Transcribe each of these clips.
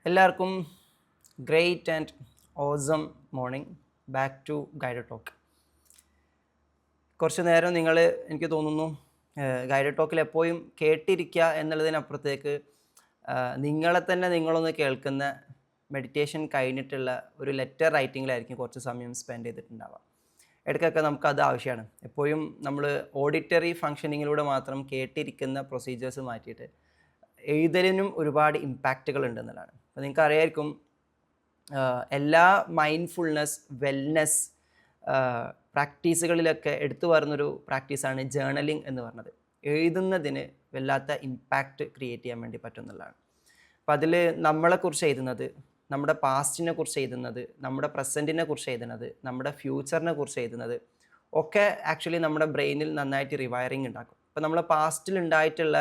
എല്ലാവർക്കും great and awesome morning. Back to guide talk. കുറച്ച് നേരം നിങ്ങൾ എനിക്ക് തോന്നുന്നു ഗൈഡ് ടോക്കിൽ എപ്പോഴും കേട്ടിരിക്കുക എന്നുള്ളതിനപ്പുറത്തേക്ക് നിങ്ങളെ തന്നെ നിങ്ങളൊന്ന് കേൾക്കുന്ന മെഡിറ്റേഷൻ കഴിഞ്ഞിട്ടുള്ള ഒരു ലെറ്റർ റൈറ്റിങ്ങിലായിരിക്കും കുറച്ച് സമയം സ്പെൻഡ് ചെയ്തിട്ടുണ്ടാവുക. ഇടയ്ക്കൊക്കെ നമുക്കത് ആവശ്യമാണ്. എപ്പോഴും നമ്മൾ ഓഡിറ്ററി ഫങ്ഷനിങ്ങിലൂടെ മാത്രം കേട്ടിരിക്കുന്ന പ്രൊസീജിയേഴ്സ് മാറ്റിയിട്ട് എഴുതലിനും ഒരുപാട് ഇമ്പാക്റ്റുകൾ ഉണ്ടെന്നുള്ളതാണ്. അപ്പോൾ നിങ്ങൾക്ക് അറിയായിരിക്കും എല്ലാ മൈൻഡ്ഫുൾനെസ് വെൽനെസ് പ്രാക്ടീസുകളിലൊക്കെ എടുത്തു പറയുന്നൊരു പ്രാക്ടീസാണ് ജേർണലിംഗ് എന്ന് പറഞ്ഞത്. എഴുതുന്നതിന് വല്ലാത്ത ഇമ്പാക്റ്റ് ക്രിയേറ്റ് ചെയ്യാൻ വേണ്ടി പറ്റുന്നതാണ്. അപ്പോൾ അതിൽ നമ്മളെക്കുറിച്ച് എഴുതുന്നത്, നമ്മുടെ പാസ്റ്റിനെ കുറിച്ച് എഴുതുന്നത്, നമ്മുടെ പ്രസൻറ്റിനെ കുറിച്ച് എഴുതുന്നത്, നമ്മുടെ ഫ്യൂച്ചറിനെ കുറിച്ച് എഴുതുന്നത് ഒക്കെ ആക്ച്വലി നമ്മുടെ ബ്രെയിനിൽ നന്നായിട്ട് റിവയറിങ് ഉണ്ടാക്കും. അപ്പോൾ നമ്മളെ പാസ്റ്റിൽ ഉണ്ടായിട്ടുള്ള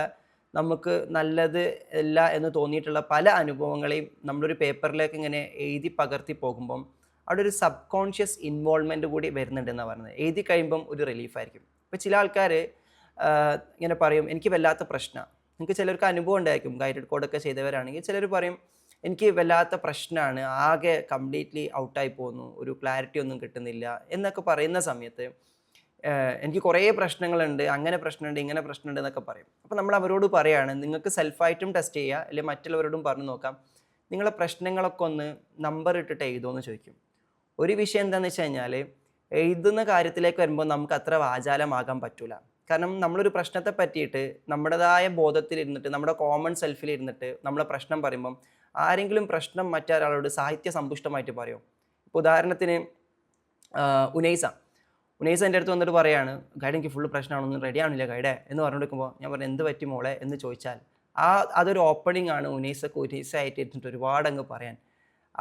നമുക്ക് നല്ലത് അല്ല എന്ന് തോന്നിയിട്ടുള്ള പല അനുഭവങ്ങളെയും നമ്മളൊരു പേപ്പറിലേക്ക് ഇങ്ങനെ എഴുതി പകർത്തി പോകുമ്പം അവിടെ ഒരു സബ് കോൺഷ്യസ് ഇൻവോൾവ്മെൻറ്റ് കൂടി വരുന്നുണ്ടെന്നാണ് പറയുന്നത്. എഴുതി കഴിയുമ്പം ഒരു റിലീഫായിരിക്കും. ഇപ്പോൾ ചില ആൾക്കാർ ഇങ്ങനെ പറയും, എനിക്ക് വല്ലാത്ത പ്രശ്നമാണ്. നിങ്ങൾക്ക് ചിലർക്ക് അനുഭവം ഉണ്ടായിരിക്കും, ഗൈഡഡ് കോഡൊക്കെ ചെയ്തവരാണെങ്കിൽ. ചിലർ പറയും, എനിക്ക് വല്ലാത്ത പ്രശ്നമാണ്, ആകെ കംപ്ലീറ്റ്ലി ഔട്ടായി പോകുന്നു, ഒരു ക്ലാരിറ്റി ഒന്നും കിട്ടുന്നില്ല എന്നൊക്കെ പറയുന്ന സമയത്ത് എനിക്ക് കുറേ പ്രശ്നങ്ങളുണ്ട്, അങ്ങനെ പ്രശ്നമുണ്ട്, ഇങ്ങനെ പ്രശ്നമുണ്ട് എന്നൊക്കെ പറയും. അപ്പോൾ നമ്മൾ അവരോട് പറയുകയാണ്, നിങ്ങൾക്ക് സെൽഫായിട്ടും ടെസ്റ്റ് ചെയ്യുക, അല്ലെങ്കിൽ മറ്റുള്ളവരോടും പറഞ്ഞു നോക്കാം, നിങ്ങളെ പ്രശ്നങ്ങളൊക്കെ ഒന്ന് നമ്പർ ഇട്ടിട്ട് എഴുതുമെന്ന് ചോദിക്കും. ഒരു വിഷയം എന്താണെന്ന് വെച്ച് കഴിഞ്ഞാൽ, എഴുതുന്ന കാര്യത്തിലേക്ക് വരുമ്പോൾ നമുക്ക് അത്ര വാചാലമാകാൻ പറ്റില്ല. കാരണം നമ്മളൊരു പ്രശ്നത്തെ പറ്റിയിട്ട് നമ്മുടേതായ ബോധത്തിലിരുന്നിട്ട്, നമ്മുടെ കോമൺ സെൽഫിലിരുന്നിട്ട് നമ്മളെ പ്രശ്നം പറയുമ്പം ആരെങ്കിലും പ്രശ്നം മറ്റൊരാളോട് സാഹിത്യ സമ്പുഷ്ടമായിട്ട് പറയും. ഇപ്പോൾ ഉദാഹരണത്തിന് ഉനൈസ എൻ്റെ അടുത്ത് വന്നിട്ട് പറയാണ്, ഗൈഡ് എനിക്ക് ഫുള്ള് പ്രശ്നമാണൊന്നും റെഡി ആവണില്ല ഗൈഡേ എന്ന് പറഞ്ഞുകൊടുക്കുമ്പോൾ ഞാൻ പറഞ്ഞു, എന്ത് പറ്റി മോളെ എന്ന് ചോദിച്ചാൽ അതൊരു ഓപ്പണിംഗ് ആണ് ഉനൈസയായിട്ട് ഇരുന്നിട്ട് ഒരുപാട് അങ്ങ് പറയാൻ.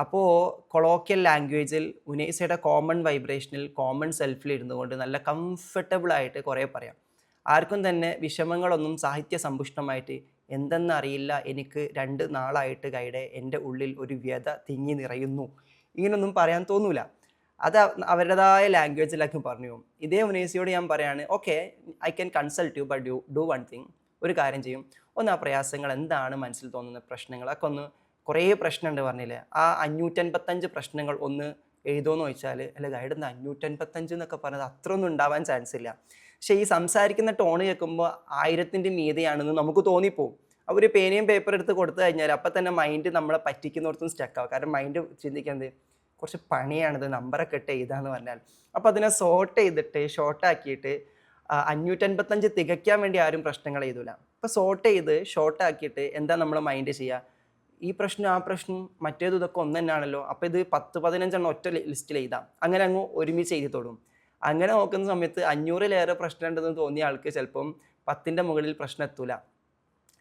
അപ്പോൾ കൊളോക്കിയൽ ലാംഗ്വേജിൽ ഉനൈസയുടെ കോമൺ വൈബ്രേഷനിൽ കോമൺ സെൽഫിൽ ഇരുന്നുകൊണ്ട് നല്ല കംഫർട്ടബിളായിട്ട് കുറേ പറയാം. ആർക്കും തന്നെ വിഷമങ്ങളൊന്നും സാഹിത്യ സമ്പുഷ്ടമായിട്ട് എന്തെന്നറിയില്ല, എനിക്ക് 2 നാളായിട്ട് ഗൈഡെ എൻ്റെ ഉള്ളിൽ ഒരു വ്യത തിങ്ങി നിറയുന്നു, ഇങ്ങനൊന്നും പറയാൻ തോന്നൂല. അത് അവരുടേതായ ലാംഗ്വേജിലൊക്കെ പറഞ്ഞു പോകും. ഇതേ ഉനൈസയോട് ഞാൻ പറയാണ്, okay I can consult you, but do one thing. ഒരു കാര്യം ചെയ്യും, ഒന്ന് ആ പ്രയാസങ്ങൾ എന്താണ് മനസ്സിൽ തോന്നുന്ന പ്രശ്നങ്ങളൊക്കെ ഒന്ന്, കുറേ പ്രശ്നമുണ്ട് പറഞ്ഞില്ലേ, ആ 555 പ്രശ്നങ്ങൾ ഒന്ന് എഴുതുമെന്ന് ചോദിച്ചാൽ, അല്ല ഗൈഡ് എന്താ 555 എന്നൊക്കെ പറഞ്ഞത് അത്ര ഒന്നും ഉണ്ടാവാൻ ചാൻസ് ഇല്ല. പക്ഷേ ഈ സംസാരിക്കുന്ന ടോണ് കേൾക്കുമ്പോൾ 1000ൻ്റെ മീതെയാണെന്ന് നമുക്ക് തോന്നിപ്പോവും. അവർ പേനയും പേപ്പർ എടുത്ത് കൊടുത്തു കഴിഞ്ഞാൽ അപ്പം തന്നെ മൈൻഡ് നമ്മളെ പറ്റിക്കുന്നിടത്തും സ്റ്റക്കാവും. കാരണം മൈൻഡ് ചിന്തിക്കുന്നത് കുറച്ച് പണിയാണിത്, നമ്പറൊക്കെ ഇട്ട് എഴുതാന്ന് പറഞ്ഞാൽ. അപ്പോൾ അതിനെ സോർട്ട് ചെയ്തിട്ട് ഷോർട്ടാക്കിയിട്ട് 555 തികയ്ക്കാൻ വേണ്ടി ആരും പ്രശ്നങ്ങൾ എഴുതൂല. അപ്പോൾ സോർട്ട് ചെയ്ത് ഷോർട്ടാക്കിയിട്ട് എന്താ നമ്മൾ മൈൻഡ് ചെയ്യുക, ഈ പ്രശ്നം ആ പ്രശ്നം മറ്റേത് ഇതൊക്കെ ഒന്ന് തന്നെയാണല്ലോ, അപ്പോൾ ഇത് 10-15 ഒറ്റ ലിസ്റ്റിൽ എഴുതാം, അങ്ങനെ അങ്ങ് ഒരുമിച്ച് എഴുതി തുടങ്ങും. അങ്ങനെ നോക്കുന്ന സമയത്ത് 500-ലേറെ പ്രശ്നം ഉണ്ടെന്ന് തോന്നിയ ആൾക്ക് ചിലപ്പം 10ൻ്റെ മുകളിൽ പ്രശ്നം എത്തൂല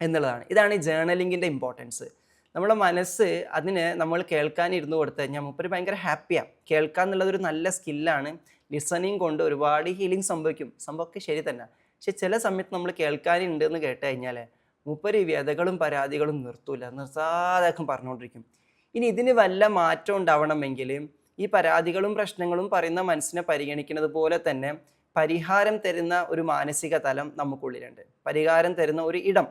എന്നുള്ളതാണ്. ഇതാണ് ജേർണലിങ്ങിൻ്റെ ഇമ്പോർട്ടൻസ്. നമ്മുടെ മനസ്സ് അതിന് നമ്മൾ കേൾക്കാനിരുന്ന് കൊടുത്തു കഴിഞ്ഞാൽ മൂപ്പര് ഭയങ്കര ഹാപ്പിയാണ്. കേൾക്കുക എന്നുള്ളതൊരു നല്ല സ്കില്ലാണ്. ലിസണിങ് കൊണ്ട് ഒരുപാട് ഹീലിംഗ് സംഭവമൊക്കെ ശരി തന്നെ. പക്ഷെ ചില സമയത്ത് നമ്മൾ കേൾക്കാനുണ്ട് എന്ന് കേട്ട് കഴിഞ്ഞാൽ മൂപ്പര് വ്യതകളും പരാതികളും നിർത്താതെ പറഞ്ഞുകൊണ്ടിരിക്കും. ഇനി ഇതിന് വല്ല മാറ്റം ഉണ്ടാവണമെങ്കിൽ ഈ പരാതികളും പ്രശ്നങ്ങളും പറയുന്ന മനസ്സിനെ പരിഗണിക്കുന്നത് പോലെ തന്നെ പരിഹാരം തരുന്ന ഒരു മാനസിക തലം നമുക്കുള്ളിലുണ്ട്, പരിഹാരം തരുന്ന ഒരു ഇടം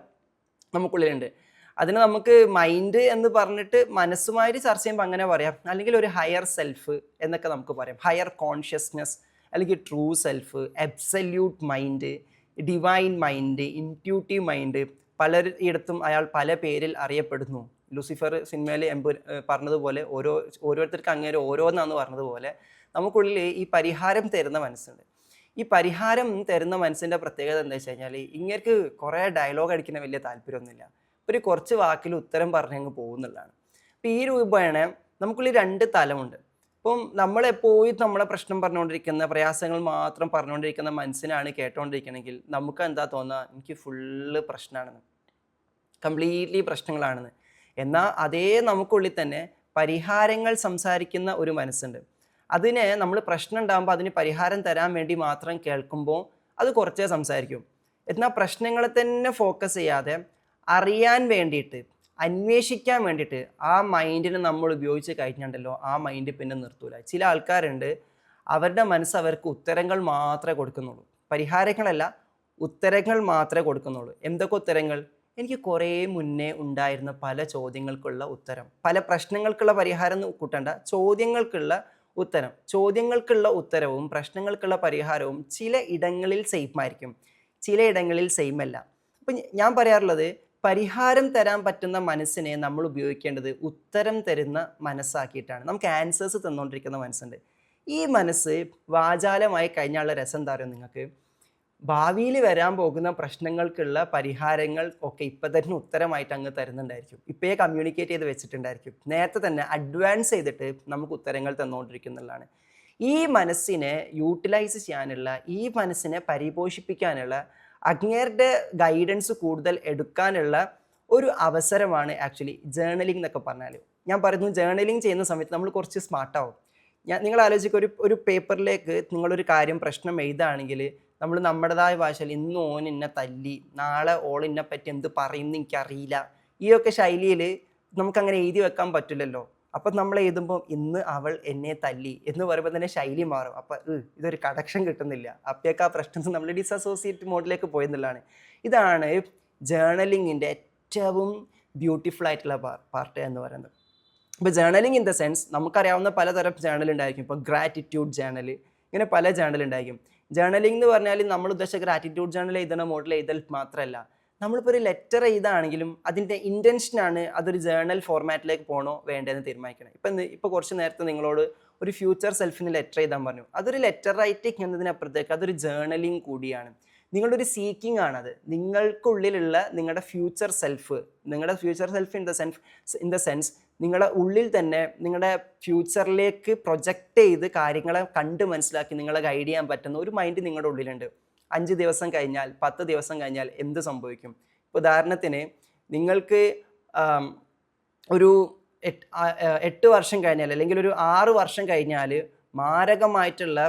നമുക്കുള്ളിലുണ്ട്. അതിന് നമുക്ക് മൈൻഡ് എന്ന് പറഞ്ഞിട്ട് മനസ്സുമായിട്ട് ചർച്ച ചെയ്യുമ്പോൾ അങ്ങനെ പറയാം, അല്ലെങ്കിൽ ഒരു ഹയർ സെൽഫ് എന്നൊക്കെ നമുക്ക് പറയാം. ഹയർ കോൺഷ്യസ്നെസ്, അല്ലെങ്കിൽ true self, absolute mind, divine mind, intuitive mind. പലയിടത്തും അയാൾ പല പേരിൽ അറിയപ്പെടുന്നു. ലൂസിഫർ സിനിമയിൽ പറഞ്ഞതുപോലെ ഓരോരുത്തർക്ക് അങ്ങനെ ഓരോന്നാന്ന് പറഞ്ഞതുപോലെ നമുക്കുള്ളിൽ ഈ പരിഹാരം തരുന്ന മനസ്സുണ്ട്. ഈ പരിഹാരം തരുന്ന മനസ്സിൻ്റെ പ്രത്യേകത എന്താ വെച്ച് കഴിഞ്ഞാൽ, ഇങ്ങേർക്ക് കുറേ ഡയലോഗ് അടിക്കുന്ന വലിയ താല്പര്യമൊന്നുമില്ല, ഒരു കുറച്ച് വാക്കിൽ ഉത്തരം പറഞ്ഞങ്ങ് പോകുന്നുള്ളതാണ്. അപ്പോൾ ഈ രൂപേണ നമുക്കുള്ളിൽ 2 തലമുണ്ട്. അപ്പം നമ്മളെപ്പോഴും നമ്മളെ പ്രശ്നം പറഞ്ഞുകൊണ്ടിരിക്കുന്ന, പ്രയാസങ്ങൾ മാത്രം പറഞ്ഞുകൊണ്ടിരിക്കുന്ന മനസ്സിനാണ് കേട്ടുകൊണ്ടിരിക്കണമെങ്കിൽ നമുക്ക് എന്താ തോന്നുക, എനിക്ക് ഫുള്ള് പ്രശ്നമാണെന്ന്, കംപ്ലീറ്റ്ലി പ്രശ്നങ്ങളാണെന്ന്. എന്നാൽ അതേ നമുക്കുള്ളിൽ തന്നെ പരിഹാരങ്ങൾ സംസാരിക്കുന്ന ഒരു മനസ്സുണ്ട്. അതിനെ നമ്മൾ പ്രശ്നം ഉണ്ടാകുമ്പോൾ അതിന് പരിഹാരം തരാൻ വേണ്ടി മാത്രം കേൾക്കുമ്പോൾ അത് കുറച്ചേ സംസാരിക്കും. എന്നാൽ പ്രശ്നങ്ങളെ തന്നെ ഫോക്കസ് ചെയ്യാതെ അറിയാൻ വേണ്ടിയിട്ട്, അന്വേഷിക്കാൻ വേണ്ടിയിട്ട് ആ മൈൻഡിനെ നമ്മൾ ഉപയോഗിച്ച് കഴിഞ്ഞിട്ടുണ്ടല്ലോ, ആ മൈൻഡ് പിന്നെ നിർത്തൂല. ചില ആൾക്കാരുണ്ട്, അവരുടെ മനസ്സ് അവർക്ക് ഉത്തരങ്ങൾ മാത്രമേ കൊടുക്കുന്നുള്ളൂ, പരിഹാരങ്ങളല്ല, ഉത്തരങ്ങൾ മാത്രമേ കൊടുക്കുന്നുള്ളൂ. എന്തൊക്കെ ഉത്തരങ്ങൾ? എനിക്ക് കുറേ മുന്നേ ഉണ്ടായിരുന്ന പല ചോദ്യങ്ങൾക്കുള്ള ഉത്തരം, പല പ്രശ്നങ്ങൾക്കുള്ള പരിഹാരം എന്ന് കൂട്ടണ്ട, ചോദ്യങ്ങൾക്കുള്ള ഉത്തരവും പ്രശ്നങ്ങൾക്കുള്ള പരിഹാരവും ചില ഇടങ്ങളിൽ സെയിം ആയിരിക്കും, ചില ഇടങ്ങളിൽ സെയിം അല്ല. അപ്പം ഞാൻ പറയാറുള്ളത്, പരിഹാരം തരാൻ പറ്റുന്ന മനസ്സിനെ നമ്മൾ ഉപയോഗിക്കേണ്ടത് ഉത്തരം തരുന്ന മനസ്സാക്കിയിട്ടാണ്. നമുക്ക് ആൻസേഴ്സ് തന്നുകൊണ്ടിരിക്കുന്ന മനസ്സുണ്ട്. ഈ മനസ്സ് വാചാലമായി കഴിഞ്ഞാലുള്ള രസം എന്താ പറയുക നിങ്ങൾക്ക്, ഭാവിയിൽ വരാൻ പോകുന്ന പ്രശ്നങ്ങൾക്കുള്ള പരിഹാരങ്ങൾ ഒക്കെ ഇപ്പം തന്നെ ഉത്തരമായിട്ട് അങ്ങ് തരുന്നുണ്ടായിരിക്കും, ഇപ്പോഴേ കമ്മ്യൂണിക്കേറ്റ് ചെയ്ത് വെച്ചിട്ടുണ്ടായിരിക്കും, നേരത്തെ തന്നെ അഡ്വാൻസ് ചെയ്തിട്ട് നമുക്ക് ഉത്തരങ്ങൾ തന്നുകൊണ്ടിരിക്കുന്നതാണ്. ഈ മനസ്സിനെ യൂട്ടിലൈസ് ചെയ്യാനുള്ള, ഈ മനസ്സിനെ പരിപോഷിപ്പിക്കാനുള്ള, അങ്ങേരുടെ ഗൈഡൻസ് കൂടുതൽ എടുക്കാനുള്ള ഒരു അവസരമാണ് ആക്ച്വലി ജേർണലിംഗ് എന്നൊക്കെ പറഞ്ഞാൽ. ഞാൻ പറയുന്നു, ജേർണലിംഗ് ചെയ്യുന്ന സമയത്ത് നമ്മൾ കുറച്ച് സ്മാർട്ടാവും. നിങ്ങൾ ആലോചിക്കുക, ഒരു പേപ്പറിലേക്ക് നിങ്ങളൊരു കാര്യം, പ്രശ്നം എഴുതുകയാണെങ്കിൽ നമ്മൾ നമ്മുടേതായ ഭാഷയിൽ ഇന്ന് ഓൻ എന്നെ തല്ലി, നാളെ ഓൾ എന്നെ പറ്റി എന്ത് പറയുമെന്ന് എനിക്കറിയില്ല, ഈ ഒക്കെ ശൈലിയിൽ നമുക്കങ്ങനെ എഴുതി വെക്കാൻ പറ്റില്ലല്ലോ. അപ്പം നമ്മൾ എഴുതുമ്പോൾ ഇന്ന് അവൾ എന്നെ തല്ലി എന്ന് പറയുമ്പോൾ തന്നെ ശൈലി മാറും. അപ്പം ഇതൊരു കണക്ഷൻ കിട്ടുന്നില്ല, അപ്പോഴേക്ക് ആ പ്രശ്നം നമ്മൾ ഡിസസോസിയേറ്റ് മോഡിലേക്ക് പോയെന്നുള്ളതാണ്. ഇതാണ് ജേർണലിങ്ങിൻ്റെ ഏറ്റവും ബ്യൂട്ടിഫുൾ ആയിട്ടുള്ള പാർട്ട് എന്ന് പറയുന്നത്. ഇപ്പോൾ ജേർണലിംഗ് ഇൻ ദ സെൻസ്, നമുക്കറിയാവുന്ന പലതരം ജേർണൽ ഉണ്ടായിരിക്കും. ഇപ്പോൾ ഗ്രാറ്റിറ്റ്യൂഡ് ജേർണൽ, ഇങ്ങനെ പല ജേർണൽ ഉണ്ടായിരിക്കും. ജേർണലിംഗ് എന്ന് പറഞ്ഞാൽ നമ്മൾ ഉദ്ദേശിച്ച ഗ്രാറ്റിറ്റ്യൂഡ് ജേർണൽ എഴുതണ മോഡൽ എഴുതൽ മാത്രമല്ല, നമ്മളിപ്പോൾ ഒരു ലെറ്റർ എഴുതാണെങ്കിലും അതിൻ്റെ ഇൻറ്റൻഷനാണ് അതൊരു ജേർണൽ ഫോർമാറ്റിലേക്ക് പോകണോ വേണ്ടതെന്ന് തീരുമാനിക്കണം. ഇപ്പോൾ കുറച്ച് നേരത്തെ നിങ്ങളോട് ഒരു ഫ്യൂച്ചർ സെൽഫിന് ലെറ്റർ എഴുതാൻ പറഞ്ഞു, അതൊരു ലെറ്റർ റൈറ്റിംഗ് എന്നതിനപ്പുറത്തേക്ക് അതൊരു ജേർണലിംഗ് കൂടിയാണ്. നിങ്ങളുടെ ഒരു സീക്കിംഗ് ആണത്, നിങ്ങൾക്കുള്ളിലുള്ള നിങ്ങളുടെ future self in the sense നിങ്ങളുടെ ഉള്ളിൽ തന്നെ നിങ്ങളുടെ ഫ്യൂച്ചറിലേക്ക് പ്രൊജക്റ്റ് ചെയ്ത് കാര്യങ്ങളെ കണ്ട് മനസ്സിലാക്കി നിങ്ങളെ ഗൈഡ് ചെയ്യാൻ പറ്റുന്ന ഒരു മൈൻഡ് നിങ്ങളുടെ ഉള്ളിലുണ്ട്. 5 ദിവസം കഴിഞ്ഞാൽ, 10 ദിവസം കഴിഞ്ഞാൽ എന്ത് സംഭവിക്കും? ഇപ്പോൾ ഉദാഹരണത്തിന് നിങ്ങൾക്ക് ഒരു 8 വർഷം കഴിഞ്ഞാൽ, അല്ലെങ്കിൽ ഒരു 6 വർഷം കഴിഞ്ഞാൽ മാരകമായിട്ടുള്ള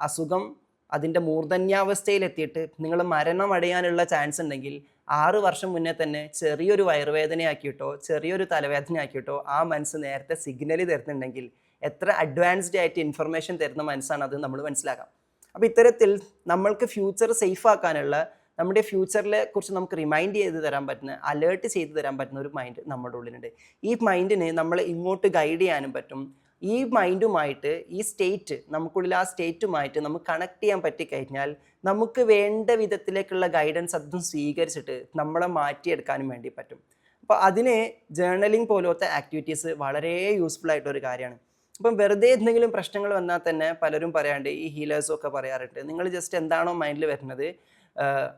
അസുഖം അതിൻ്റെ മൂർധന്യാവസ്ഥയിലെത്തിയിട്ട് നിങ്ങൾ മരണമടയാനുള്ള ചാൻസ് ഉണ്ടെങ്കിൽ 6 വർഷം മുന്നേ തന്നെ ചെറിയൊരു വയറുവേദനയാക്കിയിട്ടോ ചെറിയൊരു തലവേദനയാക്കിയിട്ടോ ആ മനസ്സ് നേരത്തെ സിഗ്നൽ തരുന്നുണ്ടെങ്കിൽ എത്ര അഡ്വാൻസ്ഡ് ആയിട്ട് ഇൻഫർമേഷൻ തരുന്ന മനസ്സാണ് അത് നമ്മൾ മനസ്സിലാക്കാം. അപ്പോൾ ഇത്തരത്തിൽ നമ്മൾക്ക് ഫ്യൂച്ചർ സേഫ് ആക്കാനുള്ള, നമ്മുടെ ഫ്യൂച്ചറിനെ കുറിച്ച് നമുക്ക് റിമൈൻഡ് ചെയ്ത് തരാൻ പറ്റുന്ന, അലേർട്ട് ചെയ്ത് തരാൻ പറ്റുന്ന ഒരു മൈൻഡ് നമ്മുടെ ഉള്ളിലുണ്ട്. ഈ മൈൻഡിനെ നമ്മൾ ഇങ്ങോട്ട് ഗൈഡ് ചെയ്യാനും പറ്റും. ഈ മൈൻഡുമായിട്ട്, ഈ സ്റ്റേറ്റ്, നമുക്കുള്ളിൽ ആ സ്റ്റേറ്റുമായിട്ട് നമുക്ക് കണക്ട് ചെയ്യാൻ പറ്റിക്കഴിഞ്ഞാൽ നമുക്ക് വേണ്ട വിധത്തിലേക്കുള്ള ഗൈഡൻസ് അതും സ്വീകരിച്ചിട്ട് നമ്മളെ മാറ്റിയെടുക്കാനും വേണ്ടി പറ്റും. അപ്പോൾ അതിന് ജേർണലിംഗ് പോലത്തെ ആക്ടിവിറ്റീസ് വളരെ യൂസ്ഫുൾ ആയിട്ടൊരു കാര്യമാണ്. അപ്പം വെറുതെ എന്തെങ്കിലും പ്രശ്നങ്ങൾ വന്നാൽ തന്നെ പലരും പറയാണ്ട്, ഈ ഹീലേഴ്സും ഒക്കെ പറയാറുണ്ട്, നിങ്ങൾ ജസ്റ്റ് എന്താണോ മൈൻഡിൽ വരുന്നത്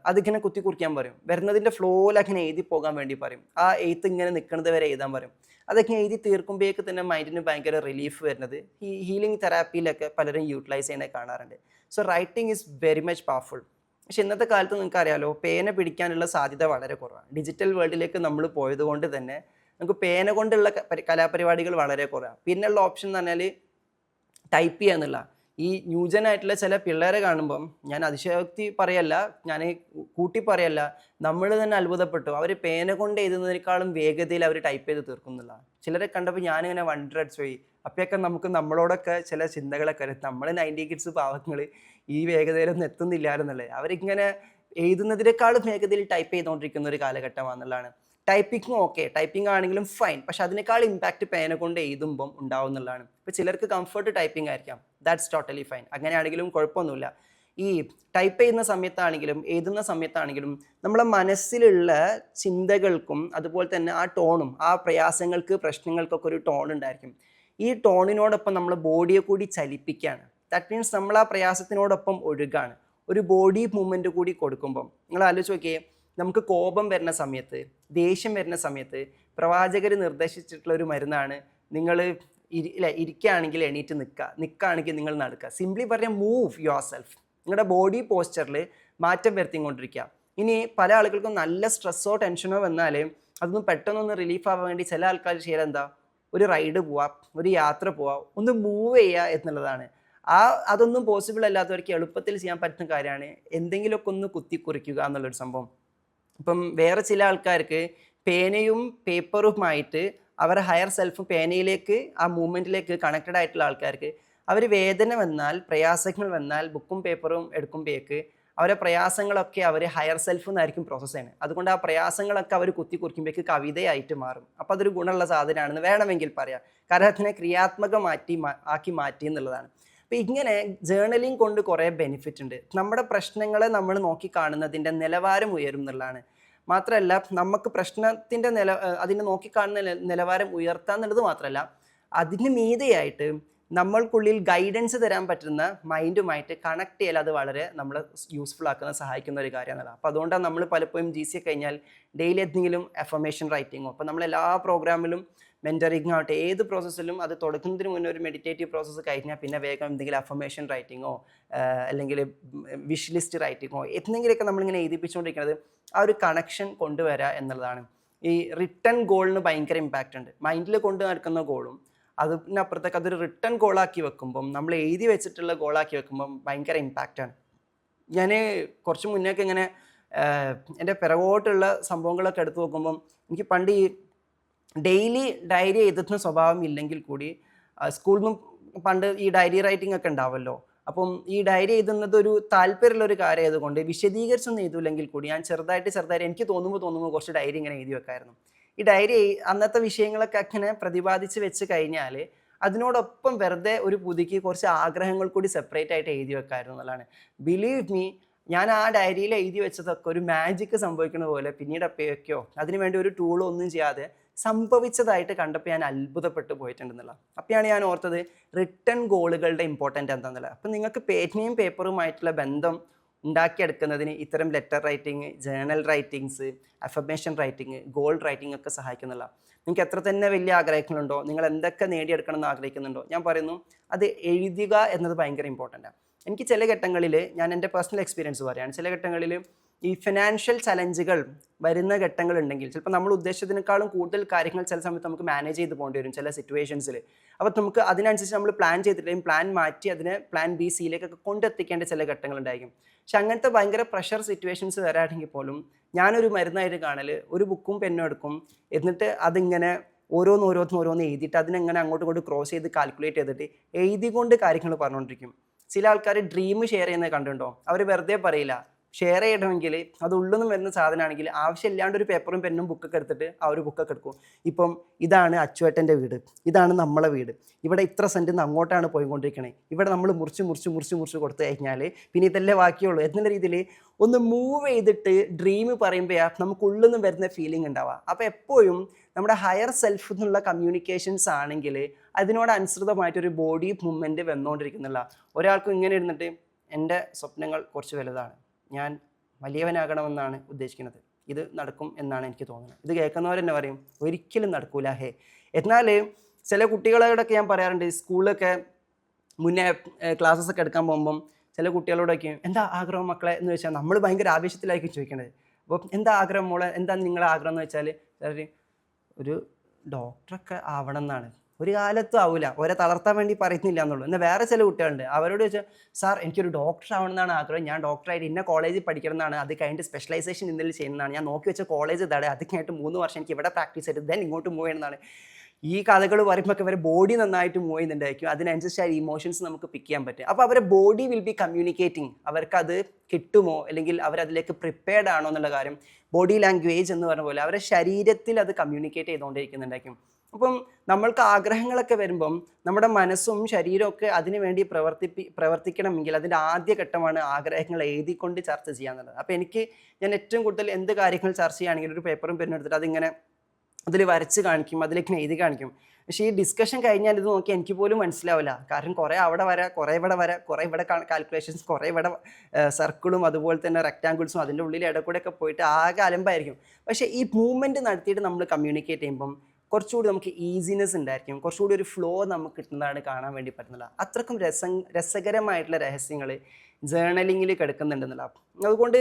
അതിങ്ങനെ കുറിക്കാൻ പറയും, വരുന്നതിൻ്റെ ഫ്ലോയിൽ അങ്ങനെ എഴുതി പോകാൻ വേണ്ടി പറയും, ആ എഴുത്ത് ഇങ്ങനെ നിൽക്കുന്നത് വരെ എഴുതാൻ പറയും. അതൊക്കെ എഴുതി തീർക്കുമ്പോഴേക്ക് തന്നെ മൈൻഡിന് ഭയങ്കര റിലീഫ് വരുന്നത് ഈ ഹീലിംഗ് തെറാപ്പിയിലൊക്കെ പലരും യൂട്ടിലൈസ് ചെയ്യണേ കാണാറുണ്ട്. So writing is very much powerful. പക്ഷെ ഇന്നത്തെ കാലത്ത് നിങ്ങൾക്ക് അറിയാലോ, പേന പിടിക്കാനുള്ള സാധ്യത വളരെ കുറവാണ്. ഡിജിറ്റൽ വേൾഡിലേക്ക് നമ്മൾ പോയത് കൊണ്ട് തന്നെ നമുക്ക് പേന കൊണ്ടുള്ള കലാപരിപാടികൾ വളരെ കുറവാണ്. പിന്നെയുള്ള ഓപ്ഷൻ എന്ന് പറഞ്ഞാൽ ടൈപ്പ് ചെയ്യുക എന്നുള്ള. ഈ ന്യൂജനായിട്ടുള്ള ചില പിള്ളേരെ കാണുമ്പം, ഞാൻ അതിശയോക്തി പറയല്ല, ഞാൻ കൂട്ടി പറയല്ല, നമ്മൾ തന്നെ അത്ഭുതപ്പെട്ടു. അവർ പേന കൊണ്ട് എഴുതുന്നതിനേക്കാളും വേഗതയിൽ അവർ ടൈപ്പ് ചെയ്ത് തീർക്കുന്നില്ല. ചിലരെ കണ്ടപ്പോൾ ഞാനിങ്ങനെ വണ്ടർ അടിച്ചു പോയി. അപ്പോഴൊക്കെ നമുക്ക് നമ്മളോടൊക്കെ ചില ചിന്തകളൊക്കെ, നമ്മൾ 90 കിഡ്സ് പാവങ്ങൾ ഈ വേഗതയിലൊന്നും എത്തുന്നില്ലായിരുന്നല്ലേ. അവരിങ്ങനെ എഴുതുന്നതിനേക്കാളും വേഗതയിൽ ടൈപ്പ് ചെയ്തുകൊണ്ടിരിക്കുന്ന ഒരു കാലഘട്ടമാണെന്നുള്ളതാണ്. ടൈപ്പിംഗ് ഓക്കെ, ടൈപ്പിംഗ് ആണെങ്കിലും ഫൈൻ, പക്ഷെ അതിനേക്കാൾ ഇമ്പാക്റ്റ് പേന കൊണ്ട് എഴുതുമ്പം ഉണ്ടാവുന്നുള്ളതാണ്. ഇപ്പോൾ ചിലർക്ക് കംഫർട്ട് ടൈപ്പിംഗ് ആയിരിക്കാം, ദാറ്റ്സ് ടോട്ടലി ഫൈൻ, അങ്ങനെയാണെങ്കിലും കുഴപ്പമൊന്നുമില്ല. ഈ ടൈപ്പ് ചെയ്യുന്ന സമയത്താണെങ്കിലും എഴുതുന്ന സമയത്താണെങ്കിലും നമ്മളെ മനസ്സിലുള്ള ചിന്തകൾക്കും അതുപോലെ തന്നെ ആ ടോണും, ആ പ്രയാസങ്ങൾക്ക് പ്രശ്നങ്ങൾക്കൊക്കെ ഒരു ടോൺ ഉണ്ടായിരിക്കും. ഈ ടോണിനോടൊപ്പം നമ്മൾ ബോഡിയെ കൂടി ചലിപ്പിക്കുകയാണ്. ദാറ്റ് മീൻസ് നമ്മൾ ആ പ്രയാസത്തിനോടൊപ്പം ഒഴുകാണ്. ഒരു ബോഡി മൂവ്മെൻറ്റ് കൂടി കൊടുക്കുമ്പം, നിങ്ങൾ ആലോചിച്ച് നോക്കിയേ, നമുക്ക് കോപം വരുന്ന സമയത്ത്, ദേഷ്യം വരുന്ന സമയത്ത് പ്രവാചകർ നിർദ്ദേശിച്ചിട്ടുള്ള ഒരു മരുന്നാണ്, നിങ്ങൾ ഇരിക്കുകയാണെങ്കിൽ എണീറ്റ് നിൽക്കുകയാണെങ്കിൽ നിങ്ങൾ നടക്കുക. സിംപ്ലി പറഞ്ഞാൽ മൂവ് യുവർ സെൽഫ്. നിങ്ങളുടെ ബോഡി പോസ്ചറിൽ മാറ്റം വരുത്തിക്കൊണ്ടിരിക്കുക. ഇനി പല ആളുകൾക്കും നല്ല സ്ട്രെസ്സോ ടെൻഷനോ വന്നാൽ അതൊന്നും പെട്ടെന്നൊന്ന് റിലീഫ് ആവാൻ വേണ്ടി ചില ആൾക്കാർ ചെയ്യൽ എന്താ, ഒരു റൈഡ് പോവാം, ഒരു യാത്ര പോവാം, ഒന്ന് മൂവ് ചെയ്യുക എന്നുള്ളതാണ്. അതൊന്നും പോസിബിൾ അല്ലാത്തവർക്ക് എളുപ്പത്തിൽ ചെയ്യാൻ പറ്റുന്ന കാര്യമാണ് എന്തെങ്കിലുമൊക്കെ ഒന്ന് കുറിക്കുക എന്നുള്ളൊരു സംഭവം. ഇപ്പം വേറെ ചില ആൾക്കാർക്ക് പേനയും പേപ്പറുമായിട്ട് അവരുടെ ഹയർ സെൽഫ് പേനയിലേക്ക്, ആ മൂവ്മെൻറ്റിലേക്ക് കണക്റ്റഡ് ആയിട്ടുള്ള ആൾക്കാർക്ക് അവർ വേദന വന്നാൽ, പ്രയാസങ്ങൾ വന്നാൽ ബുക്കും പേപ്പറും എടുക്കുമ്പോഴേക്ക് അവരെ പ്രയാസങ്ങളൊക്കെ അവർ ഹയർ സെൽഫ് എന്നായിരിക്കും പ്രോസസ്സ് ചെയ്യുന്നത്. അതുകൊണ്ട് ആ പ്രയാസങ്ങളൊക്കെ അവർ കുത്തി കുറിക്കുമ്പോഴേക്ക് കവിതയായിട്ട് മാറും. അപ്പോൾ അതൊരു ഗുണമുള്ള സാധനമാണെന്ന് വേണമെങ്കിൽ പറയാം. കാരണം അതിനെ ആക്കി മാറ്റി എന്നുള്ളതാണ്. അപ്പോൾ ഇങ്ങനെ ജേർണലിംഗ് കൊണ്ട് കുറേ ബെനിഫിറ്റ് ഉണ്ട്. നമ്മുടെ പ്രശ്നങ്ങളെ നമ്മൾ നോക്കി കാണുന്നതിൻ്റെ നിലവാരം ഉയരും എന്നുള്ളതാണ്. മാത്രമല്ല നമുക്ക് പ്രശ്നത്തിൻ്റെ അതിനെ നോക്കിക്കാണുന്ന നിലവാരം ഉയർത്തുക എന്നുള്ളത് മാത്രമല്ല, അതിന് മീതെയായിട്ട് നമ്മൾക്കുള്ളിൽ ഗൈഡൻസ് തരാൻ പറ്റുന്ന മൈൻഡുമായിട്ട് കണക്ട് ചെയ്യൽ അത് വളരെ നമ്മളെ യൂസ്ഫുൾ ആക്കുന്ന സഹായിക്കുന്ന ഒരു കാര്യമാണ്. അപ്പോൾ അതുകൊണ്ടാണ് നമ്മൾ പലപ്പോഴും GCA കഴിഞ്ഞാൽ ഡെയിലി എന്തെങ്കിലും അഫർമേഷൻ റൈറ്റിങ്ങോ, അപ്പോൾ നമ്മൾ എല്ലാ പ്രോഗ്രാമിലും മെൻറ്ററിങ് ആവട്ടെ ഏത് പ്രോസസ്സിലും അത് തുടങ്ങുന്നതിന് മുന്നേ ഒരു മെഡിറ്റേറ്റീവ് പ്രോസസ്സ് കഴിഞ്ഞാൽ പിന്നെ വേഗം എന്തെങ്കിലും അഫർമേഷൻ റൈറ്റിങ്ങോ അല്ലെങ്കിൽ വിഷ് ലിസ്റ്റ് റൈറ്റിങ്ങോ എന്തെങ്കിലുമൊക്കെ നമ്മളിങ്ങനെ എഴുതിപ്പിച്ചുകൊണ്ടിരിക്കുന്നത് ആ ഒരു കണക്ഷൻ കൊണ്ടുവരിക എന്നുള്ളതാണ്. ഈ റിട്ടേൺ ഗോളിന് ഭയങ്കര ഇമ്പാക്റ്റ് ഉണ്ട്. മൈൻഡിൽ കൊണ്ടു നടക്കുന്ന ഗോളും അതിനപ്പുറത്തേക്ക് അതൊരു റിട്ടേൺ ഗോളാക്കി വെക്കുമ്പം, നമ്മൾ എഴുതി വെച്ചിട്ടുള്ള ഗോളാക്കി വെക്കുമ്പം ഭയങ്കര ഇമ്പാക്റ്റാണ്. ഞാൻ കുറച്ച് മുന്നേക്ക് ഇങ്ങനെ എൻ്റെ പിറകോട്ടുള്ള സംഭവങ്ങളൊക്കെ എടുത്തു നോക്കുമ്പം എനിക്ക് പണ്ട് ഈ ഡെയിലി ഡയറി എഴുതുന്ന സ്വഭാവം ഇല്ലെങ്കിൽ കൂടി സ്കൂളിൽ നിന്നും പണ്ട് ഈ ഡയറി റൈറ്റിംഗ് ഒക്കെ ഉണ്ടാവുമല്ലോ. അപ്പം ഈ ഡയറി എഴുതുന്നത് ഒരു താല്പര്യമുള്ളൊരു കാര്യം ആയതുകൊണ്ട് വിശദീകരിച്ചൊന്നും എഴുതില്ലെങ്കിൽ കൂടി ഞാൻ ചെറുതായിട്ട് എനിക്ക് തോന്നുമ്പോൾ കുറച്ച് ഡയറി ഇങ്ങനെ എഴുതി വെക്കായിരുന്നു. ഈ ഡയറി അന്നത്തെ വിഷയങ്ങളൊക്കെ അങ്ങനെ പ്രതിപാദിച്ച് വെച്ച് കഴിഞ്ഞാൽ അതിനോടൊപ്പം വെറുതെ ഒരു പുതുക്കി കുറച്ച് ആഗ്രഹങ്ങൾ കൂടി സെപ്പറേറ്റ് ആയിട്ട് എഴുതി വെക്കായിരുന്നു എന്നുള്ളതാണ്. ബിലീവ് മീ, ഞാൻ ആ ഡയറിയിൽ എഴുതി വെച്ചതൊക്കെ ഒരു മാജിക്ക് സംഭവിക്കുന്ന പോലെ പിന്നീട് അപ്പോഴൊക്കെയോ അതിനുവേണ്ടി ഒരു ടൂളോ ഒന്നും ചെയ്യാതെ സംഭവിച്ചതായിട്ട് കണ്ടപ്പോൾ ഞാൻ അത്ഭുതപ്പെട്ടു പോയിട്ടുണ്ടെന്നുള്ള. അപ്പോഴാണ് ഞാൻ ഓർത്തത് റിട്ടേൺ ഗോളുകളുടെ ഇമ്പോർട്ടൻ്റ് എന്താണെന്നുള്ളത്. അപ്പം നിങ്ങൾക്ക് പേനയും പേപ്പറുമായിട്ടുള്ള ബന്ധം ഉണ്ടാക്കിയെടുക്കുന്നതിന് ഇത്തരം letter writing, journal writings, affirmation writing, goal writing ഒക്കെ സഹായിക്കുന്നില്ല. നിങ്ങൾക്ക് എത്ര തന്നെ വലിയ ആഗ്രഹങ്ങളുണ്ടോ, നിങ്ങൾ എന്തൊക്കെ നേടിയെടുക്കണം എന്ന് ആഗ്രഹിക്കുന്നുണ്ടോ, ഞാൻ പറയുന്നു അത് എഴുതുക എന്നത് ഭയങ്കര ഇമ്പോർട്ടൻ്റാണ്. എനിക്ക് ചില ഘട്ടങ്ങളിൽ, ഞാൻ എൻ്റെ പേഴ്സണൽ എക്സ്പീരിയൻസ് പറയുകയാണ്, ചില ഘട്ടങ്ങളിൽ ഈ ഫിനാൻഷ്യൽ ചലഞ്ചുകൾ വരുന്ന ഘട്ടങ്ങളുണ്ടെങ്കിൽ ചിലപ്പോൾ നമ്മൾ ഉദ്ദേശിച്ചതിനേക്കാളും കൂടുതൽ കാര്യങ്ങൾ ചില സമയത്ത് നമുക്ക് മാനേജ് ചെയ്ത് പോകേണ്ടി വരും ചില സിറ്റുവേഷൻസിൽ. അപ്പോൾ നമുക്ക് അതിനനുസരിച്ച് നമ്മൾ പ്ലാൻ ചെയ്തിട്ടുണ്ടെങ്കിൽ പ്ലാൻ മാറ്റി അതിനെ പ്ലാൻ B, Cയിലേക്കൊക്കെ കൊണ്ടെത്തിക്കേണ്ട ചില ഘട്ടങ്ങളുണ്ടായിരിക്കും. പക്ഷെ അങ്ങനത്തെ ഭയങ്കര പ്രഷർ സിറ്റുവേഷൻസ് വരാണെങ്കിൽ പോലും ഞാനൊരു മരുന്നായിട്ട് കാണൽ, ഒരു ബുക്കും പെന്നും എടുക്കും, എന്നിട്ട് അതിങ്ങനെ ഓരോന്ന് എഴുതിയിട്ട് അതിനെങ്ങനെ അങ്ങോട്ടും ക്രോസ് ചെയ്ത് കാൽക്കുലേറ്റ് ചെയ്തിട്ട് എഴുതിക്കൊണ്ട് കാര്യങ്ങൾ പറഞ്ഞുകൊണ്ടിരിക്കും. ചില ആൾക്കാർ ഡ്രീം ഷെയർ ചെയ്യുന്നത് കണ്ടിട്ടുണ്ടോ? അവർ വെറുതെ പറയില്ല. ഷെയർ ചെയ്യണമെങ്കിൽ അത് ഉള്ളിൽ നിന്ന് വരുന്ന സാധനമാണെങ്കിൽ ആവശ്യമില്ലാണ്ട് ഒരു പേപ്പറും പെന്നും ബുക്കൊക്കെ എടുത്തിട്ട് ആ ഒരു ബുക്കൊക്കെ എടുക്കും. ഇപ്പം ഇതാണ് അച്ചുവേട്ടൻ്റെ വീട്, ഇതാണ് നമ്മളെ വീട്, ഇവിടെ ഇത്ര സെൻറ്റിൽ നിന്ന് അങ്ങോട്ടാണ് പോയിക്കൊണ്ടിരിക്കണേ, ഇവിടെ നമ്മൾ മുറിച്ച് കൊടുത്തു കഴിഞ്ഞാൽ പിന്നെ ഇതല്ലേ ബാക്കിയുള്ളൂ എന്നുള്ള രീതിയിൽ ഒന്ന് മൂവ് ചെയ്തിട്ട് ഡ്രീം പറയുമ്പോൾ നമുക്ക് ഉള്ളിൽ നിന്ന് വരുന്ന ഫീലിംഗ് ഉണ്ടാവുക. അപ്പോൾ എപ്പോഴും നമ്മുടെ ഹയർ സെൽഫ് എന്നുള്ള കമ്മ്യൂണിക്കേഷൻസ് ആണെങ്കിൽ അതിനോടനുസൃതമായിട്ടൊരു ബോഡി മൂവ്മെൻറ്റ് വന്നുകൊണ്ടിരിക്കുന്നില്ല. ഒരാൾക്കും ഇങ്ങനെ ഇരുന്നിട്ട് എൻ്റെ സ്വപ്നങ്ങൾ കുറച്ച് വലുതാണ്, ഞാൻ വലിയവനാകണമെന്നാണ് ഉദ്ദേശിക്കുന്നത്, ഇത് നടക്കും എന്നാണ് എനിക്ക് തോന്നുന്നത്. ഇത് കേൾക്കുന്നവർ തന്നെ പറയും ഒരിക്കലും നടക്കൂല ഹേ. എന്നാൽ ചില കുട്ടികളോടൊക്കെ ഞാൻ പറയാറുണ്ട്, സ്കൂളിലൊക്കെ മുന്നേ ക്ലാസ്സസ് ഒക്കെ എടുക്കാൻ പോകുമ്പം ചില കുട്ടികളോടൊക്കെ എന്താ ആഗ്രഹം മക്കളെ എന്ന് വെച്ചാൽ നമ്മൾ ഭയങ്കര ആവേശത്തിലായിരിക്കും ചോദിക്കേണ്ടത്. അപ്പോൾ എന്താ ആഗ്രഹം മോളെ, എന്താ നിങ്ങളുടെ ആഗ്രഹം എന്ന് വെച്ചാൽ ഒരു ഡോക്ടറൊക്കെ ആവണം എന്നാണ്. ഒരു കാലത്തും ആവില്ല, ഓരെ തളർത്താൻ വേണ്ടി പറയുന്നില്ല എന്നുള്ളൂ. എന്നാൽ വേറെ ചില കുട്ടികളുണ്ട്, അവരോട് ചോദിച്ചാൽ സാർ എനിക്കൊരു ഡോക്ടർ ആവണമെന്നാണ് ആഗ്രഹം, ഞാൻ ഡോക്ടറായിട്ട് ഇന്ന കോളേജിൽ പഠിക്കണം എന്നാണ്, അത് കഴിഞ്ഞിട്ട് സ്പെഷ്യലൈസേഷൻ ഇന്നലെ ചെയ്യുന്നതാണ്, ഞാൻ നോക്കി വെച്ച കോളേജ് ഇതാണ്, അത് കഴിഞ്ഞിട്ട് 3 വർഷം എനിക്ക് ഇവിടെ പ്രാക്ടീസ് ചെയ്ത് ദെൻ ഇങ്ങോട്ട് മൂവ് ചെയ്യണമെന്നാണ്. ഈ കഥകൾ പറയുമ്പോൾ അവരെ ബോഡി നന്നായിട്ട് മൂവ് ചെയ്യുന്നുണ്ടായിരിക്കും, അതിനനുസരിച്ച് ആ ഇമോഷൻസ് നമുക്ക് പിക്ക് ചെയ്യാൻ പറ്റും. അപ്പോൾ അവരെ ബോഡി വിൽ ബി കമ്മ്യൂണിക്കേറ്റിംഗ്, അവർക്കത് കിട്ടുമോ അല്ലെങ്കിൽ അവരതിലേക്ക് പ്രിപ്പയർഡ് ആണോ എന്നുള്ള കാര്യം ബോഡി ലാംഗ്വേജ് എന്ന് പറഞ്ഞ പോലെ അവരുടെ ശരീരത്തിൽ അത് കമ്മ്യൂണിക്കേറ്റ് ചെയ്തുകൊണ്ടിരിക്കുന്നുണ്ടായിരിക്കും. അപ്പം നമ്മൾക്ക് ആഗ്രഹങ്ങളൊക്കെ വരുമ്പം നമ്മുടെ മനസ്സും ശരീരവും ഒക്കെ അതിനു വേണ്ടി പ്രവർത്തിക്കണമെങ്കിൽ അതിൻ്റെ ആദ്യ ഘട്ടമാണ് ആഗ്രഹങ്ങൾ എഴുതിക്കൊണ്ട് ചർച്ച ചെയ്യാന്നുള്ളത്. അപ്പോൾ ഞാൻ ഏറ്റവും കൂടുതൽ എന്ത് കാര്യങ്ങൾ ചർച്ച ചെയ്യുകയാണെങ്കിൽ ഒരു പേപ്പറും പെന്നും എടുത്തിട്ട് അതിങ്ങനെ അതിൽ വരച്ച് കാണിക്കും, അതിലേക്ക് എഴുതി കാണിക്കും. പക്ഷേ ഈ ഡിസ്കഷൻ കഴിഞ്ഞാൽ ഇത് നോക്കി എനിക്ക് പോലും മനസ്സിലാവില്ല. കാരണം കുറേ അവിടെ വര, കുറേ ഇവിടെ കാൽക്കുലേഷൻസ്, കുറേ ഇവിടെ സർക്കിളും അതുപോലെ തന്നെ റെക്റ്റാങ്കിൾസും അതിൻ്റെ ഉള്ളിൽ ഇടക്കൂടെയൊക്കെ പോയിട്ട് ആകെ അലമ്പായിരിക്കും. പക്ഷേ ഈ മൂവ്മെൻറ്റ് നടത്തിയിട്ട് നമ്മൾ കമ്മ്യൂണിക്കേറ്റ് ചെയ്യുമ്പം കുറച്ചുകൂടി നമുക്ക് ഈസിനെസ് ഉണ്ടായിരിക്കും, കുറച്ചുകൂടി ഒരു ഫ്ലോ നമുക്ക് കിട്ടുന്നതാണ് കാണാൻ വേണ്ടി പറ്റുന്നില്ല. അത്രക്കും രസകരമായിട്ടുള്ള രഹസ്യങ്ങൾ ജേർണലിങ്ങിൽ കിടക്കുന്നുണ്ടെന്നുള്ള. അതുകൊണ്ട്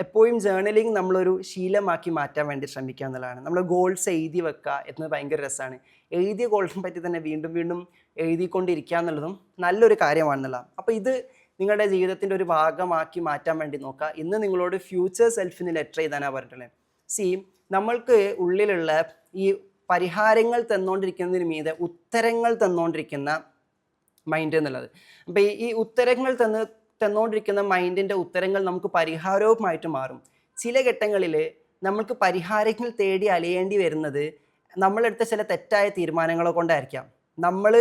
എപ്പോഴും ജേർണലിങ് നമ്മളൊരു ശീലമാക്കി മാറ്റാൻ വേണ്ടി ശ്രമിക്കുക എന്നുള്ളതാണ്. നമ്മൾ ഗോൾസ് എഴുതി വെക്കുക എന്നത് ഭയങ്കര രസമാണ്. എഴുതിയ ഗോൾസിനെ പറ്റി തന്നെ വീണ്ടും എഴുതിക്കൊണ്ടിരിക്കുക എന്നുള്ളതും നല്ലൊരു കാര്യമാണെന്നുള്ള. അപ്പോൾ ഇത് നിങ്ങളുടെ ജീവിതത്തിൻ്റെ ഒരു ഭാഗമാക്കി മാറ്റാൻ വേണ്ടി നോക്കുക. ഇന്ന് നിങ്ങളോട് ഫ്യൂച്ചർ സെൽഫിന് ലെറ്റർ എഴുതാനാണ് പറഞ്ഞിട്ടുള്ളത്. നമ്മൾക്ക് ഉള്ളിലുള്ള ഈ പരിഹാരങ്ങൾ തന്നുകൊണ്ടിരിക്കുന്നതിന് മീതെ ഉത്തരങ്ങൾ തന്നുകൊണ്ടിരിക്കുന്ന മൈൻഡ് എന്നുള്ളത്. അപ്പോൾ ഈ ഉത്തരങ്ങൾ തന്ന് തന്നുകൊണ്ടിരിക്കുന്ന മൈൻഡിൻ്റെ ഉത്തരങ്ങൾ നമുക്ക് പരിഹാരവുമായിട്ട് മാറും. ചില ഘട്ടങ്ങളിൽ നമ്മൾക്ക് പരിഹാരങ്ങൾ തേടി അലയേണ്ടി വരുന്നത് നമ്മളെടുത്ത ചില തെറ്റായ തീരുമാനങ്ങളെ കൊണ്ടായിരിക്കാം. നമ്മൾ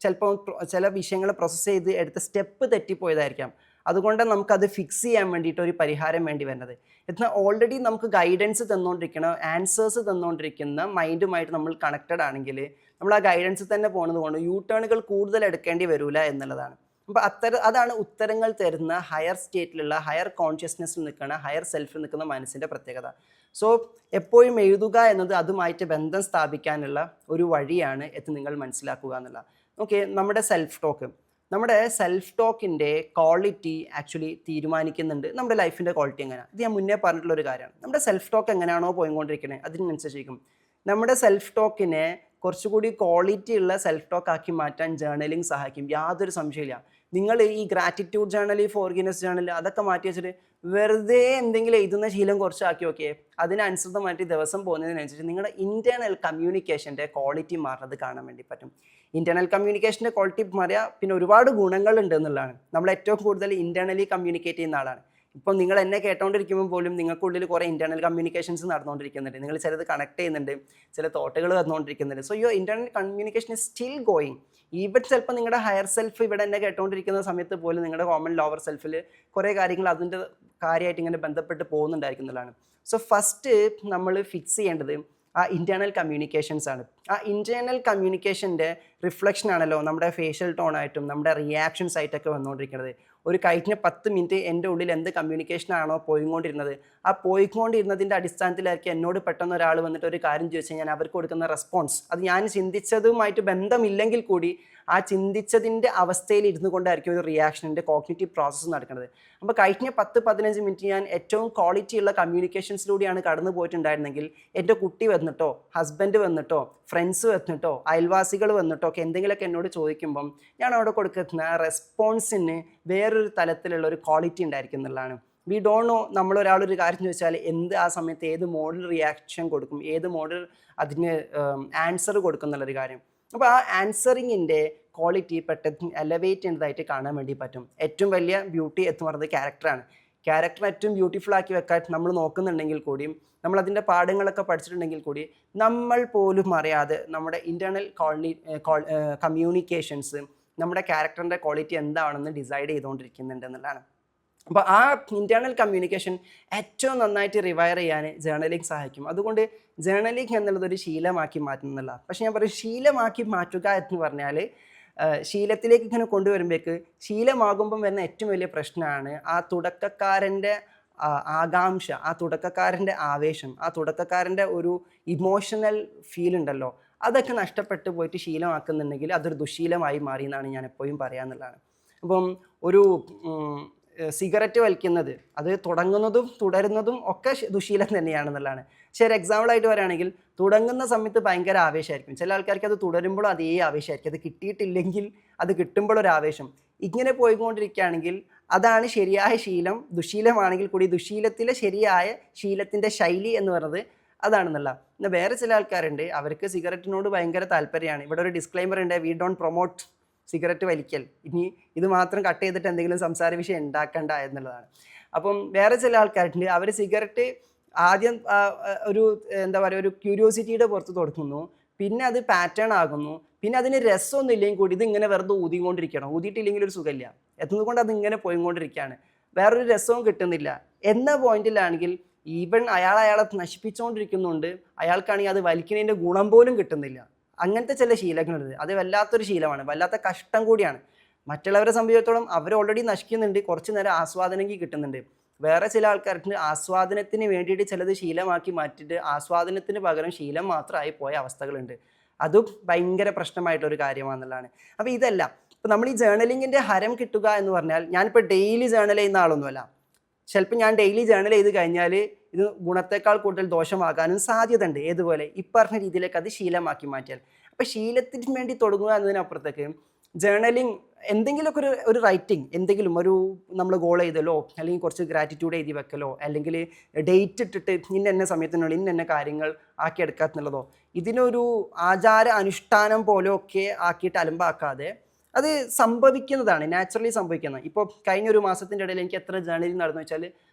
ചിലപ്പോൾ ചില വിഷയങ്ങൾ പ്രോസസ്സ് ചെയ്ത് എടുത്ത സ്റ്റെപ്പ് തെറ്റിപ്പോയതായിരിക്കാം. അതുകൊണ്ട് നമുക്കത് ഫിക്സ് ചെയ്യാൻ വേണ്ടിയിട്ട് ഒരു പരിഹാരം വേണ്ടി വരുന്നത്. എന്നാൽ ഓൾറെഡി നമുക്ക് ഗൈഡൻസ് തന്നുകൊണ്ടിരിക്കുന്ന, ആൻസേഴ്സ് തന്നുകൊണ്ടിരിക്കുന്ന മൈൻഡുമായിട്ട് നമ്മൾ കണക്റ്റഡ് ആണെങ്കിൽ നമ്മൾ ആ ഗൈഡൻസ് തന്നെ പോകുന്നത് കൊണ്ട് യൂ ടേണുകൾ കൂടുതൽ എടുക്കേണ്ടി വരില്ല എന്നുള്ളതാണ്. അപ്പോൾ അതാണ് ഉത്തരങ്ങൾ തരുന്ന ഹയർ സ്റ്റേറ്റിലുള്ള, ഹയർ കോൺഷ്യസ്നെസ്സിൽ നിൽക്കുന്ന, ഹയർ സെൽഫിൽ നിൽക്കുന്ന മനസ്സിൻ്റെ പ്രത്യേകത. സോ എപ്പോഴും എഴുതുക എന്നത് അതുമായിട്ട് ബന്ധം സ്ഥാപിക്കാനുള്ള ഒരു വഴിയാണ് എന്ന് നിങ്ങൾ മനസ്സിലാക്കുക എന്നുള്ള. ഓക്കെ, നമ്മുടെ സെൽഫ് ടോക്കിൻ്റെ ക്വാളിറ്റി ആക്ച്വലി തീരുമാനിക്കുന്നുണ്ട് നമ്മുടെ ലൈഫിൻ്റെ ക്വാളിറ്റി എങ്ങനെയാണ്. ഇത് ഞാൻ മുന്നേ പറഞ്ഞിട്ടുള്ള ഒരു കാര്യമാണ്. നമ്മുടെ സെൽഫ് ടോക്ക് എങ്ങനെയാണോ പോയിക്കൊണ്ടിരിക്കുന്നത് അതിനനുസരിച്ചിരിക്കും നമ്മുടെ സെൽഫ് ടോക്കിനെ കുറച്ചുകൂടി ക്വാളിറ്റി ഉള്ള സെൽഫ് ടോക്ക് ആക്കി മാറ്റാൻ ജേർണലിംഗ് സഹായിക്കും, യാതൊരു സംശയമില്ല. നിങ്ങൾ ഈ ഗ്രാറ്റിറ്റ്യൂഡ് ജേർണൽ, ഈ ഫോർഗിവ്നെസ് ജേർണൽ അതൊക്കെ മാറ്റി വെച്ചിട്ട് വെറുതെ എന്തെങ്കിലും എഴുതുന്ന ശീലം കുറച്ചാക്കി നോക്കിയേ, അതിനനുസൃതമായിട്ട് ദിവസം പോകുന്നതിനനുസരിച്ച് നിങ്ങളുടെ ഇൻറ്റേർണൽ കമ്മ്യൂണിക്കേഷൻ്റെ ക്വാളിറ്റി മാറുന്നത് കാണാൻ വേണ്ടി പറ്റും. ഇൻറ്റേർണൽ കമ്മ്യൂണിക്കേഷൻ്റെ ക്വാളിറ്റി മാറിയാൽ പിന്നെ ഒരുപാട് ഗുണങ്ങളുണ്ട് എന്നുള്ളതാണ്. നമ്മൾ ഏറ്റവും കൂടുതൽ ഇൻറ്റേർണലി കമ്മ്യൂണിക്കേറ്റ് ചെയ്യുന്ന ആളാണ്. ഇപ്പം നിങ്ങൾ എന്നെ കേട്ടോണ്ടിരിക്കുമ്പോൾ പോലും നിങ്ങൾക്കുള്ളിൽ കുറേ ഇൻറ്റേർണൽ കമ്മ്യൂണിക്കേഷൻസ് നടന്നുകൊണ്ടിരിക്കുന്നുണ്ട്. നിങ്ങൾ ചിലത് കണക്ട് ചെയ്യുന്നുണ്ട്, ചില തോട്ടുകൾ വന്നുകൊണ്ടിരിക്കുന്നുണ്ട്. So your internal communication is still going. Even ചിലപ്പോൾ നിങ്ങളുടെ ഹയർ സെൽഫ് ഇവിടെ എന്നെ കേട്ടോണ്ടിരിക്കുന്ന സമയത്ത് പോലും നിങ്ങളുടെ കോമൺ ലോവർ സെൽഫിൽ കുറേ കാര്യങ്ങൾ അതിൻ്റെ കാര്യമായിട്ട് ഇങ്ങനെ ബന്ധപ്പെട്ട് പോകുന്നുണ്ടായിരിക്കുന്നതാണ്. സോ ഫസ്റ്റ് നമ്മൾ ഫിക്സ് ചെയ്യേണ്ടത് ആ ഇൻറ്റേർണൽ കമ്മ്യൂണിക്കേഷൻസ് ആണ്. ആ ഇൻറ്റേർണൽ കമ്മ്യൂണിക്കേഷൻ്റെ റിഫ്ലക്ഷൻ ആണല്ലോ നമ്മുടെ ഫേഷ്യൽ ടോണായിട്ടും നമ്മുടെ റിയാക്ഷൻസ് ആയിട്ടൊക്കെ വന്നുകൊണ്ടിരിക്കുന്നത്. ഒരു കഴിഞ്ഞ 10 മിനിറ്റ് എൻ്റെ ഉള്ളിൽ എന്ത് കമ്മ്യൂണിക്കേഷനാണോ പോയിക്കൊണ്ടിരുന്നത്, ആ പോയിക്കൊണ്ടിരുന്നതിൻ്റെ അടിസ്ഥാനത്തിലായിരിക്കും എന്നോട് പെട്ടെന്ന് ഒരാൾ വന്നിട്ട് ഒരു കാര്യം ചോദിച്ചു കഴിഞ്ഞാൽ അവർക്ക് കൊടുക്കുന്ന റെസ്പോൺസ് അത് ഞാൻ ചിന്തിച്ചതുമായിട്ട് ബന്ധമില്ലെങ്കിൽ കൂടി ആ ചിന്തിച്ചതിൻ്റെ അവസ്ഥയിൽ ഇരുന്നു കൊണ്ടായിരിക്കും ഒരു റിയാക്ഷൻ്റെ കോഗ്നിറ്റീവ് പ്രോസസ്സ് നടക്കുന്നത്. അപ്പോൾ കഴിഞ്ഞ 10-15 മിനിറ്റ് ഞാൻ ഏറ്റവും ക്വാളിറ്റിയുള്ള കമ്മ്യൂണിക്കേഷൻസിലൂടെയാണ് കടന്നു പോയിട്ടുണ്ടായിരുന്നെങ്കിൽ എൻ്റെ കുട്ടി വന്നിട്ടോ, ഹസ്ബൻഡ് വന്നിട്ടോ, ഫ്രണ്ട്സ് വന്നിട്ടോ, അയൽവാസികൾ വന്നിട്ടോ ഒക്കെ എന്തെങ്കിലുമൊക്കെ എന്നോട് ചോദിക്കുമ്പം ഞാൻ അവിടെ കൊടുക്കുന്ന റെസ്പോൺസിന് വേറൊരു തലത്തിലുള്ള ഒരു ക്വാളിറ്റി ഉണ്ടായിരിക്കും എന്നുള്ളതാണ്. വി ഡോണ്ട് നോ നമ്മളൊരാളൊരു കാര്യം ചോദിച്ചാൽ ആ സമയത്ത് ഏത് മോഡൽ റിയാക്ഷൻ കൊടുക്കും, ഏത് മോഡൽ അതിന് ആൻസർ കൊടുക്കും എന്നുള്ളൊരു കാര്യം. അപ്പോൾ ആ ആൻസറിങ്ങിൻ്റെ ക്വാളിറ്റി പെട്ടെന്ന് എലവേറ്റ് ചെയ്യുന്നതായിട്ട് കാണാൻ വേണ്ടി പറ്റും. ഏറ്റവും വലിയ ബ്യൂട്ടി എന്ന് പറയുന്നത് ക്യാരക്ടറാണ്. ക്യാരക്ടർ ഏറ്റവും ബ്യൂട്ടിഫുൾ ആക്കി വെക്കാൻ നമ്മൾ നോക്കുന്നുണ്ടെങ്കിൽ കൂടിയും നമ്മളതിൻ്റെ പാഠങ്ങളൊക്കെ പഠിച്ചിട്ടുണ്ടെങ്കിൽ കൂടി നമ്മൾ പോലും അറിയാതെ നമ്മുടെ ഇൻറ്റേർണൽ കമ്മ്യൂണിക്കേഷൻസ് നമ്മുടെ ക്യാരക്ടറിൻ്റെ ക്വാളിറ്റി എന്താണെന്ന് ഡിസൈഡ് ചെയ്തുകൊണ്ടിരിക്കുന്നുണ്ട് എന്നുള്ളതാണ്. അപ്പോൾ ആ ഇൻറ്റേർണൽ കമ്മ്യൂണിക്കേഷൻ ഏറ്റവും നന്നായിട്ട് റിവയർ ചെയ്യാൻ ജേർണലിംഗ് സഹായിക്കും. അതുകൊണ്ട് ജേർണലിംഗ് എന്നുള്ളതൊരു ശീലമാക്കി മാറ്റുന്നില്ല. പക്ഷേ ഞാൻ പറയും ശീലമാക്കി മാറ്റുക എന്ന് പറഞ്ഞാൽ ശീലത്തിലേക്ക് ഇങ്ങനെ കൊണ്ടുവരുമ്പോഴേക്ക് ശീലമാകുമ്പം വരുന്ന ഏറ്റവും വലിയ പ്രശ്നമാണ് ആ തുടക്കക്കാരൻ്റെ ആകാംക്ഷ, ആ തുടക്കക്കാരൻ്റെ ആവേശം, ആ തുടക്കക്കാരൻ്റെ ഒരു ഇമോഷണൽ ഫീൽ ഉണ്ടല്ലോ, അതൊക്കെ നഷ്ടപ്പെട്ടു പോയിട്ട് ശീലമാക്കുന്നുണ്ടെങ്കിൽ അതൊരു ദുശീലമായി മാറി എന്നാണ് ഞാൻ എപ്പോഴും പറയാന്നുള്ളതാണ്. അപ്പം ഒരു സിഗരറ്റ് വലിക്കുന്നത് അത് തുടങ്ങുന്നതും തുടരുന്നതും ഒക്കെ ദുശീലം തന്നെയാണെന്നുള്ളതാണ്. പക്ഷേ ഒരു എക്സാമ്പിളായിട്ട് പറയുകയാണെങ്കിൽ തുടങ്ങുന്ന സമയത്ത് ഭയങ്കര ആവേശമായിരിക്കും, ചില ആൾക്കാർക്ക് അത് തുടരുമ്പോഴും അതേ ആവേശമായിരിക്കും, അത് കിട്ടിയിട്ടില്ലെങ്കിൽ അത് കിട്ടുമ്പോഴൊരു ആവേശം. ഇങ്ങനെ പോയിക്കൊണ്ടിരിക്കുകയാണെങ്കിൽ അതാണ് ശരിയായ ശീലം. ദുശീലമാണെങ്കിൽ കൂടി ദുശീലത്തിലെ ശരിയായ ശീലത്തിൻ്റെ ശൈലി എന്ന് പറയുന്നത് അതാണെന്നുള്ള. പിന്നെ വേറെ ചില ആൾക്കാരുണ്ട് അവർക്ക് സിഗരറ്റിനോട് ഭയങ്കര താല്പര്യമാണ്. ഇവിടെ ഒരു ഡിസ്ക്ലൈമർ ഉണ്ട്, വി ഡോണ്ട് പ്രൊമോട്ട് സിഗരറ്റ് വലിക്കൽ. ഇനി ഇത് മാത്രം കട്ട് ചെയ്തിട്ട് എന്തെങ്കിലും സംസാര വിഷയം ഉണ്ടാക്കണ്ട എന്നുള്ളതാണ്. അപ്പം വേറെ ചില ആൾക്കാരുണ്ട് അവർ സിഗരറ്റ് ആദ്യം ഒരു എന്താ പറയുക ഒരു ക്യൂരിയോസിറ്റിയുടെ പുറത്ത് തുടങ്ങുന്നു, പിന്നെ അത് പാറ്റേൺ ആകുന്നു, പിന്നെ അതിന് രസമൊന്നും ഇല്ലെങ്കിൽ കൂടി ഇതിങ്ങനെ വെറുതെ ഊതിക്കൊണ്ടിരിക്കണം, ഊതിയിട്ടില്ലെങ്കിൽ ഒരു സുഖമില്ല, എത്തുന്നതുകൊണ്ട് അതിങ്ങനെ പോയിക്കൊണ്ടിരിക്കുകയാണ്, വേറൊരു രസവും കിട്ടുന്നില്ല എന്ന പോയിന്റിലാണെങ്കിൽ ഈവൻ അയാളെ നശിപ്പിച്ചുകൊണ്ടിരിക്കുന്നുണ്ട്, അയാൾക്കാണെങ്കിൽ അത് വലിക്കുന്നതിൻ്റെ ഗുണം പോലും കിട്ടുന്നില്ല. അങ്ങനത്തെ ചില ശീലങ്ങളുണ്ട്. അത് വല്ലാത്തൊരു ശീലമാണ്, വല്ലാത്ത കഷ്ടം കൂടിയാണ്. മറ്റുള്ളവരെ സംബന്ധിച്ചിടത്തോളം അവർ ഓൾറെഡി നശിക്കുന്നുണ്ട്, കുറച്ച് നേരം ആസ്വാദനയ്ക്ക് കിട്ടുന്നുണ്ട്. വേറെ ചില ആൾക്കാർക്ക് ആസ്വാദനത്തിന് വേണ്ടിയിട്ട് ചിലത് ശീലമാക്കി മാറ്റിയിട്ട് ആസ്വാദനത്തിന് പകരം ശീലം മാത്രമായി പോയ അവസ്ഥകളുണ്ട്. അതും ഭയങ്കര പ്രശ്നമായിട്ടൊരു കാര്യമാണെന്നുള്ളതാണ്. അപ്പോൾ ഇതല്ല, ഇപ്പോൾ നമ്മൾ ഈ ജേർണലിങ്ങിൻ്റെ ഹരം കിട്ടുക എന്ന് പറഞ്ഞാൽ ഞാനിപ്പോൾ ഡെയിലി ജേർണൽ ചെയ്യുന്ന ആളൊന്നുമല്ല. ചിലപ്പോൾ ഞാൻ ഡെയിലി ജേർണൽ ചെയ്ത് കഴിഞ്ഞാൽ ഇത് ഗുണത്തേക്കാൾ കൂടുതൽ ദോഷമാകാനും സാധ്യത ഉണ്ട്. ഏതുപോലെ ഈ പറഞ്ഞ രീതിയിലേക്ക് അത് ശീലമാക്കി മാറ്റിയാൽ. അപ്പോൾ ശീലത്തിന് വേണ്ടി തുടങ്ങുക എന്നതിനപ്പുറത്തേക്ക് ജേർണലിങ് എന്തെങ്കിലുമൊക്കെ ഒരു റൈറ്റിംഗ്, എന്തെങ്കിലും ഒരു നമ്മൾ ഗോൾ ചെയ്തല്ലോ, അല്ലെങ്കിൽ കുറച്ച് ഗ്രാറ്റിറ്റ്യൂഡ് എഴുതി വെക്കലോ, അല്ലെങ്കിൽ ഡേറ്റ് ഇട്ടിട്ട് ഇന്ന സമയത്തിനുള്ളിൽ ഇന്ന കാര്യങ്ങൾ ആക്കിയെടുക്കുക എന്നുള്ളതോ, ഇതിനൊരു ആചാര അനുഷ്ഠാനം പോലെയൊക്കെ ആക്കിയിട്ട് അലമ്പാക്കാതെ അത് സംഭവിക്കുന്നതാണ്, നാച്ചുറലി സംഭവിക്കുന്നത്. ഇപ്പോൾ കഴിഞ്ഞ ഒരു മാസത്തിൻ്റെ ഇടയിൽ എനിക്ക് എത്ര ജേർണലിംഗ് നടന്നു വെച്ചാൽ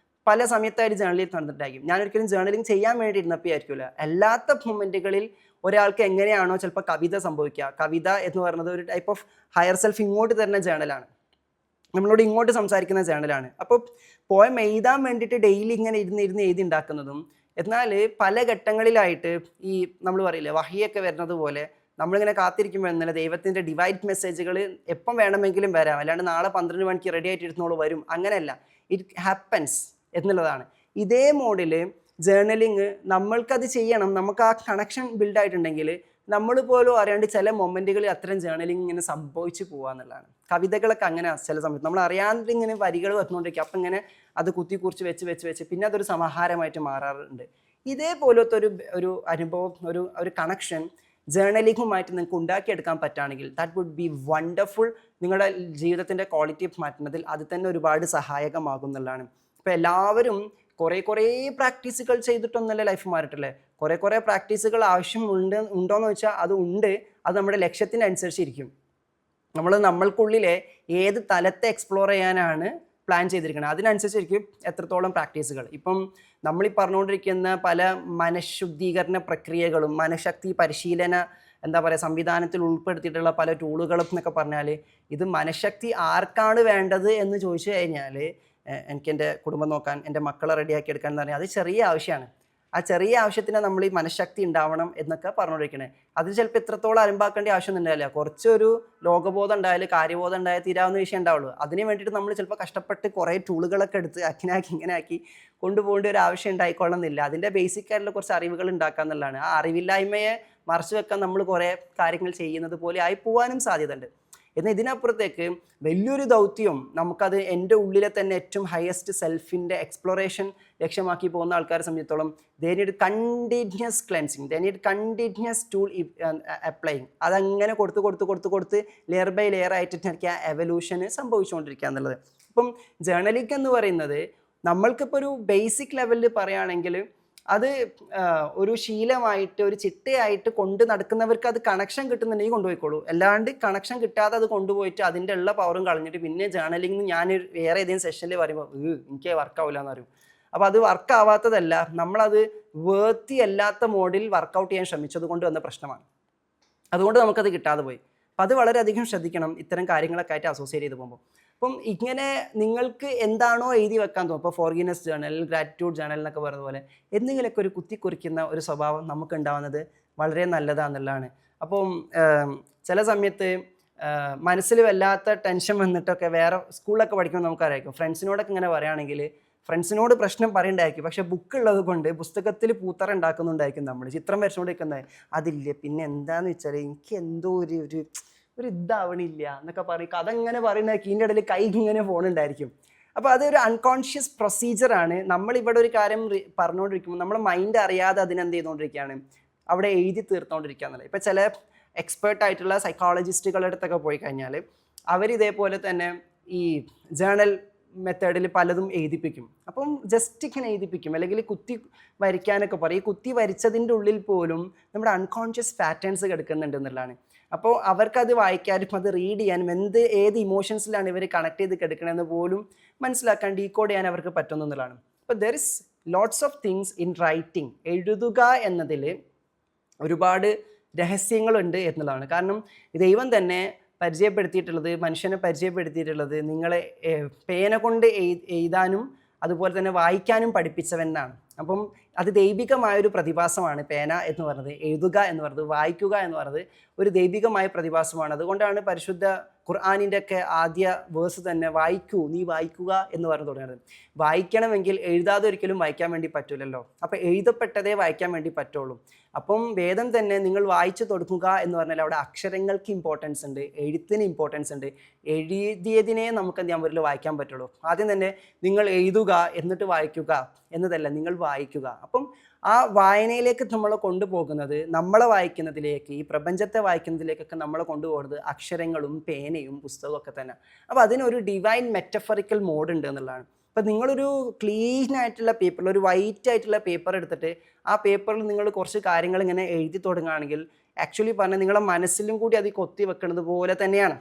പല സമയത്തായിട്ട് ജേർണലിംഗ് നടന്നിട്ടായിരിക്കും. ഞാൻ ഒരിക്കലും ജേർണലിംഗ് ചെയ്യാൻ വേണ്ടി ഇരുന്നപ്പോൾ ആയിരിക്കില്ല, അല്ലാത്ത മൊമെൻറ്റുകളിൽ ഒരാൾക്ക് എങ്ങനെയാണോ ചിലപ്പോൾ കവിത സംഭവിക്കുക. കവിത എന്ന് പറയുന്നത് ഒരു ടൈപ്പ് ഓഫ് ഹയർ സെൽഫ് ഇങ്ങോട്ട് തരുന്ന ജേർണലാണ്, നമ്മളോട് ഇങ്ങോട്ട് സംസാരിക്കുന്ന ജേർണലാണ്. അപ്പോൾ പോയം എഴുതാൻ വേണ്ടിയിട്ട് ഡെയിലി ഇങ്ങനെ ഇരുന്ന് എഴുതി ഉണ്ടാക്കുന്നതും, എന്നാൽ പല ഘട്ടങ്ങളിലായിട്ട് ഈ നമ്മൾ പറയില്ലേ വഹിയൊക്കെ വരുന്നത് പോലെ നമ്മളിങ്ങനെ കാത്തിരിക്കുമ്പോൾ എന്നല്ല ദൈവത്തിൻ്റെ ഡിവൈറ്റ് മെസ്സേജുകൾ എപ്പം വേണമെങ്കിലും വരാം, അല്ലാണ്ട് നാളെ 12 മണിക്ക് റെഡി ആയിട്ട് ഇരുന്നോളൂ വരും, അങ്ങനെയല്ല. ഇറ്റ് ഹാപ്പൻസ് എന്നുള്ളതാണ്. ഇതേ മോഡിൽ ജേർണലിങ് നമ്മൾക്കത് ചെയ്യണം, നമുക്ക് ആ കണക്ഷൻ ബിൽഡായിട്ടുണ്ടെങ്കിൽ നമ്മൾ പോലും അറിയാണ്ട് ചില മൊമെൻറ്റുകളിൽ അത്തരം ജേർണലിങ് ഇങ്ങനെ സംഭവിച്ചു പോകുക എന്നുള്ളതാണ്. കവിതകളൊക്കെ അങ്ങനെ ചില സമയത്ത് നമ്മൾ അറിയാണ്ട് ഇങ്ങനെ വരികൾ വന്നുകൊണ്ടിരിക്കും, അപ്പം ഇങ്ങനെ അത് കുറിച്ച് വെച്ച് പിന്നെ അതൊരു സമാഹാരമായിട്ട് മാറാറുണ്ട്. ഇതേപോലത്തെ ഒരു അനുഭവം, ഒരു കണക്ഷൻ ജേർണലിങ്ങുമായിട്ട് നിങ്ങൾക്ക് ഉണ്ടാക്കിയെടുക്കാൻ പറ്റുകയാണെങ്കിൽ ദാറ്റ് വുഡ് ബി വണ്ടർഫുൾ. നിങ്ങളുടെ ജീവിതത്തിൻ്റെ ക്വാളിറ്റി മാറ്റുന്നതിൽ അത് തന്നെ ഒരുപാട് സഹായകമാകും എന്നുള്ളതാണ്. ഇപ്പോൾ എല്ലാവരും കുറേ പ്രാക്ടീസുകൾ ചെയ്തിട്ടൊന്നല്ല ലൈഫ് മാറിയിട്ടല്ലേ. കുറേ പ്രാക്ടീസുകൾ ഉണ്ടോയെന്ന് വെച്ചാൽ അത് ഉണ്ട്. അത് നമ്മുടെ ലക്ഷ്യത്തിനനുസരിച്ചിരിക്കും. നമ്മൾക്കുള്ളിലെ ഏത് തലത്തെ എക്സ്പ്ലോർ ചെയ്യാനാണ് പ്ലാൻ ചെയ്തിരിക്കുന്നത് അതിനനുസരിച്ചിരിക്കും എത്രത്തോളം പ്രാക്ടീസുകൾ. ഇപ്പം നമ്മളീ പറഞ്ഞുകൊണ്ടിരിക്കുന്ന പല മനഃശുദ്ധീകരണ പ്രക്രിയകളും മനഃശക്തി പരിശീലന സംവിധാനത്തിൽ ഉൾപ്പെടുത്തിയിട്ടുള്ള പല ടൂളുകളും എന്നൊക്കെ പറഞ്ഞാൽ ഇത് മനഃശക്തി ആർക്കാണ് വേണ്ടത് എന്ന് ചോദിച്ചു കഴിഞ്ഞാൽ എനിക്ക് എൻ്റെ കുടുംബം നോക്കാൻ, എൻ്റെ മക്കളെ റെഡിയാക്കി എടുക്കാൻ എന്ന് പറഞ്ഞാൽ അത് ചെറിയ ആവശ്യമാണ്. ആ ചെറിയ ആവശ്യത്തിന് നമ്മൾ ഈ മനഃശക്തി ഉണ്ടാവണം എന്നൊക്കെ പറഞ്ഞുകൊണ്ടിരിക്കണേ. അത് ചിലപ്പോൾ ഇത്രത്തോളം അലമ്പാക്കേണ്ട ആവശ്യമൊന്നും ഉണ്ടാവില്ല. കുറച്ചൊരു ലോകബോധം ഉണ്ടായാലും കാര്യബോധം ഉണ്ടായാൽ തീരാവുന്ന വിഷയം ഉണ്ടാവുള്ളൂ. അതിന് വേണ്ടിയിട്ട് നമ്മൾ ചിലപ്പോൾ കഷ്ടപ്പെട്ട് കുറേ ടൂളുകളൊക്കെ എടുത്ത് ഇങ്ങനെ ആക്കി കൊണ്ടുപോകേണ്ട ഒരു ആവശ്യം ഉണ്ടായിക്കൊള്ളുന്നില്ല. അതിൻ്റെ ബേസിക് ആയിട്ടുള്ള കുറച്ച് അറിവുകൾ ഉണ്ടാക്കുക എന്നുള്ളതാണ്. ആ അറിവില്ലായ്മയെ മറച്ചു വെക്കാൻ നമ്മൾ കുറേ കാര്യങ്ങൾ ചെയ്യുന്നത് പോലെ ആയി പോകാനും സാധ്യതയുണ്ട്. എന്നാൽ ഇതിനപ്പുറത്തേക്ക് വലിയൊരു ദൗത്യം നമുക്കത് എൻ്റെ ഉള്ളിലെ തന്നെ ഏറ്റവും ഹയസ്റ്റ് സെൽഫിൻ്റെ എക്സ്പ്ലോറേഷൻ ലക്ഷ്യമാക്കി പോകുന്ന ആൾക്കാരെ സംബന്ധിച്ചിടത്തോളം they need continuous cleansing, they need continuous tool applying. അതങ്ങനെ കൊടുത്ത് ലെയർ ബൈ ലെയർ ആയിട്ട് ആ എവല്യൂഷന് സംഭവിച്ചുകൊണ്ടിരിക്കുക എന്നുള്ളത്. ഇപ്പം ജേർണലിംഗ് എന്ന് പറയുന്നത് നമ്മൾക്കിപ്പോൾ ഒരു ബേസിക് ലെവലിൽ പറയുകയാണെങ്കിൽ അത് ഒരു ശീലമായിട്ട് ഒരു ചിട്ടയായിട്ട് കൊണ്ട് നടക്കുന്നവർക്ക് അത് കണക്ഷൻ കിട്ടുന്നുണ്ടെങ്കിൽ കൊണ്ടുപോയിക്കോളൂ. അല്ലാണ്ട് കണക്ഷൻ കിട്ടാതെ അത് കൊണ്ടുപോയിട്ട് അതിൻ്റെ ഉള്ള പവറും കളഞ്ഞിട്ട് പിന്നെ ജേർണലിംഗ് ഞാൻ വേറെ ഏതെങ്കിലും സെഷനിൽ പറയുമ്പോൾ എനിക്ക് വർക്കാവില്ല എന്ന് പറയും. അപ്പോൾ അത് വർക്കാവാത്തതല്ല, നമ്മളത് വേർത്തി അല്ലാത്ത മോഡിൽ വർക്കൗട്ട് ചെയ്യാൻ ശ്രമിച്ചത് കൊണ്ട് വന്ന പ്രശ്നമാണ്. അതുകൊണ്ട് നമുക്കത് കിട്ടാതെ പോയി. അപ്പോൾ അത് വളരെയധികം ശ്രദ്ധിക്കണം ഇത്തരം കാര്യങ്ങളൊക്കെ ആയിട്ട് അസോസിയേറ്റ് ചെയ്ത് പോകുമ്പോൾ. അപ്പം ഇങ്ങനെ നിങ്ങൾക്ക് എന്താണോ എഴുതി വെക്കാൻ തോന്നും, ഇപ്പോൾ ഫോർഗീവ്നെസ് ജേർണൽ, ഗ്രാറ്റിറ്റ്യൂഡ് ജേർണൽ എന്നൊക്കെ പറയുന്ന പോലെ എന്തെങ്കിലുമൊക്കെ ഒരു കുത്തിക്കുറിക്കുന്ന ഒരു സ്വഭാവം നമുക്ക് ഉണ്ടാവുന്നത് വളരെ നല്ലതാണെന്നുള്ളതാണ്. അപ്പം ചില സമയത്ത് മനസ്സിൽ വല്ലാത്ത ടെൻഷൻ വന്നിട്ടൊക്കെ വേറെ സ്കൂളിലൊക്കെ പഠിക്കുമ്പോൾ നമുക്കറിയാം ഫ്രണ്ട്സിനോടൊക്കെ ഇങ്ങനെ പറയുകയാണെങ്കിൽ ഫ്രണ്ട്സിനോട് പ്രശ്നം പറയണ്ടായിരിക്കും, പക്ഷേ ബുക്കുള്ളത് കൊണ്ട് പുസ്തകത്തിൽ പൂത്തറ ഉണ്ടാക്കുന്നുണ്ടായിരിക്കും, നമ്മൾ ചിത്രം വരച്ചുകൊണ്ടിരിക്കുന്നത് അതില്ല. പിന്നെ എന്താണെന്ന് വെച്ചാൽ എനിക്ക് എന്തോ ഒരു ഇതാവണില്ല എന്നൊക്കെ പറയും. കഥ ഇങ്ങനെ പറയുന്ന ഇതിൻ്റെ ഇടയിൽ കൈ ഇങ്ങനെ ഫോണുണ്ടായിരിക്കും. അപ്പോൾ അതൊരു അൺകോൺഷ്യസ് പ്രൊസീജിയറാണ്. നമ്മളിവിടെ ഒരു കാര്യം പറഞ്ഞുകൊണ്ടിരിക്കുമ്പോൾ നമ്മുടെ മൈൻഡ് അറിയാതെ അതിനെന്ത് ചെയ്തുകൊണ്ടിരിക്കുകയാണ്, അവിടെ എഴുതി തീർത്തുകൊണ്ടിരിക്കുക എന്നുള്ളത്. ഇപ്പോൾ ചില എക്സ്പേർട്ടായിട്ടുള്ള സൈക്കോളജിസ്റ്റുകളുടെ അടുത്തൊക്കെ പോയി കഴിഞ്ഞാൽ അവരിതേപോലെ തന്നെ ഈ ജേർണൽ മെത്തേഡിൽ പലതും എഴുതിപ്പിക്കും. അപ്പം ജസ്റ്റ് ഇങ്ങനെ എഴുതിപ്പിക്കും, അല്ലെങ്കിൽ കുത്തി വരയ്ക്കാനൊക്കെ പറയും. ഈ കുത്തി വരച്ചതിൻ്റെ ഉള്ളിൽ പോലും നമ്മുടെ അൺകോൺഷ്യസ് പാറ്റേൺസ് കിടക്കുന്നുണ്ട് എന്നുള്ളതാണ്. അപ്പോൾ അവർക്കത് വായിക്കാനും അത് റീഡ് ചെയ്യാനും ഏത് ഇമോഷൻസിലാണ് ഇവർ കണക്ട് ചെയ്ത് കിടക്കണമെന്ന് പോലും മനസ്സിലാക്കാൻ ഡീകോഡ് ചെയ്യാൻ അവർക്ക് പറ്റുന്നു എന്നുള്ളതാണ്. അപ്പോൾ there is lots of things in writing. എഴുതുക എന്നതിൽ ഒരുപാട് രഹസ്യങ്ങളുണ്ട് എന്നുള്ളതാണ്. കാരണം ദൈവം തന്നെ മനുഷ്യനെ പരിചയപ്പെടുത്തിയിട്ടുള്ളത് നിങ്ങളെ പേന കൊണ്ട് എഴുതാനും അതുപോലെ തന്നെ വായിക്കാനും പഠിപ്പിച്ചവനാണ്. അപ്പം അത് ദൈവികമായൊരു പ്രതിഭാസമാണ് പേന എന്ന് പറയുന്നത്, എഴുതുക എന്ന് പറയുന്നത്, വായിക്കുക എന്ന് പറയുന്നത് ഒരു ദൈവികമായ പ്രതിഭാസമാണ്. അതുകൊണ്ടാണ് പരിശുദ്ധ ഖുർആനിൻ്റെ ഒക്കെ ആദ്യ വേഴ്സ് തന്നെ നീ വായിക്കുക എന്ന് പറഞ്ഞു തുടങ്ങുന്നത്. വായിക്കണമെങ്കിൽ എഴുതാതെ ഒരിക്കലും വായിക്കാൻ വേണ്ടി പറ്റില്ലല്ലോ. അപ്പോൾ എഴുതപ്പെട്ടതേ വായിക്കാൻ വേണ്ടി പറ്റുള്ളൂ. അപ്പം വേദം തന്നെ നിങ്ങൾ വായിച്ചു തുടങ്ങുക എന്ന് പറഞ്ഞാൽ അവിടെ അക്ഷരങ്ങൾക്ക് ഇമ്പോർട്ടൻസ് ഉണ്ട്, എഴുത്തിന് ഇമ്പോർട്ടൻസ് ഉണ്ട്. എഴുതിയതിനെ നമുക്ക് എന്ത് ചെയ്യാൻ പറ്റില്ല, വായിക്കാൻ പറ്റുള്ളൂ. ആദ്യം തന്നെ നിങ്ങൾ എഴുതുക എന്നിട്ട് വായിക്കുക എന്നതല്ല, നിങ്ങൾ വായിക്കുക. അപ്പം ആ വായനയിലേക്ക് നമ്മളെ കൊണ്ടുപോകുന്നത്, നമ്മളെ വായിക്കുന്നതിലേക്ക്, ഈ പ്രപഞ്ചത്തെ വായിക്കുന്നതിലേക്കൊക്കെ നമ്മളെ കൊണ്ടുപോകുന്നത് അക്ഷരങ്ങളും പേനയും പുസ്തകവും ഒക്കെ തന്നെ. അപ്പോൾ അതിനൊരു ഡിവൈൻ മെറ്റഫറിക്കൽ മോഡ് ഉണ്ട് എന്നുള്ളതാണ്. അപ്പം നിങ്ങളൊരു ക്ലീൻ ആയിട്ടുള്ള പേപ്പറിൽ, ഒരു വൈറ്റ് ആയിട്ടുള്ള പേപ്പർ എടുത്തിട്ട് ആ പേപ്പറിൽ നിങ്ങൾ കുറച്ച് കാര്യങ്ങൾ ഇങ്ങനെ എഴുതി തുടങ്ങുകയാണെങ്കിൽ ആക്ച്വലി പറഞ്ഞാൽ നിങ്ങളുടെ മനസ്സിലും കൂടി അത് കൊത്തി വെക്കുന്നത് പോലെ തന്നെയാണ്.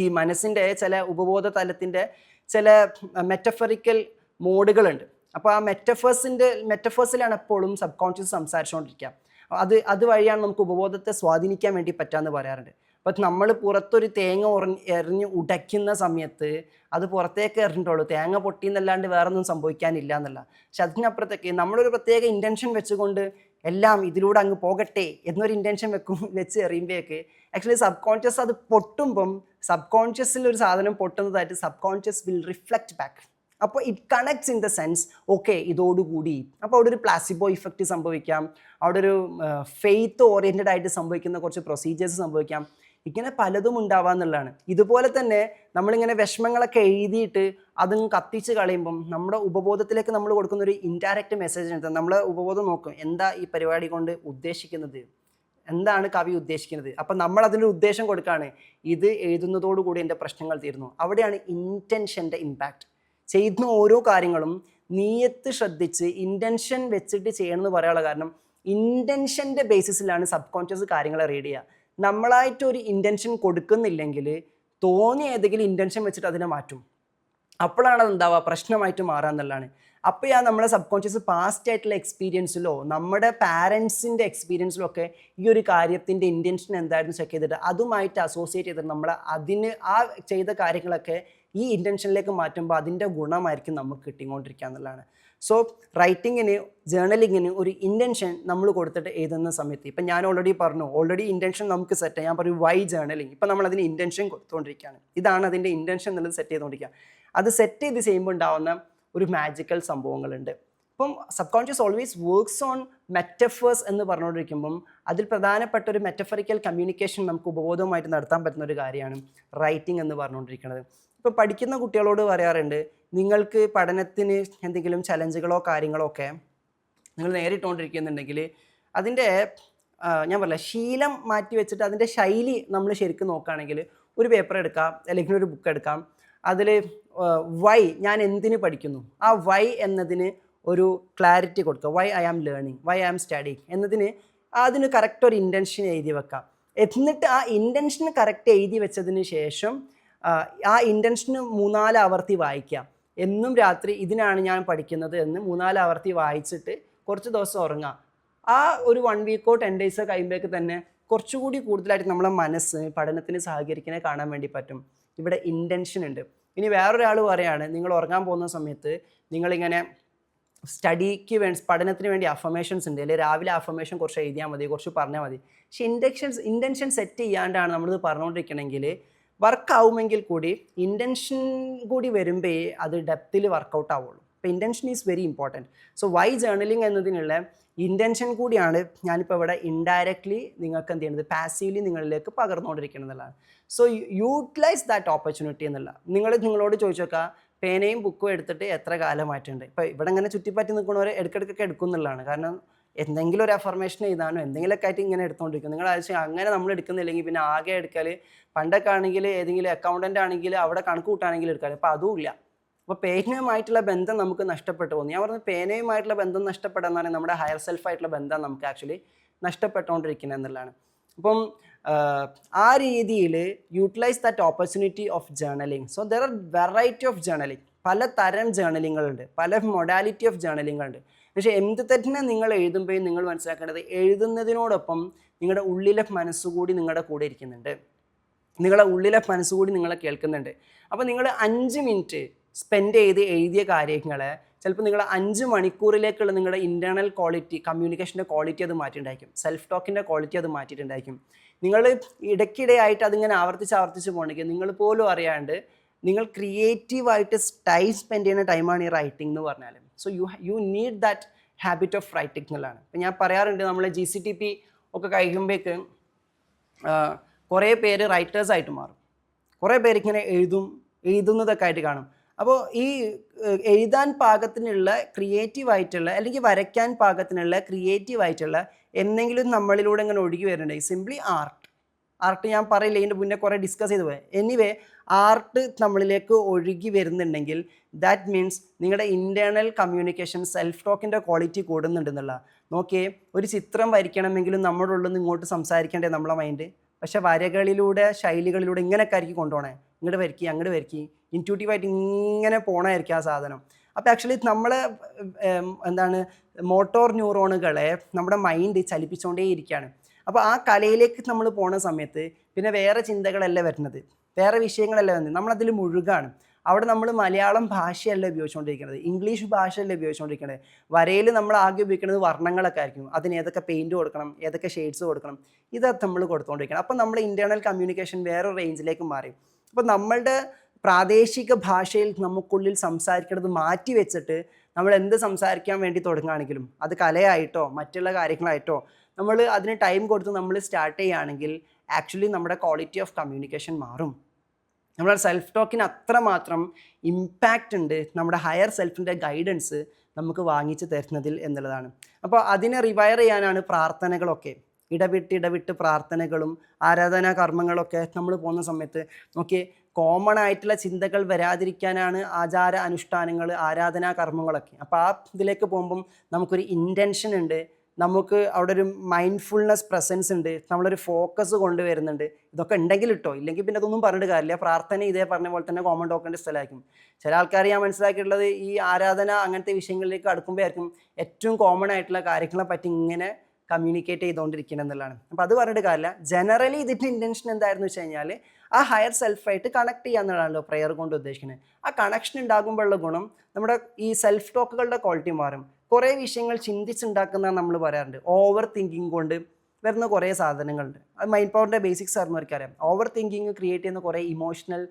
ഈ മനസ്സിൻ്റെ ചില ഉപബോധ തലത്തിൻ്റെ ചില മെറ്റഫറിക്കൽ മോഡുകളുണ്ട്. അപ്പോൾ ആ മെറ്റഫേഴ്സിലാണ് എപ്പോഴും സബ് കോൺഷ്യസ് സംസാരിച്ചുകൊണ്ടിരിക്കുക. അതുവഴിയാണ് നമുക്ക് ഉപബോധത്തെ സ്വാധീനിക്കാൻ വേണ്ടി പറ്റാമെന്ന് പറയാറുണ്ട്. അപ്പം നമ്മൾ പുറത്തൊരു തേങ്ങ എറിഞ്ഞ് ഉടയ്ക്കുന്ന സമയത്ത് അത് പുറത്തേക്ക് എറിഞ്ഞിട്ടുള്ളൂ, തേങ്ങ പൊട്ടിയെന്നല്ലാണ്ട് വേറൊന്നും സംഭവിക്കാനില്ല എന്നല്ല. പക്ഷെ അതിനപ്പുറത്തേക്ക് നമ്മളൊരു പ്രത്യേക ഇൻറ്റൻഷൻ വെച്ചുകൊണ്ട് എല്ലാം ഇതിലൂടെ അങ്ങ് പോകട്ടെ എന്നൊരു ഇൻറ്റൻഷൻ വെച്ച് എറിയുമ്പോഴേക്ക് ആക്ച്വലി സബ് കോൺഷ്യസ് അത് പൊട്ടുമ്പം സബ് കോൺഷ്യസിൽ ഒരു സാധനം പൊട്ടുന്നതായിട്ട് subconscious will reflect back. അപ്പോൾ it connects in the sense okay ഇതോടുകൂടി. അപ്പോൾ അവിടെ ഒരു പ്ലാസിബോ ഇഫക്റ്റ് സംഭവിക്കാം, അവിടെ ഒരു ഫെയ്ത്ത് ഓറിയൻറ്റഡ് ആയിട്ട് സംഭവിക്കുന്ന കുറച്ച് പ്രൊസീജിയേഴ്സ് സംഭവിക്കാം. ഇങ്ങനെ പലതും ഉണ്ടാവാന്നുള്ളതാണ്. ഇതുപോലെ തന്നെ നമ്മളിങ്ങനെ വിഷമങ്ങളൊക്കെ എഴുതിയിട്ട് അതും കത്തിച്ച് കളയുമ്പം നമ്മുടെ ഉപബോധത്തിലേക്ക് നമ്മൾ കൊടുക്കുന്ന ഒരു ഇൻഡയറക്റ്റ് മെസ്സേജ് ഉണ്ട്. നമ്മളെ ഉപബോധം നോക്കും എന്താ ഈ പരിപാടി കൊണ്ട് ഉദ്ദേശിക്കുന്നത്, എന്താണ് കവി ഉദ്ദേശിക്കുന്നത്. അപ്പം നമ്മൾ അതിൻ്റെ ഉദ്ദേശം കൊടുക്കുകയാണ്, ഇത് എഴുതുന്നതോടുകൂടി എൻ്റെ പ്രശ്നങ്ങൾ തീരുന്നു. അവിടെയാണ് ഇൻറ്റൻഷൻ്റെ ഇമ്പാക്റ്റ്. ചെയ്യുന്ന ഓരോ കാര്യങ്ങളും നീയത്ത് ശ്രദ്ധിച്ച് ഇൻറ്റൻഷൻ വെച്ചിട്ട് ചെയ്യണമെന്ന് പറയാനുള്ള കാരണം ഇൻറ്റൻഷൻ്റെ ബേസിസിലാണ് സബ് കോൺഷ്യസ് കാര്യങ്ങളെ റീഡ് ചെയ്യുക. നമ്മളായിട്ട് ഒരു ഇൻറ്റൻഷൻ കൊടുക്കുന്നില്ലെങ്കിൽ തോന്നിയ ഏതെങ്കിലും ഇൻറ്റൻഷൻ വെച്ചിട്ട് അതിനെ മാറ്റും. അപ്പോഴാണ് അതെന്താവുക പ്രശ്നമായിട്ട് മാറാന്നുള്ളതാണ്. അപ്പോൾ നമ്മളെ സബ് കോൺഷ്യസ് പാസ്റ്റ് ആയിട്ടുള്ള എക്സ്പീരിയൻസിലോ നമ്മുടെ പാരൻസിൻ്റെ എക്സ്പീരിയൻസിലോ ഒക്കെ ഈ ഒരു കാര്യത്തിൻ്റെ ഇൻറ്റൻഷൻ എന്തായിരുന്നു ചെക്ക് ചെയ്തിട്ട് അതുമായിട്ട് അസോസിയേറ്റ് ചെയ്തിട്ട് നമ്മൾ അതിന് ആ ചെയ്ത കാര്യങ്ങളൊക്കെ ഈ ഇൻറ്റൻഷനിലേക്ക് മാറ്റുമ്പോൾ അതിൻ്റെ ഗുണമായിരിക്കും നമുക്ക് കിട്ടിക്കൊണ്ടിരിക്കുക എന്നുള്ളതാണ്. സോ റൈറ്റിങ്ങിന് ജേർണലിങ്ങിന് ഒരു ഇൻറ്റൻഷൻ നമ്മൾ കൊടുത്തിട്ട് എഴുതുന്ന സമയത്ത് ഇപ്പം ഞാൻ ഓൾറെഡി ഇൻറ്റൻഷൻ നമുക്ക് സെറ്റ് ചെയ്യാൻ പറയും വൈ ജേർണലിങ്. ഇപ്പം നമ്മൾ അതിന് ഇൻറ്റൻഷൻ കൊടുത്തുകൊണ്ടിരിക്കുകയാണ്. ഇതാണ് അതിൻ്റെ ഇൻറ്റൻഷൻ എന്നുള്ളത് സെറ്റ് ചെയ്തുകൊണ്ടിരിക്കുക. അത് സെറ്റ് ചെയ്ത് ചെയ്യുമ്പോൾ ഉണ്ടാവുന്ന ഒരു മാജിക്കൽ സംഭവങ്ങളുണ്ട്. ഇപ്പം sub conscious always works on metaphors എന്ന് പറഞ്ഞുകൊണ്ടിരിക്കുമ്പം അതിൽ പ്രധാനപ്പെട്ട ഒരു മെറ്റഫറിക്കൽ കമ്മ്യൂണിക്കേഷൻ നമുക്ക് ഉപബോധവുമായിട്ട് നടത്താൻ പറ്റുന്ന ഒരു കാര്യമാണ് റൈറ്റിംഗ് എന്ന് പറഞ്ഞുകൊണ്ടിരിക്കുന്നത്. ഇപ്പം പഠിക്കുന്ന കുട്ടികളോട് പറയാറുണ്ട്, നിങ്ങൾക്ക് പഠനത്തിന് എന്തെങ്കിലും ചലഞ്ചുകളോ കാര്യങ്ങളോ ഒക്കെ നിങ്ങൾ നേരിട്ടുകൊണ്ടിരിക്കുന്നുണ്ടെങ്കിൽ അതിൻ്റെ ഞാൻ പറയില്ല ശീലം മാറ്റി വെച്ചിട്ട് അതിൻ്റെ ശൈലി നമ്മൾ ശരിക്കും നോക്കുകയാണെങ്കിൽ ഒരു പേപ്പർ എടുക്കാം അല്ലെങ്കിൽ ഒരു ബുക്ക് എടുക്കാം. അതിൽ വൈ ഞാൻ എന്തിന് പഠിക്കുന്നു, ആ വൈ എന്നതിന് ഒരു ക്ലാരിറ്റി കൊടുക്കുക. Why I am learning, why I am studying എന്നതിന് അതിന് കറക്റ്റ് ഒരു ഇൻറ്റൻഷൻ എഴുതി വെക്കാം. എന്നിട്ട് ആ ഇൻറ്റൻഷൻ കറക്റ്റ് എഴുതി വെച്ചതിന് ശേഷം ആ ഇൻറ്റൻഷന് 3-4 ആവർത്തി വായിക്കാം. എന്നും രാത്രി ഇതിനാണ് ഞാൻ പഠിക്കുന്നത് എന്ന് 3-4 ആവർത്തി വായിച്ചിട്ട് കുറച്ച് ദിവസം ഉറങ്ങാം. ആ ഒരു 1 വീക്കോ 10 ഡേയ്സോ കഴിയുമ്പോഴേക്ക് തന്നെ കുറച്ചുകൂടി കൂടുതലായിട്ട് നമ്മളെ മനസ്സ് പഠനത്തിന് സഹകരിക്കുന്നത് കാണാൻ വേണ്ടി പറ്റും. ഇവിടെ ഇൻറ്റൻഷൻ ഉണ്ട്. ഇനി വേറൊരാൾ പറയാണ്, നിങ്ങൾ ഉറങ്ങാൻ പോകുന്ന സമയത്ത് നിങ്ങളിങ്ങനെ പഠനത്തിന് വേണ്ടി അഫർമേഷൻസ് ഉണ്ട്, അല്ലെങ്കിൽ രാവിലെ അഫർമേഷൻ കുറച്ച് എഴുതിയാൽ മതി, കുറച്ച് പറഞ്ഞാൽ മതി. പക്ഷെ ഇൻറ്റൻഷൻ സെറ്റ് ചെയ്യാണ്ടാണ് നമ്മളിത് പറഞ്ഞുകൊണ്ടിരിക്കണമെങ്കിൽ വർക്ക് ആവുമെങ്കിൽ കൂടി ഇൻറ്റൻഷൻ കൂടി വരുമ്പോഴേ അത് ഡെപ്തിൽ വർക്കൗട്ട് ആവുള്ളൂ. അപ്പോൾ intention is very important. So why journaling എന്നതിനുള്ള ഇൻറ്റൻഷൻ കൂടിയാണ് ഞാനിപ്പോൾ ഇവിടെ ഇൻഡയറക്റ്റ്ലി നിങ്ങൾക്ക് എന്ത് ചെയ്യുന്നത് പാസീവ്ലി നിങ്ങളിലേക്ക് പകർന്നുകൊണ്ടിരിക്കുന്നത് എന്നുള്ളതാണ്. സോ യൂട്ടിലൈസ് ദാറ്റ് ഓപ്പർച്യൂണിറ്റി എന്നുള്ള നിങ്ങളോട് ചോദിച്ചു നോക്കുക, പേനയും ബുക്കും എടുത്തിട്ട് എത്ര കാലമായിട്ടുണ്ട്. ഇപ്പോൾ ഇവിടെ ഇങ്ങനെ ചുറ്റിപ്പറ്റി നിൽക്കുന്നവരെ ഇടയ്ക്കിടയ്ക്കൊക്കെ എടുക്കുന്നുള്ളതാണ്. കാരണം എന്തെങ്കിലും ഒരു അഫർമേഷൻ എഴുതാനോ എന്തെങ്കിലുമൊക്കെ ആയിട്ട് ഇങ്ങനെ എടുത്തുകൊണ്ടിരിക്കും. നിങ്ങൾ ആവശ്യം അങ്ങനെ നമ്മൾ എടുക്കുന്നില്ലെങ്കിൽ പിന്നെ ആകെ എടുക്കൽ, പണ്ടൊക്കെ ആണെങ്കിൽ ഏതെങ്കിലും അക്കൗണ്ടൻ്റ് ആണെങ്കിൽ അവിടെ കണക്ക് കൂട്ടാണെങ്കിൽ എടുക്കാൻ, അപ്പോൾ അതും ഇല്ല. അപ്പോൾ പേനയുമായിട്ടുള്ള ബന്ധം നമുക്ക് നഷ്ടപ്പെട്ടു പോകുന്നു. ഞാൻ പറഞ്ഞത് പേനയുമായിട്ടുള്ള ബന്ധം നഷ്ടപ്പെടുന്നതാണ് നമ്മുടെ ഹയർ സെൽഫായിട്ടുള്ള ബന്ധം നമുക്ക് ആക്ച്വലി നഷ്ടപ്പെട്ടുകൊണ്ടിരിക്കുന്നത് എന്നുള്ളതാണ്. അപ്പം ആ രീതിയിൽ utilise that opportunity of journaling. So there are variety of journaling. പല തരം ജേർണലിങ്ങുകളുണ്ട്, പല മൊഡാലിറ്റി ഓഫ് ജേർണലിങ്ങുണ്ട്. പക്ഷേ എന്ത് തന്നെ നിങ്ങൾ എഴുതുമ്പോഴും നിങ്ങൾ മനസ്സിലാക്കേണ്ടത് എഴുതുന്നതിനോടൊപ്പം നിങ്ങളുടെ ഉള്ളിലെ മനസ്സുകൂടി നിങ്ങളുടെ കൂടെ ഇരിക്കുന്നുണ്ട്, നിങ്ങളുടെ ഉള്ളിലെ മനസ്സുകൂടി നിങ്ങളെ കേൾക്കുന്നുണ്ട്. അപ്പോൾ നിങ്ങൾ 5 മിനിറ്റ് സ്പെൻഡ് ചെയ്ത് എഴുതിയ കാര്യങ്ങളെ ചിലപ്പോൾ നിങ്ങൾ 5 മണിക്കൂറിലേക്കുള്ള നിങ്ങളുടെ ഇൻറ്റേർണൽ ക്വാളിറ്റി, കമ്മ്യൂണിക്കേഷൻ്റെ ക്വാളിറ്റി അത് മാറ്റിയിട്ടുണ്ടായിരിക്കും, സെൽഫ് ടോക്കിൻ്റെ ക്വാളിറ്റി അത് മാറ്റിയിട്ടുണ്ടായിരിക്കും. നിങ്ങൾ ഇടയ്ക്കിടെയായിട്ട് അതിങ്ങനെ ആവർത്തിച്ച് പോകണമെങ്കിൽ നിങ്ങൾ പോലും അറിയാണ്ട് നിങ്ങൾ ക്രിയേറ്റീവായിട്ട് ടൈം സ്പെൻഡ് ചെയ്യുന്ന ടൈമാണ് ഈ റൈറ്റിംഗ് എന്ന് പറഞ്ഞാൽ. So you need that habit of writing എന്നുള്ളതാണ്. ഇപ്പം ഞാൻ പറയാറുണ്ട്, നമ്മൾ GCTP ഒക്കെ കഴിയുമ്പോഴേക്ക് കുറേ പേര് റൈറ്റേഴ്സായിട്ട് മാറും, കുറേ പേര് ഇങ്ങനെ എഴുതുന്നതൊക്കെ ആയിട്ട് കാണും. അപ്പോൾ ഈ എഴുതാൻ പാകത്തിനുള്ള ക്രിയേറ്റീവായിട്ടുള്ള അല്ലെങ്കിൽ വരയ്ക്കാൻ പാകത്തിനുള്ള ക്രിയേറ്റീവായിട്ടുള്ള എന്തെങ്കിലും നമ്മളിലൂടെ ഇങ്ങനെ ഒഴുകി വരുന്നുണ്ടെങ്കിൽ സിംപ്ലി ആർട്ട് ഞാൻ പറയില്ല, ഇതിൻ്റെ മുന്നേ കുറേ ഡിസ്കസ് ചെയ്ത് പോയി. എനിവേ ആർട്ട് നമ്മളിലേക്ക് ഒഴുകി വരുന്നുണ്ടെങ്കിൽ ദാറ്റ് മീൻസ് നിങ്ങളുടെ ഇൻറ്റേർണൽ കമ്മ്യൂണിക്കേഷൻ സെൽഫ് ടോക്കിൻ്റെ ക്വാളിറ്റി കൂടുന്നുണ്ടെന്നുള്ള. നോക്കിയേ, ഒരു ചിത്രം വരയ്ക്കണമെങ്കിലും നമ്മുടെ ഉള്ളിൽ നിന്ന് ഇങ്ങോട്ട് സംസാരിക്കേണ്ടേ നമ്മളെ മൈൻഡ്. പക്ഷെ വരകളിലൂടെ ശൈലികളിലൂടെ ഇങ്ങനെയൊക്കെ ആയിരിക്കും കൊണ്ടുപോകണേ, ഇങ്ങോട്ട് വരയ്ക്കുക അങ്ങോട്ട് വരയ്ക്കുക, ഇൻറ്റ്യൂട്ടീവായിട്ട് ഇങ്ങനെ പോകണമായിരിക്കും ആ സാധനം. അപ്പോൾ ആക്ച്വലി നമ്മൾ എന്താണ് മോട്ടോർ ന്യൂറോണുകളെ നമ്മുടെ മൈൻഡ് ചലിപ്പിച്ചുകൊണ്ടേ ഇരിക്കുകയാണ്. അപ്പോൾ ആ കലയിലേക്ക് നമ്മൾ പോണ സമയത്ത് പിന്നെ വേറെ ചിന്തകളല്ല വരുന്നത്, വേറെ വിഷയങ്ങളല്ല വരുന്നത്, നമ്മളതിൽ മുഴുകാണ്. അവിടെ നമ്മൾ മലയാളം ഭാഷയല്ല ഉപയോഗിച്ചുകൊണ്ടിരിക്കുന്നത്, ഇംഗ്ലീഷ് ഭാഷയല്ല ഉപയോഗിച്ചുകൊണ്ടിരിക്കുന്നത്. വരയിൽ നമ്മൾ ആകെ ഉപയോഗിക്കുന്നത് വർണ്ണങ്ങളൊക്കെ ആയിരിക്കും, അതിന് ഏതൊക്കെ പെയിൻറ്റ് കൊടുക്കണം, ഏതൊക്കെ ഷെയ്ഡ്സ് കൊടുക്കണം, ഇതൊക്കെ നമ്മൾ കൊടുത്തുകൊണ്ടിരിക്കണം. അപ്പോൾ നമ്മൾ ഇൻറ്റേർണൽ കമ്മ്യൂണിക്കേഷൻ വേറെ റേഞ്ചിലേക്ക് മാറി. അപ്പോൾ നമ്മളുടെ പ്രാദേശിക ഭാഷയിൽ നമുക്കുള്ളിൽ സംസാരിക്കുന്നത് മാറ്റി വെച്ചിട്ട് നമ്മൾ എന്ത് സംസാരിക്കാൻ വേണ്ടി തുടങ്ങുകയാണെങ്കിലും അത് കലയായിട്ടോ മറ്റുള്ള കാര്യങ്ങളായിട്ടോ നമ്മൾ അതിന് ടൈം കൊടുത്ത് നമ്മൾ സ്റ്റാർട്ട് ചെയ്യുകയാണെങ്കിൽ ആക്ച്വലി നമ്മുടെ ക്വാളിറ്റി ഓഫ് കമ്മ്യൂണിക്കേഷൻ മാറും. നമ്മുടെ സെൽഫ് ടോക്കിന് അത്രമാത്രം ഇമ്പാക്റ്റ് ഉണ്ട് നമ്മുടെ ഹയർ സെൽഫിൻ്റെ ഗൈഡൻസ് നമുക്ക് വാങ്ങിച്ച് തരുന്നതിൽ എന്നുള്ളതാണ്. അപ്പോൾ അതിനെ റിവയർ ചെയ്യാനാണ് പ്രാർത്ഥനകളൊക്കെ. ഇടവിട്ട് പ്രാർത്ഥനകളും ആരാധനാ കർമ്മങ്ങളൊക്കെ നമ്മൾ പോകുന്ന സമയത്ത് നോക്കി കോമൺ ആയിട്ടുള്ള ചിന്തകൾ വരാതിരിക്കാനാണ് ആചാര അനുഷ്ഠാനങ്ങൾ, ആരാധനാ കർമ്മങ്ങളൊക്കെ. അപ്പോൾ ആ ഇതിലേക്ക് പോകുമ്പം നമുക്കൊരു ഇൻറ്റൻഷൻ ഉണ്ട്, നമുക്ക് അവിടെ ഒരു മൈൻഡ്ഫുൾനെസ് പ്രസൻസ് ഉണ്ട്, നമ്മളൊരു ഫോക്കസ് കൊണ്ടുവരുന്നുണ്ട്. ഇതൊക്കെ ഉണ്ടെങ്കിൽ ഇട്ടോ, ഇല്ലെങ്കിൽ പിന്നെ അതൊന്നും പറഞ്ഞിട്ട് കാര്യമില്ല. പ്രാർത്ഥന ഇതേ പറഞ്ഞ പോലെ തന്നെ കോമൺ ടോക്കിൻ്റെ സ്ഥലമായിരിക്കും. ചില ആൾക്കാർ ഞാൻ മനസ്സിലാക്കിയിട്ടുള്ളത് ഈ ആരാധന അങ്ങനത്തെ വിഷയങ്ങളിലേക്ക് അടുക്കുമ്പോഴായിരിക്കും ഏറ്റവും കോമൺ ആയിട്ടുള്ള കാര്യങ്ങളെ പറ്റി ഇങ്ങനെ കമ്മ്യൂണിക്കേറ്റ് ചെയ്തുകൊണ്ടിരിക്കണം എന്നുള്ളതാണ്. അപ്പോൾ അത് പറഞ്ഞിട്ട് കാര്യമില്ല. ജനറലി ഇതിൻ്റെ ഇൻറ്റൻഷൻ എന്തായിരുന്നു വെച്ച് കഴിഞ്ഞാൽ ആ ഹയർ സെൽഫായിട്ട് കണക്ട് ചെയ്യുക എന്നുള്ളതാണല്ലോ പ്രെയർ കൊണ്ട് ഉദ്ദേശിക്കുന്നത്. ആ കണക്ഷൻ ഉണ്ടാകുമ്പോഴുള്ള ഗുണം നമ്മുടെ ഈ സെൽഫ് ടോക്കുകളുടെ ക്വാളിറ്റി മാറും. കുറേ വിഷയങ്ങൾ ചിന്തിച്ചുണ്ടാക്കുന്ന നമ്മൾ പറയാറുണ്ട്. ഓവർ തിങ്കിങ് കൊണ്ട് വരുന്ന കുറേ സാധനങ്ങളുണ്ട്. അത് മൈൻഡ് പവറിൻ്റെ ബേസിക്സ് അറിയാം. ഓവർ തിങ്കിങ് ക്രിയേറ്റ് ചെയ്യുന്ന കുറേ ഇമോഷണൽ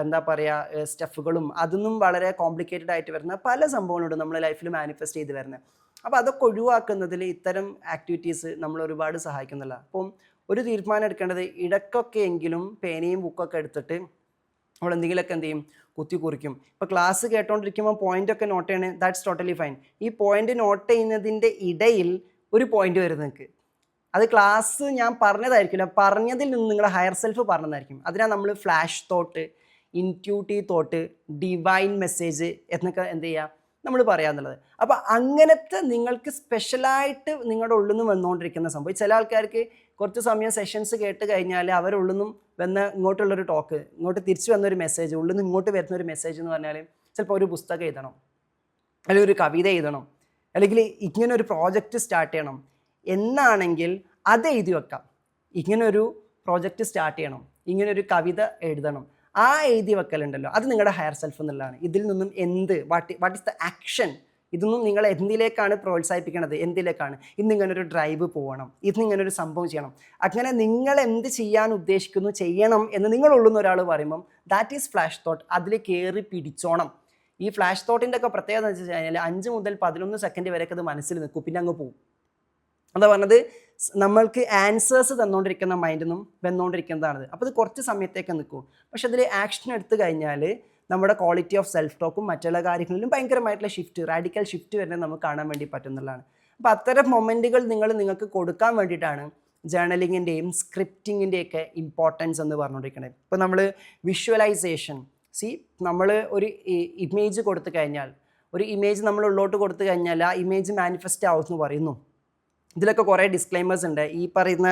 എന്താ പറയുക സ്റ്റഫുകളും അതൊന്നും വളരെ കോംപ്ലിക്കേറ്റഡ് ആയിട്ട് വരുന്ന പല സംഭവങ്ങളുണ്ട് നമ്മുടെ ലൈഫിൽ മാനിഫെസ്റ്റ് ചെയ്ത് വരുന്നത്. അപ്പോൾ അതൊക്കെ ഒഴിവാക്കുന്നതിൽ ഇത്തരം ആക്ടിവിറ്റീസ് നമ്മൾ ഒരുപാട് സഹായിക്കുന്നില്ല. അപ്പം ഒരു തീരുമാനം എടുക്കേണ്ടത് ഇടയ്ക്കൊക്കെ എങ്കിലും പേനയും ബുക്കൊക്കെ എടുത്തിട്ട് നമ്മൾ എന്തെങ്കിലുമൊക്കെ എന്ത് ചെയ്യും, കുത്തി കുറിക്കും. ഇപ്പോൾ ക്ലാസ് കേട്ടോണ്ടിരിക്കുമ്പോൾ പോയിൻ്റൊക്കെ നോട്ട് ചെയ്യണേ, ദാറ്റ്സ് ടോട്ടലി ഫൈൻ. ഈ പോയിൻ്റ് നോട്ട് ചെയ്യുന്നതിൻ്റെ ഇടയിൽ ഒരു പോയിൻ്റ് വരുന്നത് നിങ്ങൾക്ക്, അത് ക്ലാസ് ഞാൻ പറഞ്ഞതായിരിക്കില്ല, പറഞ്ഞതിൽ നിന്ന് നിങ്ങളുടെ ഹയർ സെൽഫ് പറഞ്ഞതായിരിക്കും. അതിനാണ് നമ്മൾ flash thought, intuitive thought, divine message എന്നൊക്കെ എന്ത് ചെയ്യുക നമ്മൾ പറയാന്നുള്ളത്. അപ്പോൾ അങ്ങനത്തെ നിങ്ങൾക്ക് സ്പെഷ്യലായിട്ട് നിങ്ങളുടെ ഉള്ളിൽ നിന്ന് വന്നുകൊണ്ടിരിക്കുന്ന സംഭവം. ചില ആൾക്കാർക്ക് കുറച്ച് സമയം സെഷൻസ് കേട്ട് കഴിഞ്ഞാൽ അവരുള്ളിൽ നിന്നും വന്ന ഇങ്ങോട്ടുള്ളൊരു ടോക്ക്, ഇങ്ങോട്ട് തിരിച്ചു വന്നൊരു മെസ്സേജ്, ഉള്ളിൽ നിന്ന് ഇങ്ങോട്ട് വരുന്നൊരു മെസ്സേജ് എന്ന് പറഞ്ഞാൽ ചിലപ്പോൾ ഒരു പുസ്തകം എഴുതണം, അല്ലെങ്കിൽ ഒരു കവിത എഴുതണം, അല്ലെങ്കിൽ ഇങ്ങനെ ഒരു പ്രോജക്റ്റ് സ്റ്റാർട്ട് ചെയ്യണം എന്നാണെങ്കിൽ അത് എഴുതി വെക്കാം. ഇങ്ങനൊരു പ്രോജക്റ്റ് സ്റ്റാർട്ട് ചെയ്യണം, ഇങ്ങനൊരു കവിത എഴുതണം, ആ എഴുതി വെക്കലുണ്ടല്ലോ, അത് നിങ്ങളുടെ ഹയർ സെൽഫ് എന്നുള്ളതാണ്. ഇതിൽ നിന്നും എന്ത് വാട്ട് ഈസ് ദ ആക്ഷൻ, ഇതൊന്നും നിങ്ങൾ എന്തിലേക്കാണ് പ്രോത്സാഹിപ്പിക്കണത്, എന്തിലേക്കാണ് ഇന്നിങ്ങനൊരു ഡ്രൈവ് പോകണം, ഇന്നിങ്ങനൊരു സംഭവം ചെയ്യണം, അങ്ങനെ നിങ്ങൾ എന്ത് ചെയ്യാൻ ഉദ്ദേശിക്കുന്നു ചെയ്യണം എന്ന് നിങ്ങളുള്ളുന്ന ഒരാൾ പറയുമ്പം ദാറ്റ് ഈസ് ഫ്ലാഷ് തോട്ട്. അതിൽ കയറി പിടിച്ചോണം. ഈ ഫ്ലാഷ് തോട്ടിൻ്റെ ഒക്കെ പ്രത്യേകത എന്ന് വെച്ച് കഴിഞ്ഞാൽ 5 മുതൽ 11 സെക്കൻഡ് വരെയൊക്കെ അത് മനസ്സിൽ നിൽക്കും, പിന്നെ അങ്ങ് പോകും. എന്താ പറഞ്ഞത്, നമ്മൾക്ക് ആൻസേഴ്സ് തന്നുകൊണ്ടിരിക്കുന്ന മൈൻഡിൽ നിന്നും വന്നുകൊണ്ടിരിക്കുന്നതാണത്. അപ്പോൾ ഇത് കുറച്ച് സമയത്തേക്ക് നിൽക്കും. പക്ഷെ അതിൽ ആക്ഷൻ എടുത്തു കഴിഞ്ഞാൽ നമ്മുടെ ക്വാളിറ്റി ഓഫ് സെൽഫ് ടോക്കും മറ്റുള്ള കാര്യങ്ങളിലും ഭയങ്കരമായിട്ടുള്ള റാഡിക്കൽ ഷിഫ്റ്റ് വരുന്നത് നമുക്ക് കാണാൻ വേണ്ടി പറ്റുന്നതാണ്. അപ്പോൾ അത്തരം മൊമെൻറ്റുകൾ നിങ്ങൾക്ക് കൊടുക്കാൻ വേണ്ടിയിട്ടാണ് ജേർണലിങ്ങിൻ്റെയും സ്ക്രിപ്റ്റിങ്ങിൻ്റെയൊക്കെ ഇമ്പോർട്ടൻസ് എന്ന് പറഞ്ഞുകൊണ്ടിരിക്കുന്നത്. ഇപ്പോൾ നമ്മൾ വിഷ്വലൈസേഷൻ, നമ്മൾ ഒരു ഇമേജ് കൊടുത്തു കഴിഞ്ഞാൽ, ഒരു ഇമേജ് നമ്മൾ ഉള്ളോട്ട് കൊടുത്തു കഴിഞ്ഞാൽ ആ ഇമേജ് മാനിഫെസ്റ്റ് ആവുമെന്ന് പറയുന്നു. ഇതിലൊക്കെ കുറേ ഡിസ്ക്ലൈമേഴ്സ് ഉണ്ട്. ഈ പറയുന്ന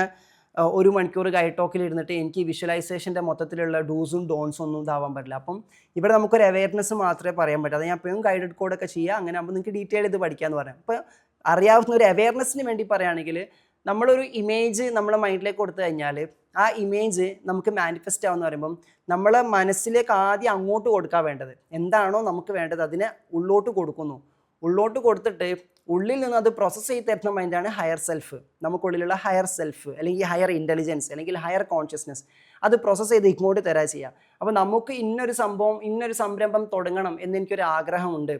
1 മണിക്കൂർ ഗൈഡ് ടോക്കിൽ ഇരുന്നിട്ട് എനിക്ക് വിഷ്വലൈസേഷൻ്റെ മൊത്തത്തിലുള്ള ഡൂസും ഡോൺസും ഒന്നും ഇതാവാൻ പറ്റില്ല. അപ്പം ഇവിടെ നമുക്കൊരു അവയർനെസ് മാത്രമേ പറയാൻ പറ്റൂ. അത് ഞാൻ എപ്പോഴും ഗൈഡഡ് കോഡൊക്കെ ചെയ്യുക, അങ്ങനെ ആകുമ്പോൾ നിങ്ങൾക്ക് ഡീറ്റെയിൽ ഇത് പഠിക്കാമെന്ന് പറയാം. അപ്പോൾ അറിയാവുന്ന ഒരു അവയർനെസ്സിന് വേണ്ടി പറയുകയാണെങ്കിൽ നമ്മളൊരു ഇമേജ് നമ്മളെ മൈൻഡിലേക്ക് കൊടുത്തു കഴിഞ്ഞാൽ ആ ഇമേജ് നമുക്ക് മാനിഫെസ്റ്റ് ആവുമെന്ന് പറയുമ്പം നമ്മളെ മനസ്സിലേക്ക് ആദ്യം അങ്ങോട്ട് കൊടുക്കാൻ വേണ്ടത് എന്താണോ നമുക്ക് വേണ്ടത് അതിനെ ഉള്ളോട്ട് കൊടുക്കുന്നു. ഉള്ളോട്ട് കൊടുത്തിട്ട് ഉള്ളിൽ നിന്ന് അത് പ്രോസസ്സ് ചെയ്ത് തരുന്ന മൈൻഡാണ് ഹയർ സെൽഫ്. നമുക്കുള്ളിലുള്ള ഹയർ സെൽഫ് അല്ലെങ്കിൽ ഹയർ ഇൻ്റലിജൻസ് അല്ലെങ്കിൽ ഹയർ കോൺഷ്യസ്നെസ് അത് പ്രോസസ്സ് ചെയ്ത് ഇങ്ങോട്ട് തരാ ചെയ്യുക. അപ്പോൾ നമുക്ക് ഇന്നൊരു സംഭവം, ഇന്നൊരു സംരംഭം തുടങ്ങണം എന്നെനിക്കൊരു ആഗ്രഹമുണ്ട്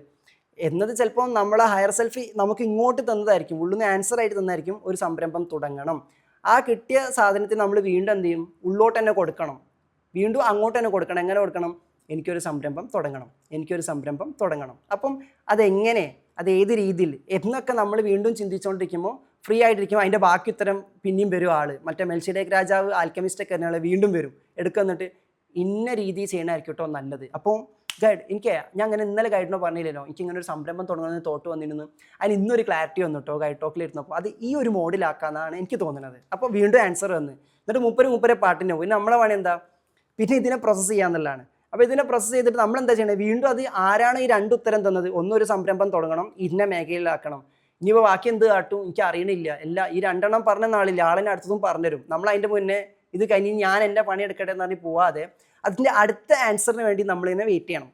എന്നത് ചിലപ്പോൾ നമ്മളെ ഹയർ സെൽഫ് നമുക്ക് ഇങ്ങോട്ട് തന്നതായിരിക്കും, ഉള്ളിൽ നിന്ന് ആൻസർ ആയിട്ട് തന്നതായിരിക്കും ഒരു സംരംഭം തുടങ്ങണം. ആ കിട്ടിയ സാധനത്തിന് നമ്മൾ വീണ്ടും എന്ത് ചെയ്യും, ഉള്ളോട്ട് തന്നെ കൊടുക്കണം, വീണ്ടും അങ്ങോട്ട് തന്നെ കൊടുക്കണം. എങ്ങനെ കൊടുക്കണം, എനിക്കൊരു സംരംഭം തുടങ്ങണം, എനിക്കൊരു സംരംഭം തുടങ്ങണം. അപ്പം അതെങ്ങനെ, അത് ഏത് രീതിയിൽ എന്നൊക്കെ നമ്മൾ വീണ്ടും ചിന്തിച്ചുകൊണ്ടിരിക്കുമ്പോൾ ഫ്രീ ആയിട്ടിരിക്കുമ്പോൾ അതിൻ്റെ ബാക്കി ഉത്തരം പിന്നെയും വരും. മറ്റേ മെൽഷിഡേക്ക് രാജാവ് ആൽക്കമിസ്റ്റൊക്കെ എന്നാൽ വീണ്ടും വരും എടുക്കുന്നിട്ട് ഇന്ന രീതി ചെയ്യണമായിരിക്കും കേട്ടോ നല്ലത്. അപ്പോൾ ഗൈഡ് ഞാൻ അങ്ങനെ ഇന്നലെ ഗൈഡിനോ പറഞ്ഞില്ലല്ലോ എനിക്ക് ഇങ്ങനെ ഒരു സംരംഭം തുടങ്ങുന്നത് തോട്ട് വന്നിരുന്നു, അതിന് ഇന്നൊരു ക്ലാരിറ്റി വന്നു കേട്ടോ ഗൈഡ് ടോക്കിലിരുന്നപ്പോൾ അത് ഈ ഒരു മോഡിലാക്കാമെന്നാണ് എനിക്ക് തോന്നുന്നത്. അപ്പോൾ വീണ്ടും ആൻസർ വന്ന് എന്നിട്ട് മൂപ്പരെ പാട്ടിന് പോകും. നമ്മളെ പണി എന്താ, പിന്നെ ഇതിനെ പ്രോസസ്സ് ചെയ്യാന്നുള്ളതാണ്. അപ്പോൾ ഇതിനെ പ്രോസസ്സ് ചെയ്തിട്ട് നമ്മൾ എന്താ ചെയ്യണത്, വീണ്ടും അത് ആരാണ് ഈ 2 ഉത്തരം തന്നത്, ഒന്നൊരു സംരംഭം തുടങ്ങണം, ഇന്ന മേഖലയിലാക്കണം, ഇനിയിപ്പോൾ ബാക്കി എന്ത് കാട്ടും എനിക്ക് അറിയണില്ല, ഈ 2 എണ്ണം പറഞ്ഞ നാളില്ല, ആളിനെ അടുത്തതും പറഞ്ഞുതരും. നമ്മൾ അതിൻ്റെ മുന്നേ ഇത് കഴിഞ്ഞ് ഞാൻ എൻ്റെ പണി എടുക്കട്ടെ എന്ന് പറഞ്ഞ് പോവാതെ അതിൻ്റെ അടുത്ത ആൻസറിന് വേണ്ടി നമ്മളിങ്ങനെ വെയിറ്റ് ചെയ്യണം.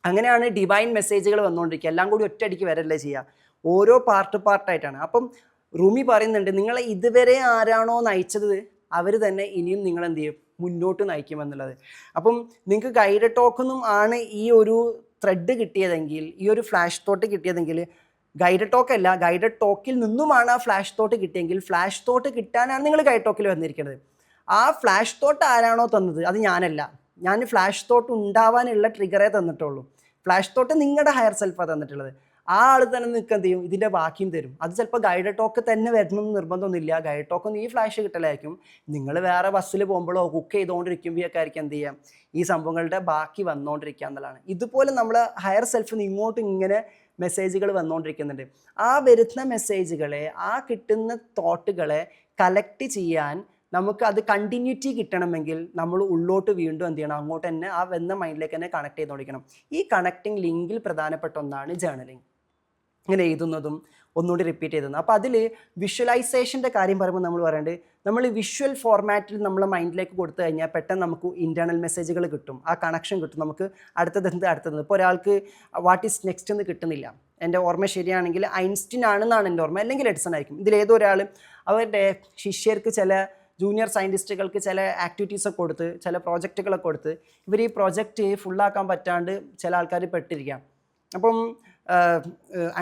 അങ്ങനെയാണ് ഡിവൈൻ മെസ്സേജുകൾ വന്നുകൊണ്ടിരിക്കുക. എല്ലാം കൂടി ഒറ്റയടിക്ക് വരല്ലേ ചെയ്യുക, ഓരോ പാർട്ടായിട്ടാണ്. അപ്പം റൂമി പറയുന്നുണ്ട്, നിങ്ങളെ ഇതുവരെ ആരാണോ നയിച്ചത് അവർ തന്നെ ഇനിയും നിങ്ങൾ എന്ത് ചെയ്യും, മുന്നോട്ട് നയിക്കുമെന്നുള്ളത്. അപ്പം നിങ്ങൾക്ക് ഗൈഡഡ് ടോക്കൊന്നും ആണ് ഈ ഒരു ത്രെഡ് കിട്ടിയതെങ്കിൽ, ഈ ഒരു ഫ്ലാഷ് തോട്ട് കിട്ടിയതെങ്കിൽ, ഗൈഡഡ് ടോക്ക് അല്ല, ഗൈഡഡ് ടോക്കിൽ നിന്നുമാണ് ആ ഫ്ലാഷ് തോട്ട് കിട്ടിയെങ്കിൽ ഫ്ലാഷ് തോട്ട് കിട്ടാനാണ് നിങ്ങൾ ഗൈഡ് ടോക്കിൽ വന്നിരിക്കുന്നത്. ആ ഫ്ലാഷ് തോട്ട് ആരാണോ തന്നത് അത് ഞാനല്ല. ഞാൻ ഫ്ലാഷ് തോട്ട് ഉണ്ടാവാനുള്ള ട്രിഗറേ തന്നിട്ടുള്ളൂ. ഫ്ലാഷ് തോട്ട് നിങ്ങളുടെ ഹയർ സെൽഫാണ് തന്നിട്ടുള്ളത്. ആ ആൾ തന്നെ നിങ്ങൾക്ക് എന്ത് ചെയ്യും, ഇതിൻ്റെ ബാക്കിയും തരും. അത് ചിലപ്പോൾ ഗൈഡഡ് ടോക്ക് തന്നെ വരണമെന്ന് നിർബന്ധമൊന്നുമില്ല. ഗൈഡ് ടോക്കൊന്നും ഈ ഫ്ലാഷ് കിട്ടലായിരിക്കും. നിങ്ങൾ വേറെ ബസ്സിൽ പോകുമ്പോഴോ കുക്ക് ചെയ്തുകൊണ്ടിരിക്കുമ്പോഴൊക്കെ ആയിരിക്കും എന്ത് ചെയ്യാം, ഈ സംഭവങ്ങളുടെ ബാക്കി വന്നുകൊണ്ടിരിക്കുക എന്നുള്ളതാണ്. ഇതുപോലെ നമ്മൾ ഹയർ സെൽഫിൽ നിന്ന് ഇങ്ങോട്ട് ഇങ്ങനെ മെസ്സേജുകൾ വന്നുകൊണ്ടിരിക്കുന്നുണ്ട്. ആ വരുന്ന മെസ്സേജുകളെ, ആ കിട്ടുന്ന തോട്ടുകളെ കലക്ട് ചെയ്യാൻ നമുക്ക് അത് കണ്ടിന്യൂറ്റി കിട്ടണമെങ്കിൽ നമ്മൾ ഉള്ളോട്ട് വീണ്ടും എന്ത് ചെയ്യണം, അങ്ങോട്ട് തന്നെ ആ വന്ന മൈൻഡിലേക്ക് തന്നെ കണക്ട് ചെയ്തുകൊണ്ടിരിക്കണം. ഈ കണക്റ്റിംഗ് ലിങ്കിൽ പ്രധാനപ്പെട്ട ഒന്നാണ് ജേർണലിംഗ്. ഇങ്ങനെ എഴുതുന്നതും ഒന്നുകൂടി റിപ്പീറ്റ് ചെയ്തത്. അപ്പോൾ അതിൽ വിഷ്വലൈസേഷൻ്റെ കാര്യം പറയുമ്പോൾ നമ്മൾ പറയേണ്ടത്, നമ്മൾ വിഷ്വൽ ഫോർമാറ്റിൽ നമ്മളെ മൈൻഡിലേക്ക് കൊടുത്തു കഴിഞ്ഞാൽ പെട്ടെന്ന് നമുക്ക് ഇൻറ്റേർണൽ മെസ്സേജുകൾ കിട്ടും, ആ കണക്ഷൻ കിട്ടും. നമുക്ക് അടുത്തത്. ഇപ്പോൾ ഒരാൾക്ക് വാട്ട് ഈസ് നെക്സ്റ്റ് എന്ന് കിട്ടുന്നില്ല, എൻ്റെ ഓർമ്മ ശരിയാണെങ്കിൽ ഐൻസ്റ്റീൻ ആണെന്നാണ് എൻ്റെ ഓർമ്മ, അല്ലെങ്കിൽ എഡിസൺ ആയിരിക്കും. ഇതിലേതോ ഒരാൾ അവരുടെ ശിഷ്യർക്ക്, ചില ജൂനിയർ സയൻറ്റിസ്റ്റുകൾക്ക് ചില ആക്ടിവിറ്റീസൊക്കെ കൊടുത്ത്, ചില പ്രോജക്റ്റുകളൊക്കെ കൊടുത്ത്, ഇവർ ഈ പ്രോജക്റ്റ് ഫുള്ളാക്കാൻ പറ്റാണ്ട് ചില ആൾക്കാർ പെട്ടിരിക്കാം. അപ്പം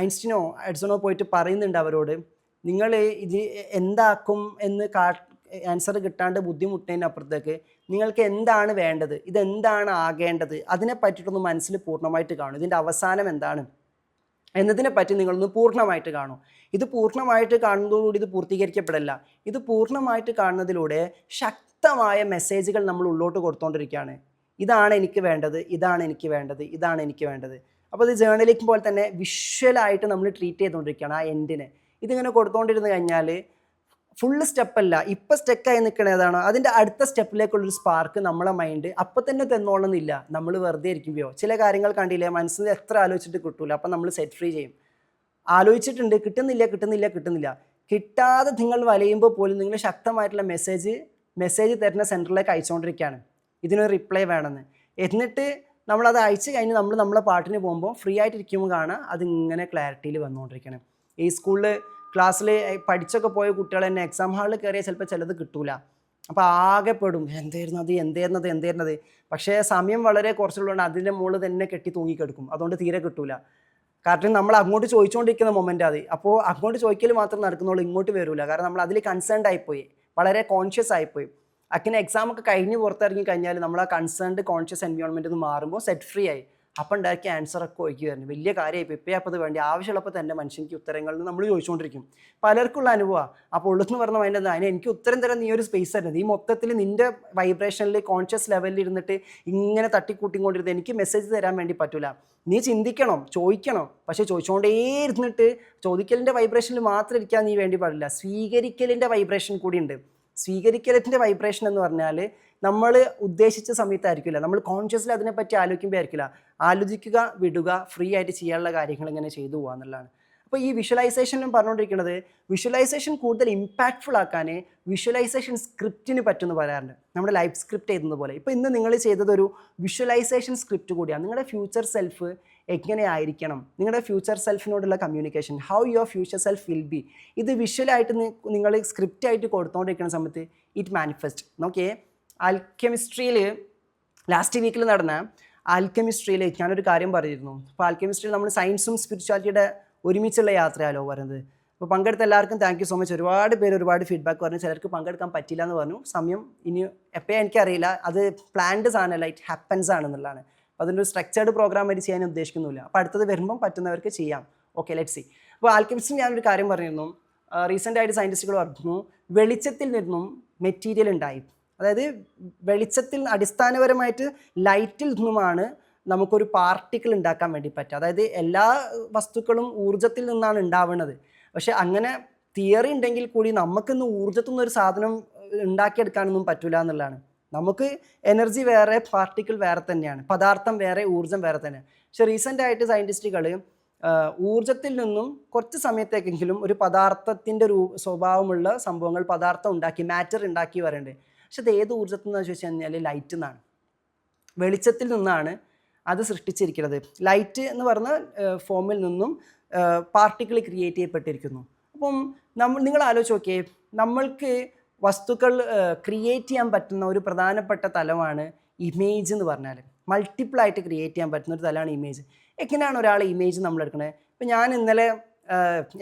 ഐൻസ്റ്റീനോ എഡിസണോ പോയിട്ട് പറയുന്നുണ്ട് അവരോട്, നിങ്ങൾ ഇത് എന്താക്കും എന്ന് ആൻസർ കിട്ടാണ്ട് ബുദ്ധിമുട്ടുന്നതിനപ്പുറത്തേക്ക് നിങ്ങൾക്ക് എന്താണ് വേണ്ടത്, ഇതെന്താണ് ആകേണ്ടത്, അതിനെ പറ്റിയിട്ടൊന്ന് മനസ്സിൽ പൂർണ്ണമായിട്ട് കാണും. ഇതിൻ്റെ അവസാനം എന്താണ് എന്നതിനെ പറ്റി നിങ്ങളൊന്ന് പൂർണ്ണമായിട്ട് കാണും. ഇത് പൂർണ്ണമായിട്ട് കാണുന്നതോടുകൂടി ഇത് പൂർത്തീകരിക്കപ്പെടില്ല. ഇത് പൂർണ്ണമായിട്ട് കാണുന്നതിലൂടെ ശക്തമായ മെസ്സേജുകൾ നമ്മൾ ഉള്ളോട്ട് കൊടുത്തുകൊണ്ടിരിക്കുകയാണ്. ഇതാണ് എനിക്ക് വേണ്ടത്, ഇതാണ് എനിക്ക് വേണ്ടത്, ഇതാണ് എനിക്ക് വേണ്ടത്. അപ്പോൾ ഇത് ജേർണലിംഗ് പോലെ തന്നെ വിഷ്വലായിട്ട് നമ്മൾ ട്രീറ്റ് ചെയ്തുകൊണ്ടിരിക്കുകയാണ് ആ എൻഡിനെ. ഇതിങ്ങനെ കൊടുത്തുകൊണ്ടിരുന്ന് കഴിഞ്ഞാൽ ഫുള്ള് സ്റ്റെപ്പല്ല, ഇപ്പം സ്റ്റെക്കായി നിൽക്കണ ഏതാണോ അതിൻ്റെ അടുത്ത സ്റ്റെപ്പിലേക്കുള്ളൊരു സ്പാർക്ക് നമ്മളെ മൈൻഡ് അപ്പം തന്നെ തന്നോളണമെന്നില്ല. നമ്മൾ വെറുതെ ഇരിക്കുമ്പോഴോ ചില കാര്യങ്ങൾ കണ്ടില്ലേ, മനസ്സിൽ എത്ര ആലോചിച്ചിട്ട് കിട്ടൂല, അപ്പം നമ്മൾ സെറ്റ് ഫ്രീ ചെയ്യും. ആലോചിച്ചിട്ടുണ്ട്, കിട്ടുന്നില്ല. കിട്ടാതെ നിങ്ങൾ വലയുമ്പോൾ പോലും നിങ്ങൾ ശക്തമായിട്ടുള്ള മെസ്സേജ് തരുന്ന സെൻറ്ററിലേക്ക് അയച്ചുകൊണ്ടിരിക്കുകയാണ്, ഇതിനൊരു റിപ്ലൈ വേണമെന്ന്. എന്നിട്ട് നമ്മളത് അയച്ചു കഴിഞ്ഞ് നമ്മളെ പാട്ടിന് പോകുമ്പോൾ ഫ്രീ ആയിട്ടിരിക്കുമ്പോൾ കാണാം അതിങ്ങനെ ക്ലാരിറ്റിയിൽ വന്നുകൊണ്ടിരിക്കണം. ഈ സ്കൂളിൽ ക്ലാസ്സിൽ പഠിച്ചൊക്കെ പോയ കുട്ടികൾ തന്നെ എക്സാം ഹാളിൽ കയറിയാൽ ചിലപ്പോൾ ചിലത് കിട്ടൂല. അപ്പോൾ ആകെ പെടും, എന്തായിരുന്നത്. പക്ഷേ സമയം വളരെ കുറച്ചുള്ളതുകൊണ്ട് അതിൻ്റെ മുകളിൽ തന്നെ കെട്ടി തൂങ്ങിക്കെടുക്കും, അതുകൊണ്ട് തീരെ കിട്ടൂല. കാരണം നമ്മൾ അങ്ങോട്ട് ചോദിച്ചുകൊണ്ടിരിക്കുന്ന മൊമെൻ്റ് അത്. അപ്പോൾ അങ്ങോട്ട് ചോദിക്കൽ മാത്രം നടക്കുന്നുള്ളൂ, ഇങ്ങോട്ട് വരില്ല. കാരണം നമ്മൾ അതിൽ കൺസേൺഡ് ആയിപ്പോയി, വളരെ കോൺഷ്യസ് ആയിപ്പോയി. അങ്ങനെ എക്സാമൊക്കെ കഴിഞ്ഞ് പുറത്തിറങ്ങി കഴിഞ്ഞാൽ നമ്മൾ ആ കൺസേൺഡ് കോൺഷ്യസ് എൻവയോൺമെൻറ്റിൽ നിന്ന് മാറുമ്പോൾ സെറ്റ് ഫ്രീ ആയി. അപ്പം ഉണ്ടാക്കിയ ആൻസറൊക്കെ ഒഴുകി വരുന്നു, വലിയ കാര്യമായി. ഇപ്പം അപ്പോൾ അത് വേണ്ടി ആവശ്യമുള്ളപ്പോൾ തന്നെ മനുഷ്യർക്ക് ഉത്തരങ്ങളിൽ നമ്മൾ ചോദിച്ചുകൊണ്ടിരിക്കും. പലർക്കുള്ള അനുഭവമാണ്. അപ്പോൾ ഉള്ളെന്ന് പറഞ്ഞ അതിൻ്റെ അതിന് എനിക്ക് ഉത്തരം തരാൻ നീ ഒരു സ്പേസ് തരുന്നത്, ഈ മൊത്തത്തിൽ നിൻ്റെ വൈബ്രേഷനിൽ കോൺഷ്യസ് ലെവലിൽ ഇരുന്നിട്ട് ഇങ്ങനെ തട്ടിക്കൂട്ടിക്കൊണ്ടിരുന്നത് എനിക്ക് മെസ്സേജ് തരാൻ വേണ്ടി പറ്റില്ല. നീ ചിന്തിക്കണം, ചോദിക്കണം. പക്ഷേ ചോദിച്ചുകൊണ്ടേ ഇരുന്നിട്ട് ചോദിക്കലിൻ്റെ വൈബ്രേഷനിൽ മാത്രം ഇരിക്കാൻ നീ വേണ്ടി പാടില്ല, സ്വീകരിക്കലിൻ്റെ വൈബ്രേഷൻ കൂടിയുണ്ട്. സ്വീകരിക്കലിൻ്റെ വൈബ്രേഷൻ എന്ന് പറഞ്ഞാൽ നമ്മൾ ഉദ്ദേശിച്ച സമയത്തായിരിക്കില്ല, നമ്മൾ കോൺഷ്യസ്ലി അതിനെപ്പറ്റി ആലോചിക്കുമ്പോൾ ആയിരിക്കില്ല. ആലോചിക്കുക, വിടുക, ഫ്രീ ആയിട്ട് ചെയ്യാനുള്ള കാര്യങ്ങൾ ഇങ്ങനെ ചെയ്തു പോകുക എന്നുള്ളതാണ്. അപ്പോൾ ഈ വിഷ്വലൈസേഷനും പറഞ്ഞുകൊണ്ടിരിക്കുന്നത്, വിഷ്വലൈസേഷൻ കൂടുതൽ ഇമ്പാക്റ്റ്ഫുൾ ആക്കാൻ വിഷ്വലൈസേഷൻ സ്ക്രിപ്റ്റിന് പറ്റുമെന്ന് പറയാറുണ്ട്, നമ്മുടെ ലൈഫ് സ്ക്രിപ്റ്റ് എഴുതുന്നത് പോലെ. ഇപ്പോൾ ഇന്ന് നിങ്ങൾ ചെയ്തതൊരു വിഷ്വലൈസേഷൻ സ്ക്രിപ്റ്റ് കൂടിയാണ്. നിങ്ങളുടെ ഫ്യൂച്ചർ സെൽഫ് എങ്ങനെയായിരിക്കണം, നിങ്ങളുടെ ഫ്യൂച്ചർ സെൽഫിനോടുള്ള communication, how your future self will be, ഇത് വിഷ്വലായിട്ട് നിങ്ങൾ സ്ക്രിപ്റ്റായിട്ട് കൊടുത്തുകൊണ്ടിരിക്കുന്ന സമയത്ത് ഇറ്റ് മാനിഫെസ്റ്റ്. നോക്കിയേ, ആൽക്കെമിസ്ട്രിയിൽ ലാസ്റ്റ് വീക്കിൽ നടന്ന ആൽക്കെമിസ്ട്രിയിൽ ഞാനൊരു കാര്യം പറഞ്ഞിരുന്നു. അപ്പോൾ ആൽക്കെമിസ്ട്രിയിൽ നമ്മൾ സയൻസും സ്പിരിച്വാലിറ്റിയുടെ ഒരുമിച്ചുള്ള യാത്രയാലോ പറയുന്നത്. അപ്പോൾ പങ്കെടുത്ത എല്ലാവർക്കും താങ്ക് യു സോ മച്ച്. ഒരുപാട് പേര് ഒരുപാട് ഫീഡ്ബാക്ക് പറഞ്ഞു, ചിലർക്ക് പങ്കെടുക്കാൻ പറ്റില്ല എന്ന് പറഞ്ഞു. സമയം ഇനി എപ്പോഴും എനിക്കറിയില്ല, അത് പ്ലാൻഡ് സാധനമല്ല, ഇറ്റ് ഹാപ്പൻസ് ആണെന്നുള്ളതാണ്. അപ്പോൾ അതിൻ്റെ ഒരു സ്ട്രക്ചേർഡ് പ്രോഗ്രാം ആയിട്ട് ചെയ്യാൻ ഉദ്ദേശിക്കുന്നില്ല. അപ്പോൾ അടുത്തത് വരുമ്പം പറ്റുന്നവർക്ക് ചെയ്യാം. Okay, let's C. അപ്പോൾ ആൽക്കെമിസ്റ്റിൽ ഞാനൊരു കാര്യം പറഞ്ഞിരുന്നു. റീസെൻ്റായിട്ട് സയൻറ്റിസ്റ്റുകൾ പറഞ്ഞു വെളിച്ചത്തിൽ നിന്നും മെറ്റീരിയൽ ഉണ്ടായി. അതായത് വെളിച്ചത്തിൽ അടിസ്ഥാനപരമായിട്ട് ലൈറ്റിൽ നിന്നുമാണ് നമുക്കൊരു പാർട്ടിക്കിൾ ഉണ്ടാക്കാൻ വേണ്ടി പറ്റുക. അതായത് എല്ലാ വസ്തുക്കളും ഊർജ്ജത്തിൽ നിന്നാണ് ഉണ്ടാവുന്നത്. പക്ഷെ അങ്ങനെ തിയറി ഉണ്ടെങ്കിൽ കൂടി നമുക്കിന്ന് ഊർജ്ജത്തിൽ നിന്നൊരു സാധനം ഉണ്ടാക്കിയെടുക്കാനൊന്നും പറ്റില്ല എന്നുള്ളതാണ്. നമുക്ക് എനർജി വേറെ, പാർട്ടിക്കിൾ വേറെ തന്നെയാണ്, പദാർത്ഥം വേറെ, ഊർജ്ജം വേറെ തന്നെയാണ്. പക്ഷെ റീസെൻ്റ് ആയിട്ട് സയൻറ്റിസ്റ്റുകൾ ഊർജ്ജത്തിൽ നിന്നും കുറച്ച് സമയത്തേക്കെങ്കിലും ഒരു പദാർത്ഥത്തിൻ്റെ സ്വഭാവമുള്ള സംഭവങ്ങൾ പദാർത്ഥം ഉണ്ടാക്കി, മാറ്റർ ഉണ്ടാക്കി വരുന്നുണ്ട്. പക്ഷെ അത് ഏത് ഊർജ്ജത്തിൽ നിന്നാണ് ചോദിച്ചു കഴിഞ്ഞാൽ ലൈറ്റിൽ നിന്നാണ്, വെളിച്ചത്തിൽ നിന്നാണ് അത് സൃഷ്ടിച്ചിരിക്കുന്നത്. ലൈറ്റ് എന്ന് പറഞ്ഞ ഫോമിൽ നിന്നും പാർട്ടിക്കിൾ ക്രിയേറ്റ് ചെയ്യപ്പെട്ടിരിക്കുന്നു. അപ്പം നിങ്ങൾ ആലോചിച്ച് നോക്കിയേ, നമ്മൾക്ക് വസ്തുക്കൾ ക്രിയേറ്റ് ചെയ്യാൻ പറ്റുന്ന ഒരു പ്രധാനപ്പെട്ട തലമാണ് ഇമേജ് എന്ന് പറഞ്ഞാൽ. മൾട്ടിപ്പിളായിട്ട് ക്രിയേറ്റ് ചെയ്യാൻ പറ്റുന്ന ഒരു തലമാണ് ഇമേജ്. എങ്ങനെയാണ് ഒരാൾ ഇമേജ് നമ്മൾ എടുക്കുന്നത്? ഇപ്പം ഞാൻ ഇന്നലെ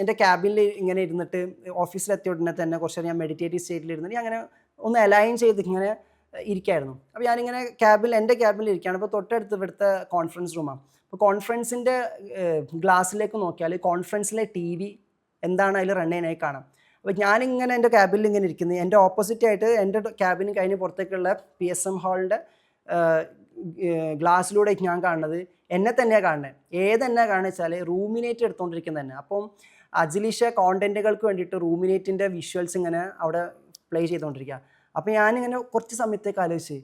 എൻ്റെ ക്യാബിനിൽ ഇങ്ങനെ ഇരുന്നിട്ട് ഓഫീസിലെത്തിയ ഉടനെ തന്നെ കുറച്ച് ഞാൻ മെഡിറ്റേറ്റീവ് സ്റ്റേറ്റിൽ ഇരുന്നിട്ട് അങ്ങനെ ഒന്ന് അലൈൻ ചെയ്ത് ഇങ്ങനെ ഇരിക്കുകയായിരുന്നു. അപ്പോൾ ഞാനിങ്ങനെ എൻ്റെ ക്യാബിനിൽ ഇരിക്കുകയാണ്. അപ്പോൾ തൊട്ടടുത്ത് ഇവിടുത്തെ കോൺഫറൻസ് റൂമാണ്. അപ്പോൾ കോൺഫറൻസിൻ്റെ ഗ്ലാസ്സിലേക്ക് നോക്കിയാൽ കോൺഫറൻസിലെ TV എന്താണ് അതിൽ റൺ ചെയ്യാനായി കാണാം. അപ്പോൾ ഞാനിങ്ങനെ എൻ്റെ ക്യാബിനിൽ ഇങ്ങനെ ഇരിക്കുന്നത്, എൻ്റെ ഓപ്പോസിറ്റായിട്ട് എൻ്റെ ക്യാബിന് കഴിഞ്ഞ് പുറത്തേക്കുള്ള PSM ഹാളിൻ്റെ ഗ്ലാസ്സിലൂടെ ഞാൻ കാണുന്നത് എന്നെ തന്നെയാണ് കാണുന്നത്. ഏതെന്നെ കാണുക വെച്ചാൽ റൂമിനേറ്റ് എടുത്തുകൊണ്ടിരിക്കുന്നത് തന്നെ. അപ്പം അജിലിഷ കോണ്ടൻറ്റുകൾക്ക് വേണ്ടിയിട്ട് റൂമിനേറ്റിൻ്റെ വിഷ്വൽസ് ഇങ്ങനെ അവിടെ പ്ലേ ചെയ്തുകൊണ്ടിരിക്കുക. അപ്പോൾ ഞാനിങ്ങനെ കുറച്ച് സമയത്തേക്ക് ആലോചിച്ച്,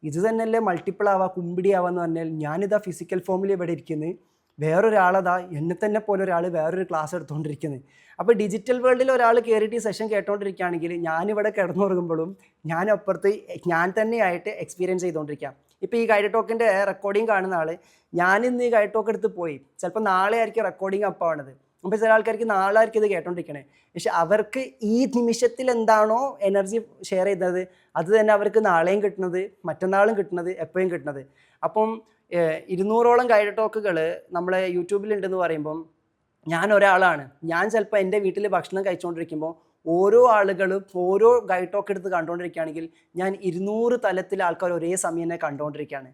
ഇത് തന്നെയല്ലേ മൾട്ടിപ്പിൾ ആവുക, കുമ്പിടി ആവുക എന്ന് പറഞ്ഞാൽ ഞാനിതാ ഫിസിക്കൽ ഫോമിൽ ഇവിടെ ഇരിക്കുന്നത്, വേറൊരാളതാ എന്നെ തന്നെ പോലെ ഒരാൾ വേറൊരു ക്ലാസ് എടുത്തുകൊണ്ടിരിക്കുന്നത്. അപ്പോൾ ഡിജിറ്റൽ വേൾഡിൽ ഒരാൾ കയറിയിട്ട് ഈ സെഷൻ കേട്ടുകൊണ്ടിരിക്കുകയാണെങ്കിൽ ഞാനിവിടെ കിടന്നുറങ്ങുമ്പോഴും ഞാൻ അപ്പുറത്ത് ഞാൻ തന്നെയായിട്ട് എക്സ്പീരിയൻസ് ചെയ്തുകൊണ്ടിരിക്കാം. ഇപ്പോൾ ഈ ഗൈഡ് ടോക്കിൻ്റെ റെക്കോർഡിങ് കാണുന്ന ആൾ, ഞാനിന്ന് ഈ ഗൈഡ് ടോക്ക് എടുത്ത് പോയി, ചിലപ്പോൾ നാളെ ആയിരിക്കും റെക്കോർഡിങ് അപ്പാണത്. അപ്പോൾ ചില ആൾക്കാർക്ക് നാളെ ആയിരിക്കും ഇത് കേട്ടോണ്ടിരിക്കണേ. പക്ഷെ അവർക്ക് ഈ നിമിഷത്തിൽ എന്താണോ എനർജി ഷെയർ ചെയ്തത് അത് തന്നെ അവർക്ക് നാളെയും കിട്ടുന്നത്, മറ്റന്നാളും കിട്ടുന്നത്, എപ്പോഴും കിട്ടുന്നത്. അപ്പം 200ഓളം ഗൈഡ് ടോക്കുകൾ നമ്മളെ യൂട്യൂബിലുണ്ടെന്ന് പറയുമ്പം ഞാൻ ഒരാളാണ്. ഞാൻ ചിലപ്പോൾ എൻ്റെ വീട്ടിൽ ഭക്ഷണം കഴിച്ചുകൊണ്ടിരിക്കുമ്പോൾ ഓരോ ആളുകളും ഓരോ ഗൈഡ് ടോക്ക് എടുത്ത് കണ്ടുകൊണ്ടിരിക്കുകയാണെങ്കിൽ ഞാൻ 200 തലത്തിൽ ആൾക്കാർ ഒരേ സമയം തന്നെ കണ്ടുകൊണ്ടിരിക്കുകയാണ്.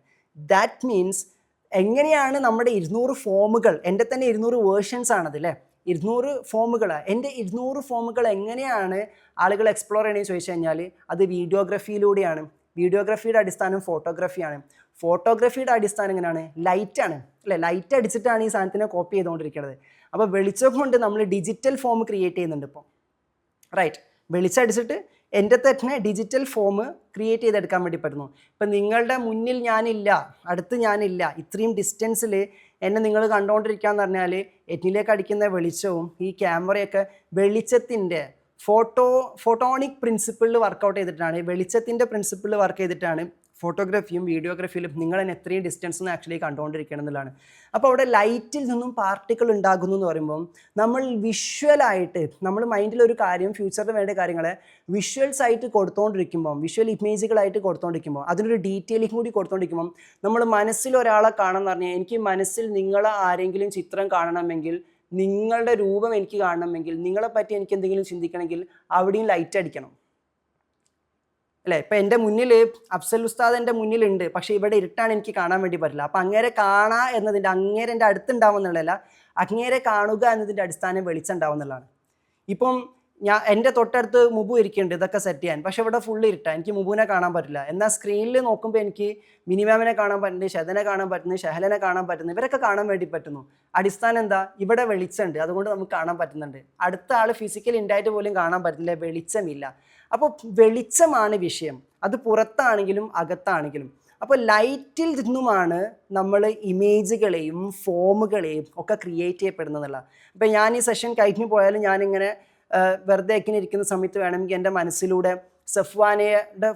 ദാറ്റ് മീൻസ് എങ്ങനെയാണ് നമ്മുടെ 200 ഫോമുകൾ, എൻ്റെ തന്നെ 200 വേർഷൻസ് ആണത് അല്ലേ, 200 ഫോമുകളാണ്. എൻ്റെ 200 ഫോമുകൾ എങ്ങനെയാണ് ആളുകൾ എക്സ്പ്ലോർ ചെയ്യണമെന്ന് ചോദിച്ചു കഴിഞ്ഞാൽ അത് വീഡിയോഗ്രാഫിയിലൂടെയാണ്. വീഡിയോഗ്രാഫിയുടെ അടിസ്ഥാനം ഫോട്ടോഗ്രാഫിയാണ്. ഫോട്ടോഗ്രാഫിയുടെ അടിസ്ഥാനം എങ്ങനെയാണ്? ലൈറ്റാണ് അല്ലേ. ലൈറ്റ് അടിച്ചിട്ടാണ് ഈ സാധനത്തിനെ കോപ്പി ചെയ്തുകൊണ്ടിരിക്കുന്നത്. അപ്പോൾ വെളിച്ചം കൊണ്ട് നമ്മൾ ഡിജിറ്റൽ ഫോം ക്രിയേറ്റ് ചെയ്യുന്നുണ്ട് ഇപ്പോൾ, റൈറ്റ്. വെളിച്ചം അടിച്ചിട്ട് എൻ്റെ തന്നെ ഡിജിറ്റൽ ഫോം ക്രിയേറ്റ് ചെയ്തെടുക്കാൻ വേണ്ടി പറ്റുന്നു. ഇപ്പം നിങ്ങളുടെ മുന്നിൽ ഞാനില്ല, അടുത്ത് ഞാനില്ല, ഇത്രയും ഡിസ്റ്റൻസിൽ എന്നെ നിങ്ങൾ കണ്ടുകൊണ്ടിരിക്കുകയെന്ന് പറഞ്ഞാൽ എന്നിലേക്ക് അടിക്കുന്ന വെളിച്ചവും ഈ ക്യാമറയൊക്കെ വെളിച്ചത്തിൻ്റെ ഫോട്ടോണിക് പ്രിൻസിപ്പിളിൽ വർക്കൗട്ട് ചെയ്തിട്ടാണ്, വെളിച്ചത്തിൻ്റെ പ്രിൻസിപ്പിളിൽ വർക്ക് ചെയ്തിട്ടാണ് ഫോട്ടോഗ്രാഫിയും വീഡിയോഗ്രാഫിയിലും നിങ്ങൾ തന്നെ എത്രയും ഡിസ്റ്റൻസ് നിന്ന് ആക്ച്വലി കണ്ടുകൊണ്ടിരിക്കണം എന്നുള്ളതാണ്. അപ്പോൾ അവിടെ ലൈറ്റിൽ നിന്നും പാർട്ടിക്കിൾ ഉണ്ടാകുന്നു എന്ന് പറയുമ്പം നമ്മൾ വിഷ്വലായിട്ട് നമ്മൾ മൈൻഡിൽ ഒരു കാര്യം, ഫ്യൂച്ചറിന് വേണ്ട കാര്യങ്ങളെ വിഷ്വൽസ് ആയിട്ട് കൊടുത്തുകൊണ്ടിരിക്കുമ്പം, വിഷ്വൽ ഇമേജുകളായിട്ട് കൊടുത്തുകൊണ്ടിരിക്കുമ്പോൾ, അതിനൊരു ഡീറ്റെയിലിംഗ് കൂടി കൊടുത്തുകൊണ്ടിരിക്കുമ്പം നമ്മൾ മനസ്സിൽ ഒരാളെ കാണാമെന്ന് പറഞ്ഞാൽ, എനിക്ക് മനസ്സിൽ നിങ്ങളെ ആരെങ്കിലും ചിത്രം കാണണമെങ്കിൽ, നിങ്ങളുടെ രൂപം എനിക്ക് കാണണമെങ്കിൽ, നിങ്ങളെപ്പറ്റി എനിക്ക് എന്തെങ്കിലും ചിന്തിക്കണമെങ്കിൽ അവിടെയും ലൈറ്റ് അടിക്കണം അല്ലേ. ഇപ്പം എൻ്റെ മുന്നിൽ അഫ്സൽ ഉസ്താദ് എൻ്റെ മുന്നിലുണ്ട്, പക്ഷേ ഇവിടെ ഇരുട്ടാണ്, എനിക്ക് കാണാൻ വേണ്ടി പറ്റില്ല. അപ്പം അങ്ങേരെ കാണുക എന്നതിൻ്റെ, അങ്ങേരെ എൻ്റെ അടുത്തുണ്ടാവുന്നുള്ളതല്ല, അങ്ങേരെ കാണുക എന്നതിൻ്റെ അടിസ്ഥാനം വെളിച്ചം ഉണ്ടാവുന്നുള്ളതാണ്. ഇപ്പം എൻ്റെ തൊട്ടടുത്ത് മുബു ഇരിക്കുന്നുണ്ട് ഇതൊക്കെ സെറ്റ് ചെയ്യാൻ, പക്ഷേ ഇവിടെ ഫുള്ള് ഇരുട്ടാണ്, എനിക്ക് മുബുവിനെ കാണാൻ പറ്റില്ല. എന്നാൽ സ്ക്രീനിൽ നോക്കുമ്പോൾ എനിക്ക് മിനിമാമിനെ കാണാൻ പറ്റുന്നു, ഷെദനെ കാണാൻ പറ്റുന്നു, ഷഹലനെ കാണാൻ പറ്റുന്നു, ഇവരൊക്കെ കാണാൻ വേണ്ടി പറ്റുന്നു. അടിസ്ഥാനം എന്താ? ഇവിടെ വെളിച്ചമുണ്ട്, അതുകൊണ്ട് നമുക്ക് കാണാൻ പറ്റുന്നുണ്ട്. അടുത്ത ആൾ ഫിസിക്കൽ ഉണ്ടായിട്ട് പോലും കാണാൻ പറ്റില്ല, വെളിച്ചമില്ല. അപ്പോൾ വെളിച്ചമാണ് വിഷയം, അത് പുറത്താണെങ്കിലും അകത്താണെങ്കിലും. അപ്പോൾ ലൈറ്റിൽ നിന്നുമാണ് നമ്മൾ ഇമേജുകളെയും ഫോമുകളെയും ഒക്കെ ക്രിയേറ്റ് ചെയ്യപ്പെടുന്നതല്ല. അപ്പോൾ ഞാൻ ഈ സെഷൻ കഴിഞ്ഞു പോയാലും ഞാനിങ്ങനെ വെറുതെ ഇങ്ങനെ ഇരിക്കുന്ന സമയത്ത് വേണമെങ്കിൽ എൻ്റെ മനസ്സിലൂടെ സഫ്വാനയുടെ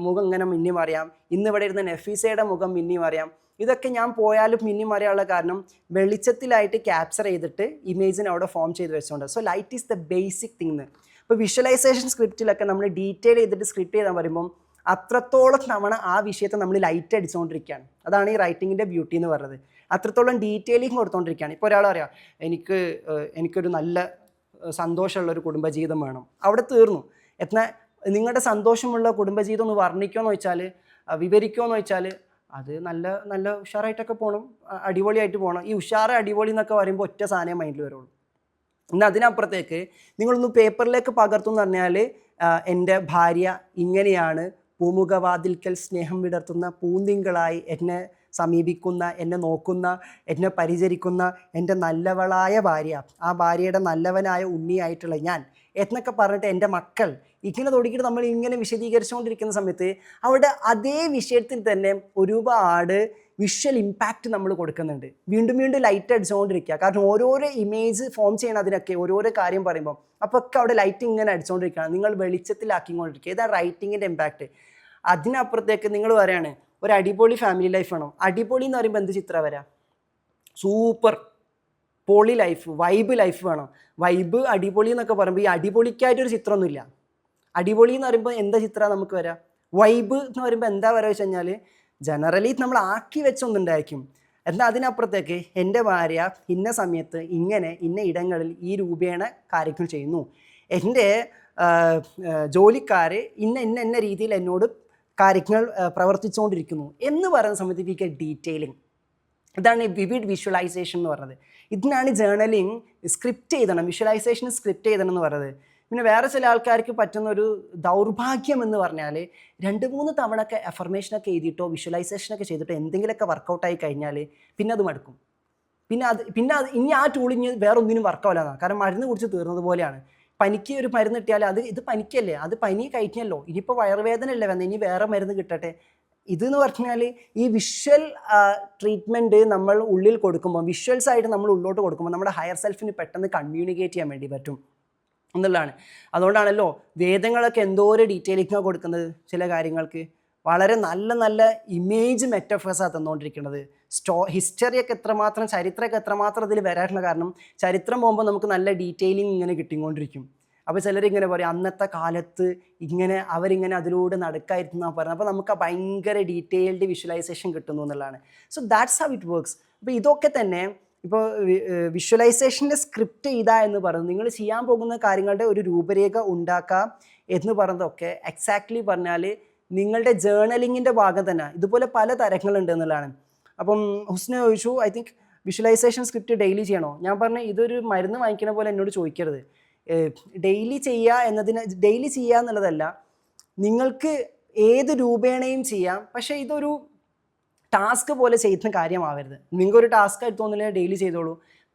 മുഖം ഇങ്ങനെ മിന്നി മറിയാം, ഇന്നിവിടെ ഇരുന്ന നഫീസയുടെ മുഖം മിന്നി മറിയാം. ഇതൊക്കെ ഞാൻ പോയാലും മിന്നി മറിയാനുള്ള കാരണം വെളിച്ചത്തിലായിട്ട് ക്യാപ്ചർ ചെയ്തിട്ട് ഇമേജിനെ അവിടെ ഫോം ചെയ്ത് വെച്ചുകൊണ്ട്. So light is the basic thing. ഇപ്പോൾ വിഷ്വലൈസേഷൻ സ്ക്രിപ്റ്റിലൊക്കെ നമ്മൾ ഡീറ്റെയിൽ ചെയ്തിട്ട് സ്ക്രിപ്റ്റ് ചെയ്താൽ വരുമ്പം അത്രത്തോളം തവണ ആ വിഷയത്തെ നമ്മൾ ലൈറ്റ് അടിച്ചുകൊണ്ടിരിക്കുകയാണ്. അതാണ് ഈ റൈറ്റിങ്ങിൻ്റെ ബ്യൂട്ടി എന്ന് പറയുന്നത്. അത്രത്തോളം ഡീറ്റെയിലിംഗ് കൊടുത്തുകൊണ്ടിരിക്കുകയാണ്. ഇപ്പോൾ ഒരാൾ പറയാം, എനിക്കൊരു നല്ല സന്തോഷമുള്ളൊരു കുടുംബജീവിതം വേണം, അവിടെ തീർന്നു. നിങ്ങളുടെ സന്തോഷമുള്ള കുടുംബജീവിതം ഒന്ന് വർണ്ണിക്കുമോ എന്ന് വെച്ചാൽ, വിവരിക്കുമോ എന്ന് വെച്ചാൽ, അത് നല്ല ഉഷാറായിട്ടൊക്കെ പോകണം, അടിപൊളിയായിട്ട് പോകണം. ഈ ഉഷാറ് അടിപൊളി എന്നൊക്കെ പറയുമ്പോൾ ഒറ്റ സാധനം മൈൻഡിൽ വരുള്ളൂ. എന്നാൽ അതിനപ്പുറത്തേക്ക് നിങ്ങളൊന്ന് പേപ്പറിലേക്ക് പകർത്തുമെന്ന് പറഞ്ഞാൽ, എൻ്റെ ഭാര്യ ഇങ്ങനെയാണ്, പൂമുഖവാതിൽക്കൽ സ്നേഹം വിടർത്തുന്ന പൂന്തിങ്കളായി എന്നെ സമീപിക്കുന്ന, എന്നെ നോക്കുന്ന, എന്നെ പരിചരിക്കുന്ന എൻ്റെ നല്ലവളായ ഭാര്യ, ആ ഭാര്യയുടെ നല്ലവനായ ഉണ്ണിയായിട്ടുള്ള ഞാൻ എന്നൊക്കെ പറഞ്ഞിട്ട് എൻ്റെ മക്കൾ ഇങ്ങനെ തുടങ്ങിയിട്ട് നമ്മൾ ഇങ്ങനെ വിശദീകരിച്ചുകൊണ്ടിരിക്കുന്ന സമയത്ത് അവിടെ അതേ വിഷയത്തിൽ തന്നെ ഒരുപാട് വിഷ്വൽ ഇമ്പാക്റ്റ് നമ്മൾ കൊടുക്കുന്നുണ്ട്. വീണ്ടും വീണ്ടും ലൈറ്റ് അടിച്ചുകൊണ്ടിരിക്കുക. കാരണം ഓരോരോ ഇമേജ് ഫോം ചെയ്യണം അതിനൊക്കെ ഓരോരോ കാര്യം പറയുമ്പോൾ അപ്പോൾ ഒക്കെ അവിടെ ലൈറ്റ് ഇങ്ങനെ അടിച്ചുകൊണ്ടിരിക്കുകയാണ്. നിങ്ങൾ വെളിച്ചത്തിലാക്കിക്കൊണ്ടിരിക്കുക. ഇതാണ് റൈറ്റിങ്ങിൻ്റെ ഇമ്പാക്റ്റ്. അതിനപ്പുറത്തേക്ക് നിങ്ങൾ പറയാണ് ഒരു അടിപൊളി ഫാമിലി ലൈഫ് വേണം. അടിപൊളി എന്ന് പറയുമ്പോൾ എന്ത് ചിത്രം വരാം? സൂപ്പർ പൊളി ലൈഫ്, വൈബ് ലൈഫ് വേണം. വൈബ് അടിപൊളി എന്നൊക്കെ പറയുമ്പോൾ ഈ അടിപൊളിക്കായിട്ടൊരു ചിത്രമൊന്നുമില്ല. അടിപൊളി എന്ന് പറയുമ്പോൾ എന്താ ചിത്രമാണ് നമുക്ക് വരാം? വൈബ് എന്ന് പറയുമ്പോൾ എന്താ വരാ വെച്ച് കഴിഞ്ഞാൽ ജനറലി നമ്മൾ ആക്കി വെച്ചൊന്നുണ്ടായിരിക്കും. എന്നാൽ അതിനപ്പുറത്തേക്ക് എൻ്റെ ഭാര്യ ഇന്ന സമയത്ത് ഇങ്ങനെ ഇന്ന ഇടങ്ങളിൽ ഈ രൂപേണ കാര്യങ്ങൾ ചെയ്യുന്നു, എൻ്റെ ജോലിക്കാർ ഇന്ന ഇന്ന ഇന്ന രീതിയിൽ എന്നോട് കാര്യങ്ങൾ പ്രവർത്തിച്ചുകൊണ്ടിരിക്കുന്നു എന്ന് പറയുന്ന സമയത്ത് വി ഗെറ്റ് ഡീറ്റെയിലിംഗ്. ഇതാണ് വിവിഡ് വിഷ്വലൈസേഷൻ എന്ന് പറയുന്നത്. ഇതിനാണ് ജേർണലിങ് സ്ക്രിപ്റ്റ് എഴുതണം, വിഷ്വലൈസേഷൻ സ്ക്രിപ്റ്റ് എഴുതണം എന്ന് പറയുന്നത്. പിന്നെ വേറെ ചില ആൾക്കാർക്ക് പറ്റുന്ന ഒരു ദൗർഭാഗ്യം എന്ന് പറഞ്ഞാൽ 2-3 തവണയൊക്കെ അഫർമേഷനൊക്കെ എഴുതിയിട്ടോ വിഷ്വലൈസേഷനൊക്കെ ചെയ്തിട്ടോ എന്തെങ്കിലുമൊക്കെ വർക്കൗട്ടായി കഴിഞ്ഞാൽ പിന്നെ അത് മടുക്കും. പിന്നെ അത് ഇനി ആ ടൂൾ ഇനി വേറെ ഒന്നിനും വർക്കാവില്ല. കാരണം മരുന്ന് കുടിച്ച് തീർന്നത് പോലെയാണ്. പനിക്ക് ഒരു മരുന്ന് കിട്ടിയാൽ ഇത് പനിക്കല്ലേ, അത് പനി കഴിക്കണല്ലോ, ഇനിയിപ്പോൾ വയറുവേദന അല്ലേ വന്നത്, ഇനി വേറെ മരുന്ന് കിട്ടട്ടെ. ഇതെന്ന് പറഞ്ഞാൽ ഈ വിഷ്വൽ ട്രീറ്റ്മെൻറ്റ് നമ്മൾ ഉള്ളിൽ കൊടുക്കുമ്പോൾ, വിഷ്വൽസ് ആയിട്ട് നമ്മൾ ഉള്ളോട്ട് കൊടുക്കുമ്പോൾ നമ്മുടെ ഹയർ സെൽഫിന് പെട്ടെന്ന് കമ്മ്യൂണിക്കേറ്റ് ചെയ്യാൻ വേണ്ടി പറ്റും എന്നുള്ളതാണ്. അതുകൊണ്ടാണല്ലോ വേദങ്ങളൊക്കെ എന്തോരം ഡീറ്റെയിലിംഗ് കൊടുക്കുന്നത്. ചില കാര്യങ്ങൾക്ക് വളരെ നല്ല നല്ല ഇമേജ് മെറ്റഫേഴ്സാണ് തന്നുകൊണ്ടിരിക്കുന്നത്. ഹിസ്റ്ററിയൊക്കെ എത്രമാത്രം, ചരിത്രമൊക്കെ എത്രമാത്രം അതിൽ വരാനുള്ള കാരണം ചരിത്രം പോകുമ്പോൾ നമുക്ക് നല്ല ഡീറ്റെയിലിംഗ് ഇങ്ങനെ കിട്ടിക്കൊണ്ടിരിക്കും. അപ്പോൾ ചിലരിങ്ങനെ പറയും അന്നത്തെ കാലത്ത് ഇങ്ങനെ അവരിങ്ങനെ അതിലൂടെ നടക്കായിരുന്നു എന്നാണ് പറയുന്നത്. അപ്പോൾ നമുക്ക് ഭയങ്കര ഡീറ്റെയിൽഡ് വിഷ്വലൈസേഷൻ കിട്ടുന്നു എന്നുള്ളതാണ്. So that's how it works. അപ്പോൾ ഇതൊക്കെ തന്നെ ഇപ്പോൾ വിഷ്വലൈസേഷൻ്റെ സ്ക്രിപ്റ്റ് ചെയ്താ എന്ന് പറയുന്നത് നിങ്ങൾ ചെയ്യാൻ പോകുന്ന കാര്യങ്ങളുടെ ഒരു രൂപരേഖ ഉണ്ടാക്കാം എന്ന് പറയുന്നതൊക്കെ എക്സാക്ട്ലി പറഞ്ഞാൽ നിങ്ങളുടെ ജേർണലിങ്ങിൻ്റെ ഭാഗം തന്നെ. ഇതുപോലെ പല തരങ്ങളുണ്ട് എന്നുള്ളതാണ്. അപ്പം ഹുസ്ന ചോദിച്ചു I think visualisation script daily ചെയ്യണോ? ഞാൻ പറഞ്ഞ ഇതൊരു മരുന്ന് വാങ്ങിക്കുന്ന പോലെ എന്നോട് ചോദിക്കരുത്. ഡെയിലി ചെയ്യുക എന്നുള്ളതല്ല, നിങ്ങൾക്ക് ഏത് രൂപേണയും ചെയ്യാം. പക്ഷേ ഇതൊരു ടാസ്ക് പോലെ ചെയ്യുന്ന കാര്യമാവരുത്. നിങ്ങൾക്കൊരു ടാസ്ക് ആയിട്ട് തോന്നില്ല ഡെയിലി ചെയ്തോളൂ.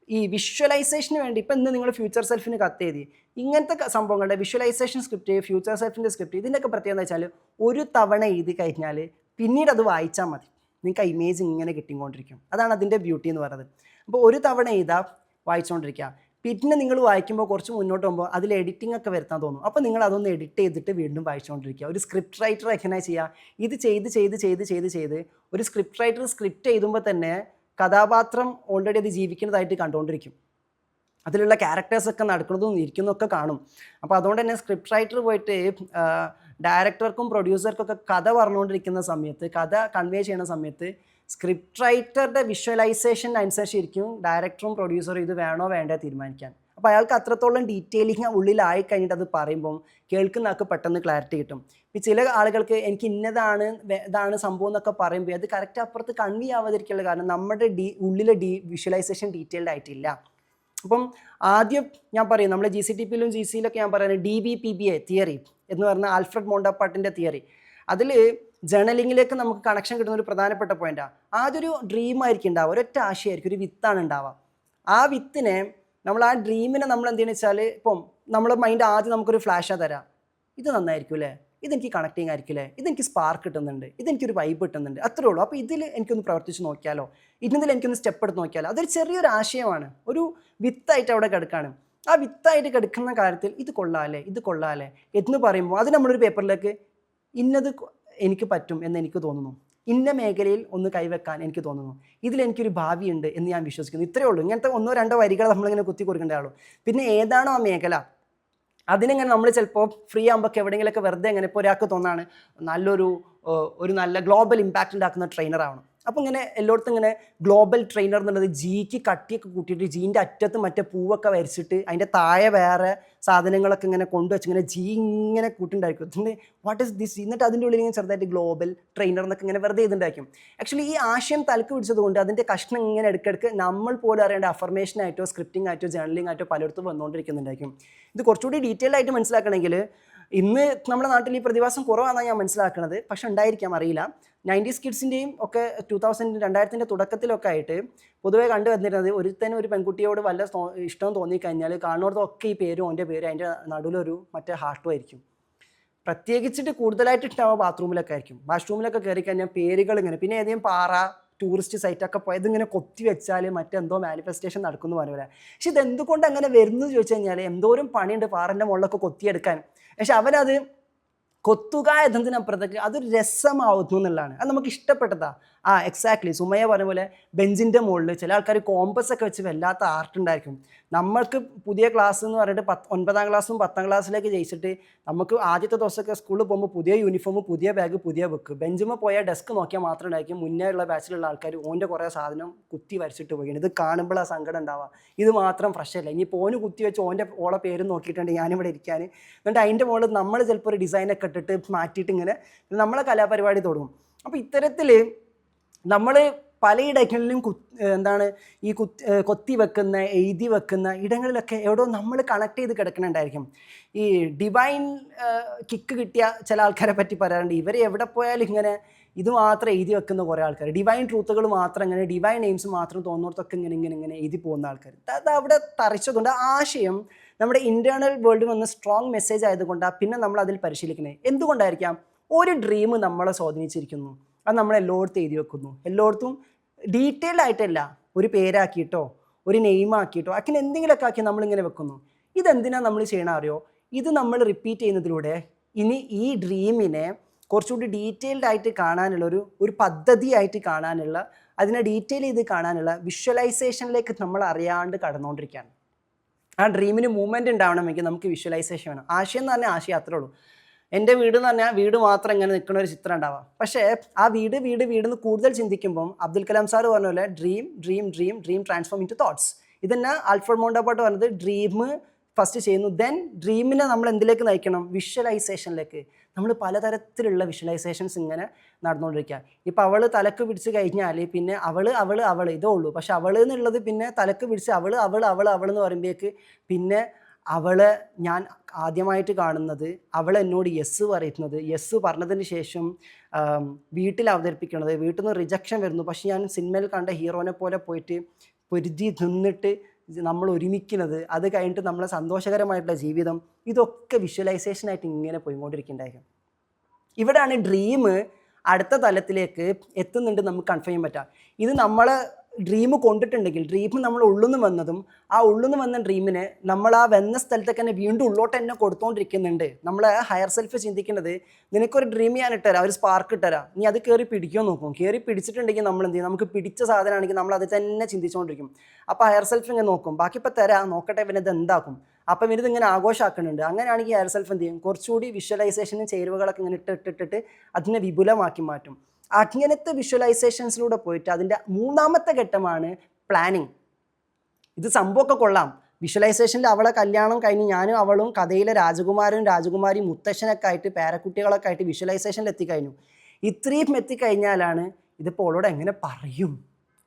ഈ വിഷ്വലൈസേഷന് വേണ്ടി ഇപ്പം ഇന്ന് നിങ്ങൾ ഫ്യൂച്ചർ സെൽഫിന് കത്തെഴുതി ഇങ്ങനത്തെ സംഭവങ്ങളുടെ വിഷ്വലൈസേഷൻ സ്ക്രിപ്റ്റ്, ഫ്യൂച്ചർ സെൽഫിൻ്റെ സ്ക്രിപ്റ്റ്, ഇതിൻ്റെയൊക്കെ പ്രത്യേകത എന്ന് വെച്ചാൽ ഒരു തവണ എഴുതി കഴിഞ്ഞാൽ പിന്നീട് അത് വായിച്ചാൽ മതി, നിങ്ങൾക്ക് ആ ഇമേജ് ഇങ്ങനെ കിട്ടിക്കൊണ്ടിരിക്കും. അതാണ് അതിൻ്റെ ബ്യൂട്ടി എന്ന് പറയുന്നത്. അപ്പോൾ ഒരു തവണ എഴുതാ വായിച്ചുകൊണ്ടിരിക്കുക. പിന്നെ നിങ്ങൾ വായിക്കുമ്പോൾ കുറച്ച് മുന്നോട്ട് പോകുമ്പോൾ അതിൽ എഡിറ്റിംഗ് ഒക്കെ വരുത്താൻ തോന്നും. അപ്പോൾ നിങ്ങൾ അതൊന്ന് എഡിറ്റ് ചെയ്തിട്ട് വീണ്ടും വായിച്ചുകൊണ്ടിരിക്കുക. ഒരു സ്ക്രിപ്റ്റ് റൈറ്റർ എങ്ങനെ ചെയ്യുക? ഇത് ചെയ്ത് ഒരു സ്ക്രിപ്റ്റ് റൈറ്റർ സ്ക്രിപ്റ്റ് എഴുതുമ്പോൾ തന്നെ കഥാപാത്രം ഓൾറെഡി അത് ജീവിക്കുന്നതായിട്ട് കണ്ടുകൊണ്ടിരിക്കും. അതിലുള്ള ക്യാരക്ടേഴ്സൊക്കെ നടക്കുന്നതും ഇരിക്കുന്നതൊക്കെ കാണും. അപ്പോൾ അതുകൊണ്ട് തന്നെ സ്ക്രിപ്റ്റ് റൈറ്റർ പോയിട്ട് ഡയറക്ടർക്കും പ്രൊഡ്യൂസർക്കൊക്കെ കഥ പറഞ്ഞുകൊണ്ടിരിക്കുന്ന സമയത്ത്, കഥ കൺവേ ചെയ്യുന്ന സമയത്ത് സ്ക്രിപ്റ്റ് റൈറ്ററുടെ വിഷ്വലൈസേഷൻ അനുസരിച്ചിരിക്കും ഡയറക്ടറും പ്രൊഡ്യൂസറും ഇത് വേണോ വേണ്ടോ തീരുമാനിക്കാൻ. അപ്പോൾ അയാൾക്ക് അത്രത്തോളം ഡീറ്റെയിലിംഗ് ഉള്ളിലായി കഴിഞ്ഞിട്ട് അത് പറയുമ്പം കേൾക്കുന്ന ആൾക്ക് പെട്ടെന്ന് ക്ലാരിറ്റി കിട്ടും. ഇപ്പോൾ ചില ആളുകൾക്ക് എനിക്ക് ഇതാണ് സംഭവം എന്നൊക്കെ പറയുമ്പോൾ അത് കറക്റ്റ് അപ്പുറത്ത് കൺവേ ആവാതിരിക്കുള്ള കാരണം നമ്മുടെ ഉള്ളിലെ വിഷ്വലൈസേഷൻ ഡീറ്റെയിൽഡ് ആയിട്ടില്ല. അപ്പം ആദ്യം ഞാൻ പറയും നമ്മുടെ GCTPയിലും GCയിലൊക്കെ ഞാൻ പറയുന്നത് DBPBA തിയറി എന്ന് പറഞ്ഞാൽ ആൽഫ്രഡ് മോണ്ടപ്പാട്ടിൻ്റെ തിയറി. അതിൽ ജേർണലിങ്ങിലേക്ക് നമുക്ക് കണക്ഷൻ കിട്ടുന്ന ഒരു പ്രധാനപ്പെട്ട പോയിന്റാണ്. ആദ്യം ഒരു ഡ്രീം ആയിരിക്കും ഉണ്ടാവുക, ഒരൊറ്റ ആശയമായിരിക്കും, ഒരു വിത്താണ് ഉണ്ടാവുക. ആ വിത്തിനെ നമ്മൾ ആ ഡ്രീമിനെ നമ്മൾ എന്തെന്ന് വെച്ചാൽ ഇപ്പം നമ്മൾ മൈൻഡ് ആദ്യം നമുക്കൊരു ഫ്ലാഷാണ് തരാം, ഇത് നന്നായിരിക്കും അല്ലേ, ഇതെനിക്ക് കണക്റ്റിംഗ് ആയിരിക്കില്ലേ, ഇതെനിക്ക് സ്പാർക്ക് കിട്ടുന്നുണ്ട്, ഇതെനിക്കൊരു വൈബ് കിട്ടുന്നുണ്ട്, അത്രേ ഉള്ളൂ. അപ്പോൾ ഇതിൽ എനിക്കൊന്ന് പ്രവർത്തിച്ച് നോക്കിയാലോ, ഇതിൽ എനിക്കൊന്ന് സ്റ്റെപ്പ് എടുത്ത് നോക്കിയാലോ. അതൊരു ചെറിയൊരു ആശയമാണ്, ഒരു വിത്തായിട്ട് അവിടെ കിടക്കുകയാണ്. ആ വിത്തായിട്ട് കിടക്കുന്ന കാര്യത്തിൽ ഇത് കൊള്ളാമല്ലേ എന്ന് പറയുമ്പോൾ അത് നമ്മളൊരു പേപ്പറിലേക്ക് ഇന്നത് എനിക്ക് പറ്റും എന്ന് എനിക്ക് തോന്നുന്നു, ഇന്ന മേഖലയിൽ ഒന്ന് കൈവെക്കാൻ എനിക്ക് തോന്നുന്നു, ഇതിലെനിക്കൊരു ഭാവിയുണ്ട് എന്ന് ഞാൻ വിശ്വസിക്കുന്നു. ഇത്രയേ ഉള്ളൂ. ഇങ്ങനത്തെ 1-2 വരികൾ നമ്മളിങ്ങനെ കുത്തി കൊടുക്കേണ്ട ആളൂ. പിന്നെ ഏതാണോ ആ മേഖല അതിനെങ്ങനെ നമ്മൾ ചിലപ്പോൾ ഫ്രീ ആകുമ്പോൾ എവിടെയെങ്കിലുമൊക്കെ വെറുതെ എങ്ങനെ ഇപ്പോൾ ഒരാൾക്ക് തോന്നാണ് ഒരു നല്ല ഗ്ലോബൽ ഇമ്പാക്റ്റ് ഉണ്ടാക്കുന്ന ട്രെയിനർ ആവണം. അപ്പോൾ ഇങ്ങനെ എല്ലായിടത്തും ഇങ്ങനെ ഗ്ലോബൽ ട്രെയിനർ എന്നുള്ളത് ജിക്ക് കട്ടിയൊക്കെ കൂട്ടിയിട്ട് ജീൻ്റെ അറ്റത്ത് മറ്റേ പൂവൊക്കെ വരച്ചിട്ട് അതിൻ്റെ താഴെ വേറെ സാധനങ്ങളൊക്കെ ഇങ്ങനെ കൊണ്ടുവച്ച് ഇങ്ങനെ ഇങ്ങനെ കൂട്ടുണ്ടായിരിക്കും. ഇതിൻ്റെ വാട്ട് ഇസ് ദിസ്, എന്നിട്ട് അതിൻ്റെ ഉള്ളിൽ ഇങ്ങനെ ചെറുതായിട്ട് ഗ്ലോബൽ ട്രെയിനർ എന്നൊക്കെ ഇങ്ങനെ വെറുതെ ഇതുണ്ടായിരിക്കും. ആക്ച്വലി ഈ ആശയം തലക്ക് പിടിച്ചതുകൊണ്ട് അതിൻ്റെ കഷ്ണം ഇങ്ങനെ ഇടയ്ക്കിടയ്ക്ക് നമ്മൾ പോലും അറിയേണ്ട അഫർമേഷൻ ആയിട്ടോ സ്ക്രിപ്റ്റിംഗ് ആയിട്ടോ ജേർണലിംഗ് ആയിട്ടോ പലയിടത്തും വന്നുകൊണ്ടിരിക്കുന്നുണ്ടായിരിക്കും. ഇത് കുറച്ചുകൂടി ഡീറ്റെയിൽ ആയിട്ട് മനസ്സിലാക്കണമെങ്കിൽ ഇന്ന് നമ്മുടെ നാട്ടിൽ ഈ പ്രതിഭാസം കുറവാണെന്നാണ് ഞാൻ മനസ്സിലാക്കുന്നത്, പക്ഷെ ഉണ്ടായിരിക്കാം, അറിയില്ല. 90s കിഡ്സിൻ്റെയും ഒക്കെ 2000 തുടക്കത്തിലൊക്കെ ആയിട്ട് പൊതുവെ കണ്ടുവന്നിരുന്നത് ഒരു പെൺകുട്ടിയോട് വല്ല ഇഷ്ടം തോന്നിക്കഴിഞ്ഞാൽ കാണുന്നതൊക്കെ ഈ പേരും ഓൻ്റെ പേരും അതിൻ്റെ നടുവിലൊരു മറ്റേ ഹാർട്ടും ആയിരിക്കും. പ്രത്യേകിച്ചിട്ട് കൂടുതലായിട്ട് ഉണ്ടാവുക ബാത്റൂമിലൊക്കെ ആയിരിക്കും. വാഷ്റൂമിലൊക്കെ കയറി കഴിഞ്ഞാൽ പേരുകൾ ഇങ്ങനെ, പിന്നെ ഏതെങ്കിലും പാറ ടൂറിസ്റ്റ് സൈറ്റൊക്കെ പോയത് ഇങ്ങനെ കൊത്തി വെച്ചാൽ മറ്റെന്തോ മാനിഫെസ്റ്റേഷൻ നടക്കുന്നു പറഞ്ഞ. പക്ഷെ ഇതെന്തുകൊണ്ട് അങ്ങനെ വരുന്നു ചോദിച്ചു കഴിഞ്ഞാൽ എന്തോരം പണിയുണ്ട് പാറൻ്റെ മുകളിലൊക്കെ കൊത്തിയെടുക്കാൻ. പക്ഷെ അവരത് കൊത്തുക എന്നതിനപ്പുറത്തേക്ക് അതൊരു രസമാവുന്നു എന്നുള്ളതാണ്. അത് നമുക്ക് ഇഷ്ടപ്പെട്ടതാ. എക്സാക്ട്ലി സുമയ്യ പറഞ്ഞ പോലെ ബെഞ്ചിൻ്റെ മുകളിൽ ചില ആൾക്കാർ കോമ്പസ് ഒക്കെ വെച്ച് വല്ലാത്ത ആർട്ട് ഉണ്ടായിരിക്കും. നമ്മൾക്ക് പുതിയ ക്ലാസ് എന്ന് പറഞ്ഞിട്ട് 9ാം ക്ലാസ്സും 10ാം ക്ലാസ്സിലേക്ക് ജയിച്ചിട്ട് നമുക്ക് ആദ്യത്തെ ദിവസമൊക്കെ സ്കൂളിൽ പോകുമ്പോൾ പുതിയ യൂണിഫോം, പുതിയ ബാഗ്, പുതിയ ബുക്ക്. ബെഞ്ചുമ്പോൾ പോയാൽ ഡെസ്ക് നോക്കിയാൽ മാത്രം ഉണ്ടായിരിക്കും മുന്നേ ഉള്ള ബാച്ചിലുള്ള ആൾക്കാർ ഓൻ്റെ കുറേ സാധനം കുത്തി വരച്ചിട്ട് പോവുകയാണ്. ഇത് കാണുമ്പോൾ ആ സങ്കടം ഉണ്ടാവുക. ഇത് മാത്രം ഫ്രഷ് അല്ല, ഇനി പോന് കുത്തി വെച്ച് ഓളെ പേര് നോക്കിയിട്ടുണ്ട് ഞാനിവിടെ ഇരിക്കാൻ. എന്നിട്ട് അതിൻ്റെ മുകളിൽ നമ്മൾ ചിലപ്പോൾ ഒരു ഡിസൈനൊക്കെ ഇട്ടിട്ട് മാറ്റിയിട്ട് ഇങ്ങനെ നമ്മളെ കലാപരിപാടി തുടങ്ങും. അപ്പോൾ ഇത്തരത്തിൽ നമ്മൾ പലയിടങ്ങളിലും കൊത്തി വെക്കുന്ന, എഴുതി വെക്കുന്ന ഇടങ്ങളിലൊക്കെ എവിടെയോ നമ്മൾ കണക്ട് ചെയ്ത് കിടക്കുന്നുണ്ടായിരിക്കും. ഈ ഡിവൈൻ കിക്ക് കിട്ടിയ ചില ആൾക്കാരെ പറ്റി പറയാറുണ്ട്. ഇവർ എവിടെ പോയാലും ഇങ്ങനെ ഇത് മാത്രം എഴുതി വെക്കുന്ന കുറേ ആൾക്കാർ, ഡിവൈൻ ട്രൂത്തുകൾ മാത്രം ഇങ്ങനെ, ഡിവൈൻ നെയിംസ് മാത്രം തോന്നുന്നിടത്തൊക്കെ ഇങ്ങനെ എഴുതി പോകുന്ന ആൾക്കാർ. അത് അവിടെ തറച്ചതുകൊണ്ട് ആശയം നമ്മുടെ ഇൻറ്റേർണൽ വേൾഡിൽ വന്ന് സ്ട്രോങ് മെസ്സേജ് ആയതുകൊണ്ടാണ് പിന്നെ നമ്മൾ അതിൽ പരിശീലിക്കുന്നത്. എന്തുകൊണ്ടായിരിക്കാം? ഒരു ഡ്രീം നമ്മളെ സ്വാധീനിച്ചിരിക്കുന്നു, അത് നമ്മൾ എല്ലായിടത്തും എഴുതി വെക്കുന്നു. എല്ലായിടത്തും ഡീറ്റെയിൽഡ് ആയിട്ടല്ല, ഒരു പേരാക്കിയിട്ടോ ഒരു നെയിമാക്കിയിട്ടോ അങ്ങനെ എന്തെങ്കിലുമൊക്കെ ആക്കി നമ്മളിങ്ങനെ വെക്കുന്നു. ഇതെന്തിനാണ് നമ്മൾ ചെയ്യണം അറിയോ? ഇത് നമ്മൾ റിപ്പീറ്റ് ചെയ്യുന്നതിലൂടെ ഇനി ഈ ഡ്രീമിനെ കുറച്ചുകൂടി ഡീറ്റെയിൽഡ് ആയിട്ട് കാണാനുള്ള ഒരു പദ്ധതിയായിട്ട് കാണാനുള്ള, അതിനെ ഡീറ്റെയിൽ ചെയ്ത് കാണാനുള്ള വിഷ്വലൈസേഷനിലേക്ക് നമ്മൾ അറിയാണ്ട് കടന്നുകൊണ്ടിരിക്കുകയാണ്. ആ ഡ്രീമിന് മൂവ്മെൻറ്റ് ഉണ്ടാവണമെങ്കിൽ നമുക്ക് വിഷ്വലൈസേഷൻ വേണം. ആശയം എന്ന് പറഞ്ഞാൽ ആശയം അത്രേ ഉള്ളൂ. എൻ്റെ വീട് എന്ന് പറഞ്ഞാൽ വീട് മാത്രം ഇങ്ങനെ നിൽക്കുന്ന ഒരു ചിത്രം ഉണ്ടാവാം. പക്ഷേ ആ വീടെന്ന് കൂടുതൽ ചിന്തിക്കുമ്പം അബ്ദുൽ കലാം സാർ പറഞ്ഞ പോലെ dream transform into thoughts. ഇതന്നെ ആൽഫ്രഡ് മോണ്ടപ്പാട്ട് പറഞ്ഞത് ഡ്രീം ഫസ്റ്റ് ചെയ്യുന്നു, ദെൻ ഡ്രീമിനെ നമ്മൾ എന്തിലേക്ക് നയിക്കണം? വിഷ്വലൈസേഷനിലേക്ക്. നമ്മൾ പലതരത്തിലുള്ള വിഷ്വലൈസേഷൻസ് ഇങ്ങനെ നടന്നുകൊണ്ടിരിക്കുക. ഇപ്പം അവൾ തലക്ക് പിടിച്ച് കഴിഞ്ഞാൽ പിന്നെ അവൾ ഇതേ ഉള്ളൂ. പക്ഷെ അവൾ എന്നുള്ളത് പിന്നെ തലക്ക് പിടിച്ച് അവൾ എന്ന് പറയുമ്പോഴേക്ക് പിന്നെ അവളെ ഞാൻ ആദ്യമായിട്ട് കാണുന്നത്, അവൾ എന്നോട് യെസ് പറഞ്ഞതിന് ശേഷം വീട്ടിൽ അവതരിപ്പിക്കണത്, വീട്ടിൽ നിന്ന് റിജക്ഷൻ വരുന്നു, പക്ഷെ ഞാൻ സിനിമയിൽ കണ്ട ഹീറോനെ പോലെ പോയിട്ട് പൊരുതി നിന്നിട്ട് നമ്മൾ ഒരുമിക്കുന്നത്, അത് കഴിഞ്ഞിട്ട് നമ്മളെ സന്തോഷകരമായിട്ടുള്ള ജീവിതം, ഇതൊക്കെ വിഷ്വലൈസേഷനായിട്ട് ഇങ്ങനെ പോയിക്കൊണ്ടിരിക്കുന്നുണ്ടായിരിക്കും. ഇവിടെയാണ് ഡ്രീം അടുത്ത തലത്തിലേക്ക് എത്തുന്നുണ്ട് നമുക്ക് കൺഫേം ചെയ്യാൻ പറ്റുക. ഇത് നമ്മളെ ഡ്രീം കൊണ്ടിട്ടുണ്ടെങ്കിൽ, ഡ്രീം നമ്മൾ ഉള്ളുന്ന് വന്നതും ആ ഉള്ളുന്ന് വന്ന ഡ്രീമിനെ നമ്മൾ ആ വന്ന സ്ഥലത്തേക്ക് തന്നെ വീണ്ടും ഉള്ളോട്ട് തന്നെ കൊടുത്തുകൊണ്ടിരിക്കുന്നുണ്ട്. നമ്മളെ ഹയർ സെൽഫ് ചിന്തിക്കുന്നത്, നിനക്കൊരു ഡ്രീം ഞാൻ ഇട്ടുതരാം, ഒരു സ്പാർക്ക് ഇട്ടുതരാം, നീ അത് കയറി പിടിക്കുമോ നോക്കും. കയറി പിടിച്ചിട്ടുണ്ടെങ്കിൽ നമ്മൾ എന്ത് ചെയ്യും? നമുക്ക് പിടിച്ച സാധനമാണെങ്കിൽ നമ്മൾ അത് തന്നെ ചിന്തിച്ചുകൊണ്ടിരിക്കും. അപ്പോൾ ഹയർ സെൽഫ് ഇങ്ങനെ നോക്കും, ബാക്കി ഇപ്പോൾ തരാം, നോക്കട്ടെ ഇവനത് എന്താക്കും. അപ്പം ഇവരിത് ഇങ്ങനെ ആഘോഷമാക്കുന്നുണ്ട്. അങ്ങനെയാണെങ്കിൽ ഹയർ സെൽഫ് എന്ത് ചെയ്യും? കുറച്ചുകൂടി വിഷ്വലൈസേഷനും ചേരുവകളൊക്കെ ഇങ്ങനെ ഇട്ടിട്ട് അതിനെ വിപുലമാക്കി മാറ്റും. അങ്ങനത്തെ വിഷ്വലൈസേഷൻസിലൂടെ പോയിട്ട് അതിൻ്റെ മൂന്നാമത്തെ ഘട്ടമാണ് പ്ലാനിങ്. ഇത് സംഭവമൊക്കെ കൊള്ളാം. വിഷ്വലൈസേഷനിൽ അവളെ കല്യാണം കഴിഞ്ഞ് ഞാനും അവളും കഥയിലെ രാജകുമാരിയും മുത്തശ്ശനൊക്കെ ആയിട്ട് പേരക്കുട്ടികളൊക്കെ ആയിട്ട് വിഷ്വലൈസേഷനിൽ എത്തിക്കഴിഞ്ഞു. ഇത്രയും എത്തിക്കഴിഞ്ഞാലാണ് ഇതിപ്പോൾ അവളോട് എങ്ങനെ പറയും?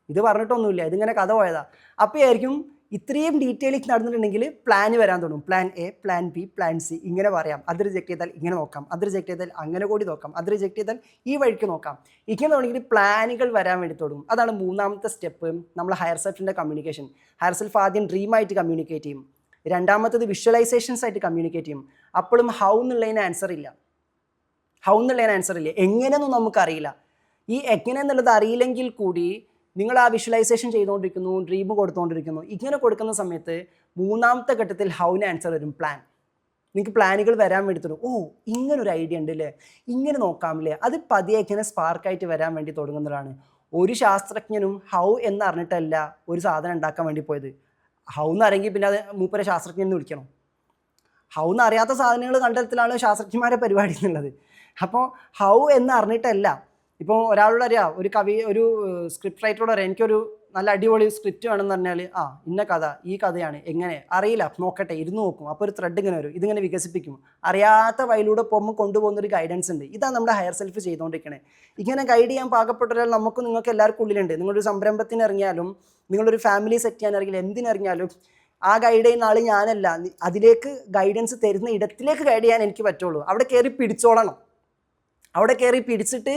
ഇത് പറഞ്ഞിട്ടൊന്നുമില്ല, ഇതിങ്ങനെ കഥ പോയതാ. അപ്പോൾ ആയിരിക്കും ഇത്രയും ഡീറ്റെയിലിംഗ് നടന്നിട്ടുണ്ടെങ്കിൽ പ്ലാൻ വരാൻ തുടങ്ങും. Plan A, plan B, plan C, ഇങ്ങനെ പറയാം. അത് റിജക്ട് ചെയ്താൽ ഇങ്ങനെ നോക്കാം, അത് റിജക്ട് ചെയ്താൽ അങ്ങനെ കൂടി നോക്കാം, അത് റിജക്ട് ചെയ്താൽ ഈ വഴിക്ക് നോക്കാം. ഇങ്ങനെ തുടങ്ങിയിട്ട് പ്ലാനുകൾ വരാൻ വേണ്ടി തുടങ്ങും. അതാണ് മൂന്നാമത്തെ സ്റ്റെപ്പ്, നമ്മൾ ഹയർ സെൽഫിൻ്റെ കമ്മ്യൂണിക്കേഷൻ. ഹയർ സെൽഫ് ആദ്യം ഡ്രീമായിട്ട് കമ്മ്യൂണിക്കേറ്റ് ചെയ്യും, രണ്ടാമത്തത് വിഷ്വലൈസേഷൻസ് ആയിട്ട് കമ്മ്യൂണിക്കേറ്റ് ചെയ്യും. അപ്പോഴും ഹൗ എന്നുള്ളതിന് ആൻസർ ഇല്ല. എങ്ങനെയൊന്നും നമുക്കറിയില്ല. ഈ എങ്ങനെ എന്നുള്ളത് അറിയില്ലെങ്കിൽ കൂടി നിങ്ങൾ ആ വിഷ്വലൈസേഷൻ ചെയ്തുകൊണ്ടിരിക്കുന്നു, ഡ്രീം കൊടുത്തുകൊണ്ടിരിക്കുന്നു. ഇങ്ങനെ കൊടുക്കുന്ന സമയത്ത് മൂന്നാമത്തെ ഘട്ടത്തിൽ ഹൗവിന് ആൻസർ വരും, പ്ലാൻ. നിങ്ങൾക്ക് പ്ലാനുകൾ വരാൻ വേണ്ടി തുടങ്ങും. ഇങ്ങനൊരു ഐഡിയ ഉണ്ട് അല്ലേ, ഇങ്ങനെ നോക്കാമില്ലേ. അത് പതിയെ ഇങ്ങനെ സ്പാർക്കായിട്ട് വരാൻ വേണ്ടി തുടങ്ങുന്നതാണ്. ഒരു ശാസ്ത്രജ്ഞനും ഹൗ എന്നറിഞ്ഞിട്ടല്ല ഒരു സാധനം ഉണ്ടാക്കാൻ വേണ്ടി പോയത്. ഹൗ എന്നറിയെങ്കിൽ പിന്നെ അത് മൂപ്പരെ ശാസ്ത്രജ്ഞൻ എന്ന് വിളിക്കണം. ഹൗ എന്നറിയാത്ത സാധനങ്ങൾ കണ്ടെത്തലാണ് ശാസ്ത്രജ്ഞന്മാരെ പരിപാടി എന്നുള്ളത്. അപ്പോൾ ഹൗ എന്നറിഞ്ഞിട്ടല്ല. ഇപ്പോൾ ഒരാളോട് അറിയാം, ഒരു സ്ക്രിപ്റ്റ് റൈറ്ററോട് അറിയാം, എനിക്കൊരു നല്ല അടിപൊളി സ്ക്രിപ്റ്റ് വേണമെന്ന് പറഞ്ഞാൽ ഇന്ന കഥ, ഈ കഥയാണ്, എങ്ങനെ അറിയില്ല, നോക്കട്ടെ, ഇരുന്ന് നോക്കും. അപ്പോൾ ഒരു ത്രെഡ് ഇങ്ങനെ വരും, ഇതിങ്ങനെ വികസിപ്പിക്കും. അറിയാത്ത വഴിയിലൂടെ പോകുമ്പോൾ കൊണ്ടുപോകുന്നൊരു ഗൈഡൻസ് ഉണ്ട്. ഇതാണ് നമ്മുടെ ഹയർ സെൽഫ് ചെയ്തുകൊണ്ടിരിക്കണേ. ഇങ്ങനെ ഗൈഡ് ചെയ്യാൻ പാകപ്പെട്ട ഒരാൾ നിങ്ങൾക്ക് എല്ലാവർക്കും ഉള്ളിലുണ്ട്. നിങ്ങളൊരു സംരംഭത്തിന് ഇറങ്ങിയാലും, നിങ്ങളൊരു ഫാമിലി സെറ്റ് ചെയ്യാൻ ഇറങ്ങിയാലും, എന്തിനിറങ്ങിയാലും ആ ഗൈഡ് ചെയ്യുന്ന ആൾ ഞാനല്ല. അതിലേക്ക് ഗൈഡൻസ് തരുന്ന ഇടത്തിലേക്ക് ഗൈഡ് ചെയ്യാൻ എനിക്ക് പറ്റുള്ളൂ. അവിടെ കയറി പിടിച്ചോളണം. അവിടെ കയറി പിടിച്ചിട്ട്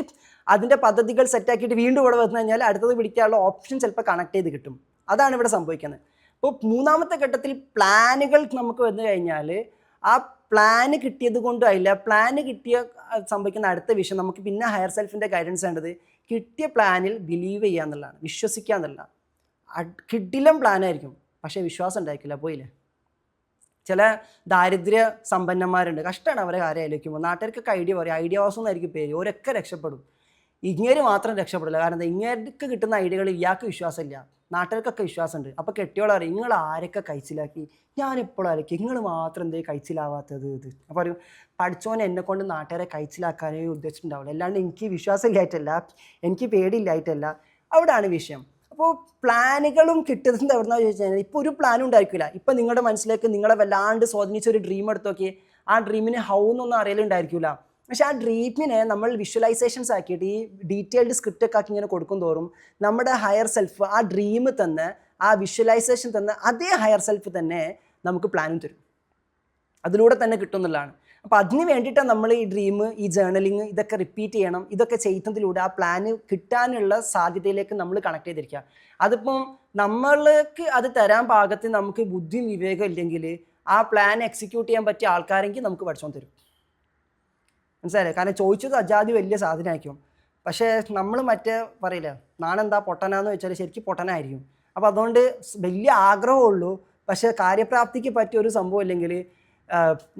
അതിൻ്റെ പദ്ധതികൾ സെറ്റാക്കിയിട്ട് വീണ്ടും ഇവിടെ വന്നു കഴിഞ്ഞാൽ അടുത്തത് പിടിക്കാനുള്ള ഓപ്ഷൻ ചിലപ്പോൾ കണക്ട് ചെയ്ത് കിട്ടും. അതാണ് ഇവിടെ സംഭവിക്കുന്നത്. അപ്പോൾ മൂന്നാമത്തെ ഘട്ടത്തിൽ പ്ലാനുകൾ നമുക്ക് വന്നു കഴിഞ്ഞാൽ ആ പ്ലാന് കിട്ടിയത് കൊണ്ടായില്ല. പ്ലാന് കിട്ടിയ സംഭവിക്കുന്ന അടുത്ത വിഷയം നമുക്ക് പിന്നെ ഹയർ സെൽഫിൻ്റെ ഗൈഡൻസ് വേണ്ടത് കിട്ടിയ പ്ലാനിൽ ബിലീവ് ചെയ്യുക എന്നുള്ളതാണ്, വിശ്വസിക്കുക എന്നുള്ളതാണ്. കിടിലം പ്ലാനായിരിക്കും, പക്ഷേ വിശ്വാസം ഉണ്ടായിരിക്കില്ല, പോയില്ലേ. ചില ദാരിദ്ര്യ സമ്പന്നന്മാരുണ്ട്, കഷ്ടമാണ് അവരെ കാര്യം ആലോചിക്കുമ്പോൾ. നാട്ടുകാർക്കൊക്കെ ഐഡിയ പറയും, ഐഡിയ ഹൗസ് എന്നായിരിക്കും പേര്, ഓരൊക്കെ രക്ഷപ്പെടും. ഇങ്ങേര് മാത്രം രക്ഷപ്പെടില്ല. കാരണം എന്താ, ഇങ്ങേർക്ക് കിട്ടുന്ന ഐഡിയകൾ ഇയാൾക്ക് വിശ്വാസമില്ല, നാട്ടുകാർക്കൊക്കെ വിശ്വാസമുണ്ട്. അപ്പോൾ കെട്ടിയോളം അറിയും, നിങ്ങൾ ആരൊക്കെ കഴിച്ചിലാക്കി, ഞാനിപ്പോഴും ആരൊക്കെ, നിങ്ങൾ മാത്രം എന്തേ കഴിച്ചിലാവാത്തത് ഇത്. അപ്പോൾ പറയും, പഠിച്ചോനെ എന്നെ കൊണ്ട് നാട്ടുകാരെ കഴിച്ചിലാക്കാനേ ഉദ്ദേശിച്ചിട്ടുണ്ടാവില്ല, അല്ലാണ്ട് എനിക്ക് വിശ്വാസം ഇല്ലായിട്ടല്ല, എനിക്ക് പേടിയില്ലായിട്ടല്ല. അവിടെയാണ് വിഷയം. അപ്പോൾ പ്ലാനുകളും കിട്ടുന്നത് എവിടെന്നാ ചോദിച്ചു കഴിഞ്ഞാൽ, ഇപ്പോൾ ഒരു പ്ലാനും ഉണ്ടായിരിക്കില്ല. ഇപ്പം നിങ്ങളുടെ മനസ്സിലേക്ക് നിങ്ങളെ വല്ലാണ്ട് സ്വാധീനിച്ച ഒരു ഡ്രീം എടുത്ത് നോക്കി, ആ ഡ്രീമിന് ഹൗ എന്നൊന്നും അറിയലുണ്ടായിരിക്കില്ല. പക്ഷെ ആ ഡ്രീമിനെ നമ്മൾ വിഷ്വലൈസേഷൻസ് ആക്കിയിട്ട് ഈ ഡീറ്റെയിൽഡ് സ്ക്രിപ്റ്റ് ഒക്കെ ആക്കി ഇങ്ങനെ കൊടുക്കും തോറും നമ്മുടെ ഹയർ സെൽഫ് ആ ഡ്രീം തന്നെ, ആ വിഷ്വലൈസേഷൻ തന്നെ, അതേ ഹയർ സെൽഫ് തന്നെ നമുക്ക് പ്ലാനും തരും. അതിലൂടെ തന്നെ കിട്ടും എന്നുള്ളതാണ്. അപ്പോൾ അതിന് വേണ്ടിയിട്ടാണ് നമ്മൾ ഈ ഡ്രീം, ഈ ജേർണലിങ് ഇതൊക്കെ റിപ്പീറ്റ് ചെയ്യണം. ഇതൊക്കെ ചെയ്യുന്നതിലൂടെ ആ പ്ലാന് കിട്ടാനുള്ള സാധ്യതയിലേക്ക് നമ്മൾ കണക്ട് ചെയ്തിരിക്കുക. അതിപ്പം നമ്മൾക്ക് അത് തരാൻ പാകത്തിൽ നമുക്ക് ബുദ്ധിയും വിവേകം ഇല്ലെങ്കിൽ ആ പ്ലാൻ എക്സിക്യൂട്ട് ചെയ്യാൻ പറ്റിയ ആൾക്കാരെങ്കിൽ നമുക്ക് പഠിച്ചോണ്ട് തരും. മനസ്സിലായില്ലേ? കാരണം ചോദിച്ചത് അജാതി വലിയ സാധനമായിരിക്കും, പക്ഷേ നമ്മൾ മറ്റേ പറയില്ല, നാണെന്താ പൊട്ടനാന്ന് വെച്ചാൽ ശരിക്കും പൊട്ടനായിരിക്കും. അപ്പോൾ അതുകൊണ്ട് വലിയ ആഗ്രഹമുള്ളൂ, പക്ഷേ കാര്യപ്രാപ്തിക്ക് പറ്റിയ ഒരു സംഭവം ഇല്ലെങ്കിൽ,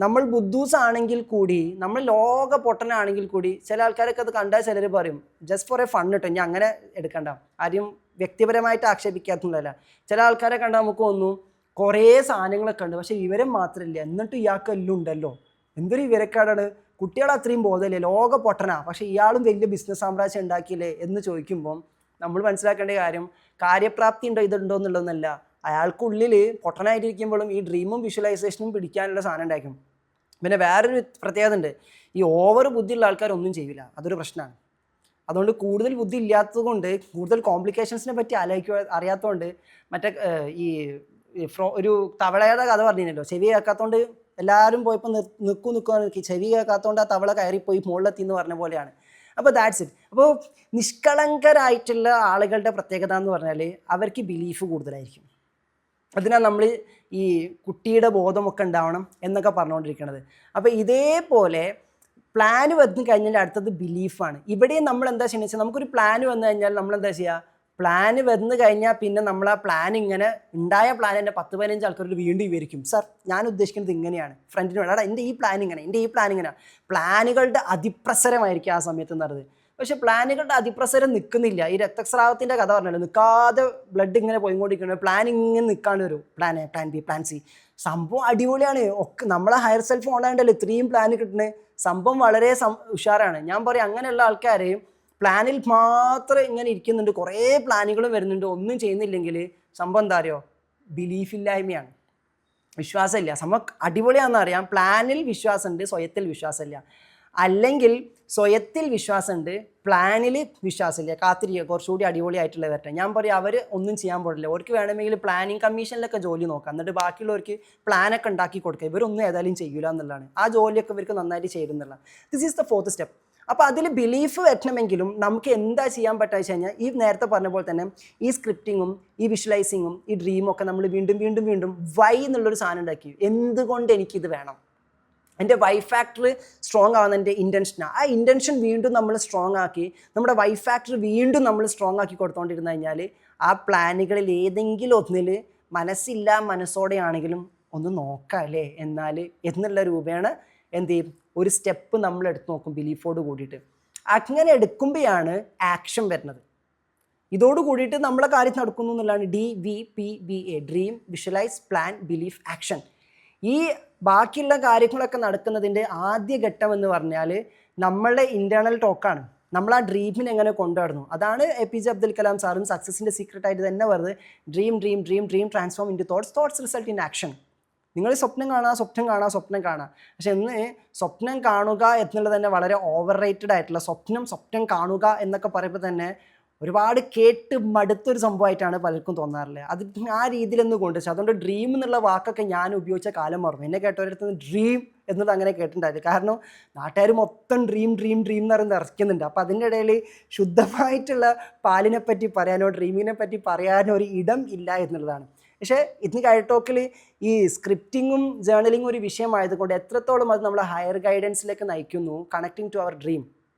നമ്മൾ ബുദ്ധൂസ് ആണെങ്കിൽ കൂടി, നമ്മൾ ലോക പൊട്ടനാണെങ്കിൽ കൂടി, ചില ആൾക്കാരൊക്കെ അത് കണ്ടാൽ ചിലർ പറയും ജസ്റ്റ് ഫോർ എ ഫൺ കിട്ടും, ഞാൻ അങ്ങനെ എടുക്കണ്ട, ആരും വ്യക്തിപരമായിട്ട് ആക്ഷേപിക്കാത്തതല്ല. ചില ആൾക്കാരെ കണ്ടാൽ നമുക്ക് തോന്നും കുറേ സാധനങ്ങളൊക്കെ ഉണ്ട്, പക്ഷേ വിവരം മാത്രമില്ല, എന്നിട്ട് ഇയാൾക്ക് എല്ലാം ഉണ്ടല്ലോ, എന്തൊരു വിവരക്കാടാണ്, കുട്ടികൾ അത്രയും ബോധമില്ലേ, ലോക പൊട്ടനാ, പക്ഷേ ഇയാളും വലിയ ബിസിനസ് സാമ്രാജ്യം ഉണ്ടാക്കിയില്ലേ എന്ന് ചോദിക്കുമ്പം നമ്മൾ മനസ്സിലാക്കേണ്ട കാര്യം കാര്യപ്രാപ്തി ഉണ്ടോ ഇതുണ്ടോ എന്നുള്ളതൊന്നല്ല, അയാൾക്കുള്ളിൽ പൊട്ടനായിട്ടിരിക്കുമ്പോഴും ഈ ഡ്രീമും വിഷ്വലൈസേഷനും പിടിക്കാനുള്ള സാധനം ഉണ്ടായിരിക്കും. പിന്നെ വേറൊരു പ്രത്യേകത ഉണ്ട്, ഈ ഓവർ ബുദ്ധിയുള്ള ആൾക്കാർ ഒന്നും ചെയ്യില്ല, അതൊരു പ്രശ്നമാണ്. അതുകൊണ്ട് കൂടുതൽ ബുദ്ധി ഇല്ലാത്തത് കൊണ്ട്, കൂടുതൽ കോംപ്ലിക്കേഷൻസിനെ പറ്റി അറിയാത്തതുകൊണ്ട്, മറ്റേ ഈ ഒരു തവളയുടെ കഥ പറഞ്ഞിരുന്നല്ലോ, ചെവി കേൾക്കാത്തതുകൊണ്ട് എല്ലാവരും പോയപ്പോൾ നിൽക്കുക, ചെവി കേൾക്കാത്തതുകൊണ്ട് ആ തവള കയറിപ്പോയി മുകളിലെത്തി എന്ന് പറഞ്ഞ പോലെയാണ്. അപ്പോൾ ദാറ്റ്സ് ഇറ്റ്. അപ്പോൾ നിഷ്കളങ്കരായിട്ടുള്ള ആളുകളുടെ പ്രത്യേകത എന്ന് പറഞ്ഞാൽ അവർക്ക് ബിലീഫ് കൂടുതലായിരിക്കും. അതിനാണ് നമ്മൾ ഈ കുട്ടിയുടെ ബോധമൊക്കെ ഉണ്ടാവണം എന്നൊക്കെ പറഞ്ഞുകൊണ്ടിരിക്കുന്നത്. അപ്പോൾ ഇതേപോലെ പ്ലാന് വന്നു കഴിഞ്ഞാൽ അടുത്തത് ബിലീഫാണ്. ഇവിടെയും നമ്മൾ എന്താ ചെയ്യുന്നത് വെച്ചാൽ, നമുക്കൊരു പ്ലാന് വന്നു കഴിഞ്ഞാൽ നമ്മൾ എന്താ ചെയ്യുക, പ്ലാന് വന്നു കഴിഞ്ഞാൽ പിന്നെ നമ്മൾ ആ പ്ലാൻ ഇങ്ങനെ ഉണ്ടായ പ്ലാൻ എൻ്റെ 10-15 ആൾക്കാരോട് വീണ്ടും വിവരിക്കും, സാർ ഞാൻ ഉദ്ദേശിക്കുന്നത് ഇങ്ങനെയാണ്, ഫ്രണ്ടിന് വേണം, എടാ എൻ്റെ ഈ പ്ലാൻ ഇങ്ങനെ, എൻ്റെ ഈ പ്ലാൻ ഇങ്ങനെ. പ്ലാനുകളുടെ അതിപ്രസരമായിരിക്കും ആ സമയത്ത് എന്ന് പറയുന്നത്. പക്ഷെ പ്ലാനുകളുടെ അതിപ്രസരം നിൽക്കുന്നില്ല. ഈ രക്തസ്രാവത്തിൻ്റെ കഥ പറഞ്ഞല്ലോ, നിൽക്കാതെ ബ്ലഡ് ഇങ്ങനെ പോയിക്കൊണ്ടിരിക്കുന്നത്, പ്ലാൻ ഇങ്ങനെ നിൽക്കാണ്ട് വരും, plan A, plan B, plan C. സംഭവം അടിപൊളിയാണ്. ഒക്കെ നമ്മളെ ഹയർ സെൽഫ് ഓണായിട്ടല്ലോ ഇത്രയും പ്ലാൻ കിട്ടുന്നത്. സംഭവം വളരെ ഉഷാറാണ്. ഞാൻ പറയും, അങ്ങനെയുള്ള ആൾക്കാരെയും പ്ലാനിൽ മാത്രം ഇങ്ങനെ ഇരിക്കുന്നുണ്ട്, കുറേ പ്ലാനുകളും വരുന്നുണ്ട്, ഒന്നും ചെയ്യുന്നില്ലെങ്കിൽ സംഭവം എന്താ അറിയോ, ബിലീഫില്ലായ്മയാണ്, വിശ്വാസമില്ല. സംഭവം അടിപൊളിയാണെന്ന് അറിയാം, പ്ലാനിൽ വിശ്വാസമുണ്ട്, സ്വയത്തിൽ വിശ്വാസമില്ല. അല്ലെങ്കിൽ സ്വയത്തിൽ വിശ്വാസമുണ്ട്, പ്ലാനിൽ വിശ്വാസമില്ല, കാത്തിരിക്കുക കുറച്ചുകൂടി അടിപൊളിയായിട്ടുള്ള വരട്ടെ. ഞാൻ പറയും, അവർ ഒന്നും ചെയ്യാൻ പാടില്ല. അവർക്ക് വേണമെങ്കിൽ പ്ലാനിങ് കമ്മീഷനിലൊക്കെ ജോലി നോക്കാം, എന്നിട്ട് ബാക്കിയുള്ളവർക്ക് പ്ലാനൊക്കെ ഉണ്ടാക്കി കൊടുക്കുക. ഇവരൊന്നും ഏതായാലും ചെയ്യൂല എന്നുള്ളതാണ്. ആ ജോലിയൊക്കെ ഇവർക്ക് നന്നായിട്ട് ചെയ്യുന്നുള്ള. This is the 4th step. അപ്പോൾ അതിൽ ബിലീഫ് വരണമെങ്കിലും നമുക്ക് എന്താ ചെയ്യാൻ പറ്റുക വെച്ച് കഴിഞ്ഞാൽ, ഈ നേരത്തെ പറഞ്ഞ പോലെ തന്നെ ഈ സ്ക്രിപ്റ്റിങ്ങും ഈ വിഷ്വലൈസിങ്ങും ഈ ഡ്രീമും ഒക്കെ നമ്മൾ വീണ്ടും വീണ്ടും വീണ്ടും വൈ എന്നുള്ളൊരു സാധനം ഉണ്ടാക്കി. എന്തുകൊണ്ട് എനിക്കിത് വേണം, എൻ്റെ വൈ ഫാക്ടർ സ്ട്രോങ് ആവുന്ന എൻ്റെ ഇൻറ്റൻഷനാണ്. ആ ഇൻറ്റൻഷൻ വീണ്ടും നമ്മൾ സ്ട്രോങ് ആക്കി, നമ്മുടെ വൈ ഫാക്ടർ വീണ്ടും നമ്മൾ സ്ട്രോങ് ആക്കി കൊടുത്തുകൊണ്ടിരുന്നു കഴിഞ്ഞാൽ ആ പ്ലാനുകളിൽ ഏതെങ്കിലും ഒന്നിൽ മനസ്സില്ല മനസ്സോടെയാണെങ്കിലും ഒന്ന് നോക്കാം അല്ലേ എന്നാൽ എന്നുള്ള രൂപേണ എന്ത് ചെയ്യും, ഒരു സ്റ്റെപ്പ് നമ്മൾ എടുത്ത് നോക്കും ബിലീഫോട് കൂടിയിട്ട്. അങ്ങനെ എടുക്കുമ്പോഴാണ് ആക്ഷൻ വരുന്നത്. ഇതോട് കൂടിയിട്ട് നമ്മളെ കാര്യം നടക്കുന്നു എന്നുള്ളതാണ് DVPVA, dream, visualise, plan, belief, action. ഈ ബാക്കിയുള്ള കാര്യങ്ങളൊക്കെ നടക്കുന്നതിൻ്റെ ആദ്യ ഘട്ടം എന്ന് പറഞ്ഞാൽ നമ്മളുടെ ഇൻറ്റേർണൽ ടോക്കാണ്. നമ്മൾ ആ ഡ്രീമിനെ എങ്ങനെ കൊണ്ടുവരുന്നു. അതാണ് APJ അബ്ദുൽ കലാം സാറും സക്സസിൻ്റെ സീക്രട്ടായിട്ട് തന്നെ പറഞ്ഞത്, dream dream dream dream transform into thoughts, thoughts result in action. നിങ്ങൾ സ്വപ്നം കാണുക, സ്വപ്നം കാണുക, സ്വപ്നം കാണുക. പക്ഷെ ഇന്ന് സ്വപ്നം കാണുക എന്നുള്ളത് തന്നെ വളരെ ഓവർ റേറ്റഡ് ആയിട്ടുള്ള, സ്വപ്നം കാണുക എന്നൊക്കെ പറയുമ്പോൾ തന്നെ ഒരുപാട് കേട്ട് മടുത്തൊരു സംഭവമായിട്ടാണ് പലർക്കും തോന്നാറുള്ളത്. അത് ആ രീതിയിലൊന്നും കൊണ്ടുവച്ചു. അതുകൊണ്ട് ഡ്രീം എന്നുള്ള വാക്കൊക്കെ ഞാൻ ഉപയോഗിച്ച കാലം മറന്നു. എന്നെ കേട്ടവരടുത്ത് ഡ്രീം എന്നത് അങ്ങനെ കേട്ടിട്ടുണ്ടായിരുന്നു. കാരണം നാട്ടുകാർ മൊത്തം ഡ്രീം ഡ്രീം ഡ്രീം എന്ന് പറയുന്നത് ഇറക്കുന്നുണ്ട്. അപ്പോൾ അതിൻ്റെ ഇടയിൽ ശുദ്ധമായിട്ടുള്ള പാലിനെ പറ്റി പറയാനോ ഡ്രീമിനെ പറ്റി പറയാനോ ഒരു ഇടം ഇല്ല എന്നുള്ളതാണ്. പക്ഷേ ഇന്ന് ഗൈഡ് ടോക്കിൽ ഈ സ്ക്രിപ്റ്റിങ്ങും ജേർണലിങ്ങും ഒരു വിഷയമായതുകൊണ്ട് എത്രത്തോളം അത് നമ്മളെ ഹയർ ഗൈഡൻസിലേക്ക് നയിക്കുന്നു, കണക്റ്റിംഗ് ടു അവർ ഡ്രീം.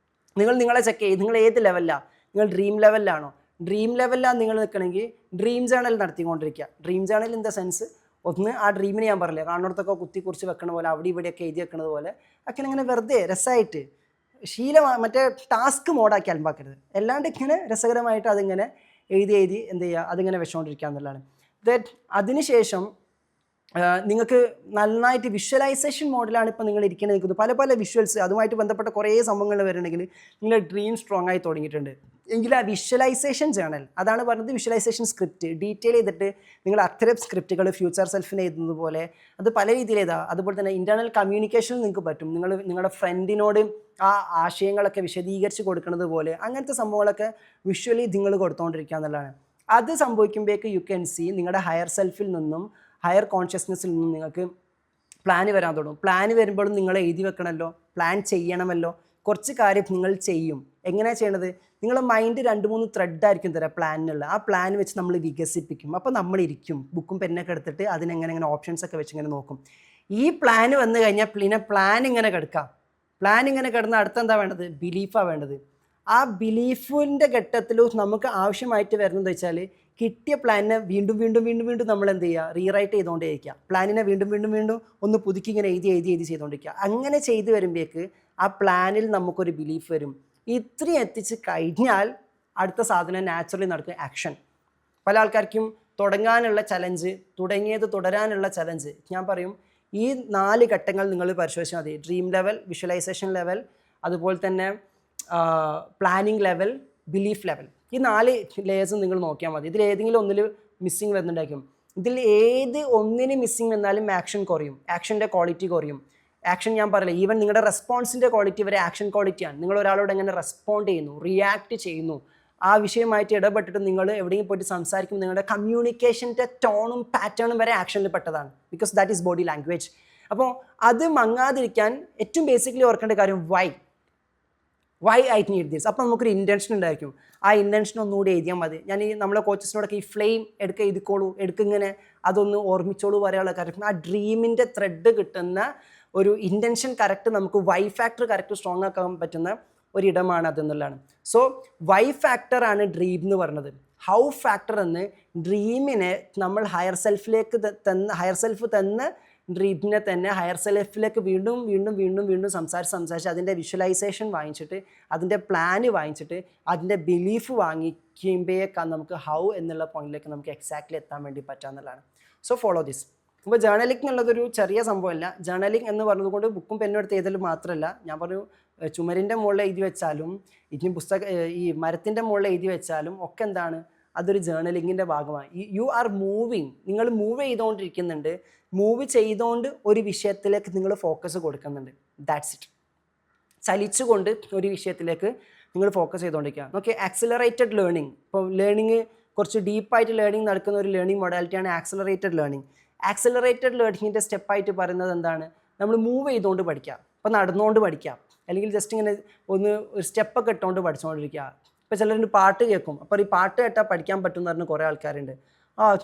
നിങ്ങളെ ചെക്ക് ചെയ്യും, നിങ്ങൾ ഏത് ലെവലിലാണ്? നിങ്ങൾ ഡ്രീം ലെവലിലാണോ? ഡ്രീം ലെവലിലാണ് നിങ്ങൾ നിൽക്കണമെങ്കിൽ ഡ്രീം ജേർണൽ നടത്തിക്കൊണ്ടിരിക്കുക. Dream journal in the sense, ഒന്ന് ആ ഡ്രീമിന് ഞാൻ പറഞ്ഞില്ല, കാണുന്നിടത്തൊക്കെ കുത്തി കുറിച്ച് വെക്കണ പോലെ, അവിടെ ഇവിടെയൊക്കെ എഴുതി വെക്കണത് പോലെ ഒക്കെ ഇങ്ങനെ വെറുതെ രസമായിട്ട് മറ്റേ ടാസ്ക് മോഡാക്കി അലമ്പാക്കരുത്. അല്ലാണ്ട് ഇങ്ങനെ രസകരമായിട്ട് അതിങ്ങനെ എഴുതി എന്ത് ചെയ്യുക, അതിങ്ങനെ വെച്ചുകൊണ്ടിരിക്കുക എന്നുള്ളതാണ്. അതിനുശേഷം നിങ്ങൾക്ക് നന്നായിട്ട് വിഷ്വലൈസേഷൻ മോഡലാണ് ഇപ്പോൾ നിങ്ങൾ ഇരിക്കുന്നത് നിൽക്കുന്നത്. പല പല വിഷ്വൽസ് അതുമായിട്ട് ബന്ധപ്പെട്ട കുറേ സംഭവങ്ങൾ വരുന്നുണ്ടെങ്കിൽ നിങ്ങളുടെ ഡ്രീം സ്ട്രോങ് ആയി തുടങ്ങിയിട്ടുണ്ട് എങ്കിൽ ആ വിഷ്വലൈസേഷൻ ജേർണൽ, അതാണ് പറഞ്ഞത് വിഷ്വലൈസേഷൻ സ്ക്രിപ്റ്റ്, ഡീറ്റെയിൽ ചെയ്തിട്ട് നിങ്ങൾ അത്തരം സ്ക്രിപ്റ്റുകൾ ഫ്യൂച്ചർ സെൽഫിന് എഴുതുന്നത് പോലെ അത് പല രീതിയിൽ എഴുതാം. അതുപോലെ തന്നെ ഇൻറ്റേർണൽ കമ്മ്യൂണിക്കേഷനിൽ നിങ്ങൾക്ക് പറ്റും. നിങ്ങളുടെ ഫ്രണ്ടിനോട് ആ ആശയങ്ങളൊക്കെ വിശദീകരിച്ച് കൊടുക്കുന്നത് പോലെ അങ്ങനത്തെ സംഭവങ്ങളൊക്കെ വിഷ്വലി നിങ്ങൾ കൊടുത്തുകൊണ്ടിരിക്കുക എന്നുള്ളതാണ്. അത് സംഭവിക്കുമ്പോഴേക്ക് യു ക്യാൻ സി നിങ്ങളുടെ ഹയർ സെൽഫിൽ നിന്നും ഹയർ കോൺഷ്യസ്നെസ്സിൽ നിന്നും നിങ്ങൾക്ക് പ്ലാൻ വരാൻ തുടങ്ങും. പ്ലാൻ വരുമ്പോഴും നിങ്ങൾ എഴുതി വെക്കണമല്ലോ, പ്ലാൻ ചെയ്യണമല്ലോ. കുറച്ച് കാര്യം നിങ്ങൾ ചെയ്യും. എങ്ങനെയാണ് ചെയ്യണത്? നിങ്ങളുടെ മൈൻഡ് 2-3 ത്രെഡായിരിക്കും തരാം പ്ലാനിനുള്ള. ആ പ്ലാൻ വെച്ച് നമ്മൾ വികസിപ്പിക്കും. അപ്പോൾ നമ്മളിരിക്കും ബുക്കും പെന്നൊക്കെ എടുത്തിട്ട് അതിനെങ്ങനെ ഓപ്ഷൻസ് ഒക്കെ വെച്ച് ഇങ്ങനെ നോക്കും. ഈ പ്ലാൻ വന്നു കഴിഞ്ഞാൽ പിന്നെ പ്ലാൻ ഇങ്ങനെ കിടക്കാം. പ്ലാൻ ഇങ്ങനെ കിടന്ന അടുത്തെന്താ വേണ്ടത്? ബിലീഫാണ് വേണ്ടത്. ആ ബിലീഫിൻ്റെ ഘട്ടത്തിലും നമുക്ക് ആവശ്യമായിട്ട് വരുന്നത് വെച്ചാൽ കിട്ടിയ പ്ലാനിനെ വീണ്ടും വീണ്ടും വീണ്ടും വീണ്ടും നമ്മൾ എന്ത് ചെയ്യുക? റീറൈറ്റ് ചെയ്തുകൊണ്ടേയിരിക്കുക. പ്ലാനിനെ വീണ്ടും വീണ്ടും വീണ്ടും ഒന്ന് പുതുക്കി ഇങ്ങനെ എഴുതി ചെയ്തുകൊണ്ടിരിക്കുക. അങ്ങനെ ചെയ്ത് വരുമ്പോഴേക്ക് ആ പ്ലാനിൽ നമുക്കൊരു ബിലീഫ് വരും. ഇത്രയും എത്തിച്ച് കഴിഞ്ഞാൽ അടുത്ത സാധനം നാച്ചുറലി നടക്കും, ആക്ഷൻ. പല ആൾക്കാർക്കും തുടങ്ങാനുള്ള ചലഞ്ച്, തുടങ്ങിയത് തുടരാനുള്ള ചലഞ്ച്. ഞാൻ പറയും ഈ 4 ഘട്ടങ്ങൾ നിങ്ങൾ പരിശോധിച്ചാൽ മതി. ഡ്രീം ലെവൽ, വിഷ്വലൈസേഷൻ ലെവൽ, അതുപോലെ തന്നെ പ്ലാനിങ് ലെവൽ, ബിലീഫ് ലെവൽ. ഈ 4 ലെയേഴ്സും നിങ്ങൾ നോക്കിയാൽ മതി. ഇതിൽ ഏതെങ്കിലും ഒന്നിൽ മിസ്സിങ് വരുന്നുണ്ടായിരിക്കും. ഇതിൽ ഏത് ഒന്നിന് മിസ്സിങ് വന്നാലും ആക്ഷൻ കുറയും, ആക്ഷൻ്റെ ക്വാളിറ്റി കുറയും. ആക്ഷൻ ഞാൻ പറയില്ല, ഈവൻ നിങ്ങളുടെ റെസ്പോൺസിൻ്റെ ക്വാളിറ്റി വരെ ആക്ഷൻ ക്വാളിറ്റിയാണ്. നിങ്ങൾ ഒരാളോട് എങ്ങനെ റെസ്പോണ്ട് ചെയ്യുന്നു, റിയാക്ട് ചെയ്യുന്നു, ആ വിഷയമായിട്ട് ഇടപെട്ടിട്ട് നിങ്ങൾ എവിടെയെങ്കിലും പോയിട്ട് സംസാരിക്കുമ്പോൾ നിങ്ങളുടെ കമ്മ്യൂണിക്കേഷൻ്റെ ടോണും പാറ്റേണും വരെ ആക്ഷനിൽ പെട്ടതാണ്. Because that is body language. അപ്പോൾ അത് മങ്ങാതിരിക്കാൻ ഏറ്റവും ബേസിക്കലി ഓർക്കേണ്ട കാര്യം വൈ ഐ നീഡ് ദിസ്. അപ്പോൾ നമുക്കൊരു ഇൻറ്റൻഷൻ ഉണ്ടായിരിക്കും. ആ ഇൻറ്റൻഷൻ ഒന്നുകൂടി എഴുതിയാൽ മതി. ഞാൻ ഈ നമ്മളെ കോച്ചസിനോടൊക്കെ ഈ ഫ്ലെയിം എടുക്കിങ്ങനെ അതൊന്ന് ഓർമ്മിച്ചോളൂ പറയാനുള്ള കാര്യം. ആ ഡ്രീമിൻ്റെ ത്രെഡ് കിട്ടുന്ന ഒരു ഇൻറ്റൻഷൻ കറക്റ്റ് നമുക്ക് വൈ ഫാക്ടർ കറക്റ്റ് സ്ട്രോങ് ആക്കാൻ പറ്റുന്ന ഒരിടമാണ് അതെന്നുള്ളതാണ്. സോ വൈ ഫാക്ടറാണ് ഡ്രീം എന്ന് പറയുന്നത്. ഹൗ ഫാക്ടർ എന്ന് ഡ്രീമിനെ നമ്മൾ ഹയർ സെൽഫ് തന്ന ഡ്രീമിനെ തന്നെ ഹയർ സെൽഫിലേക്ക് വീണ്ടും വീണ്ടും വീണ്ടും വീണ്ടും സംസാരിച്ച് അതിൻ്റെ വിഷ്വലൈസേഷൻ വാങ്ങിച്ചിട്ട് അതിൻ്റെ പ്ലാന് വാങ്ങിച്ചിട്ട് അതിൻ്റെ ബിലീഫ് വാങ്ങിക്കുമ്പോഴേക്കാണ് നമുക്ക് ഹൗ എന്നുള്ള പോയിന്റിലേക്ക് നമുക്ക് എക്സാക്ട്ലി എത്താൻ വേണ്ടി പറ്റാമെന്നുള്ളതാണ്. So follow this. അപ്പോൾ ജേർണലിംഗ് എന്നുള്ളതൊരു ചെറിയ സംഭവമല്ല. ജേർണലിംഗ് എന്ന് പറഞ്ഞതുകൊണ്ട് ബുക്കും പെന്നും എടുത്ത് എഴുതൽ മാത്രമല്ല, ഞാൻ പറഞ്ഞു ചുമരിൻ്റെ മുകളിൽ എഴുതി വെച്ചാലും ഇനി ഈ മരത്തിൻ്റെ മുകളിൽ എഴുതി വെച്ചാലും ഒക്കെ എന്താണ്, അതൊരു ജേർണലിങ്ങിൻ്റെ ഭാഗമാണ്. യു ആർ മൂവിങ്, നിങ്ങൾ മൂവ് ചെയ്തുകൊണ്ടിരിക്കുന്നുണ്ട്. മൂവ് ചെയ്തുകൊണ്ട് ഒരു വിഷയത്തിലേക്ക് നിങ്ങൾ ഫോക്കസ് കൊടുക്കുന്നുണ്ട്. That's it. ചലിച്ചുകൊണ്ട് ഒരു വിഷയത്തിലേക്ക് നിങ്ങൾ ഫോക്കസ് ചെയ്തുകൊണ്ടിരിക്കുക. Okay, accelerated learning. ഇപ്പോൾ ലേണിംഗ് കുറച്ച് ഡീപ്പായിട്ട് ലേണിംഗ് നടക്കുന്ന ഒരു ലേണിംഗ് മൊഡാലിറ്റിയാണ് ആക്സിലറേറ്റഡ് ലേണിംഗ്. ആക്സിലറേറ്റഡ് ലേണിങ്ങിൻ്റെ സ്റ്റെപ്പായിട്ട് പറയുന്നത് എന്താണ്? നമ്മൾ മൂവ് ചെയ്തുകൊണ്ട് പഠിക്കുക. ഇപ്പോൾ നടന്നുകൊണ്ട് പഠിക്കാം, അല്ലെങ്കിൽ ജസ്റ്റ് ഇങ്ങനെ ഒരു സ്റ്റെപ്പൊക്കെ ഇട്ടുകൊണ്ട് പഠിച്ചുകൊണ്ടിരിക്കുക. ഇപ്പോൾ ചിലർ പാട്ട് കേൾക്കും, അപ്പോൾ ഈ പാട്ട് കേട്ടാൽ പഠിക്കാൻ പറ്റുമെന്ന് പറഞ്ഞ് കുറേ ആൾക്കാരുണ്ട്.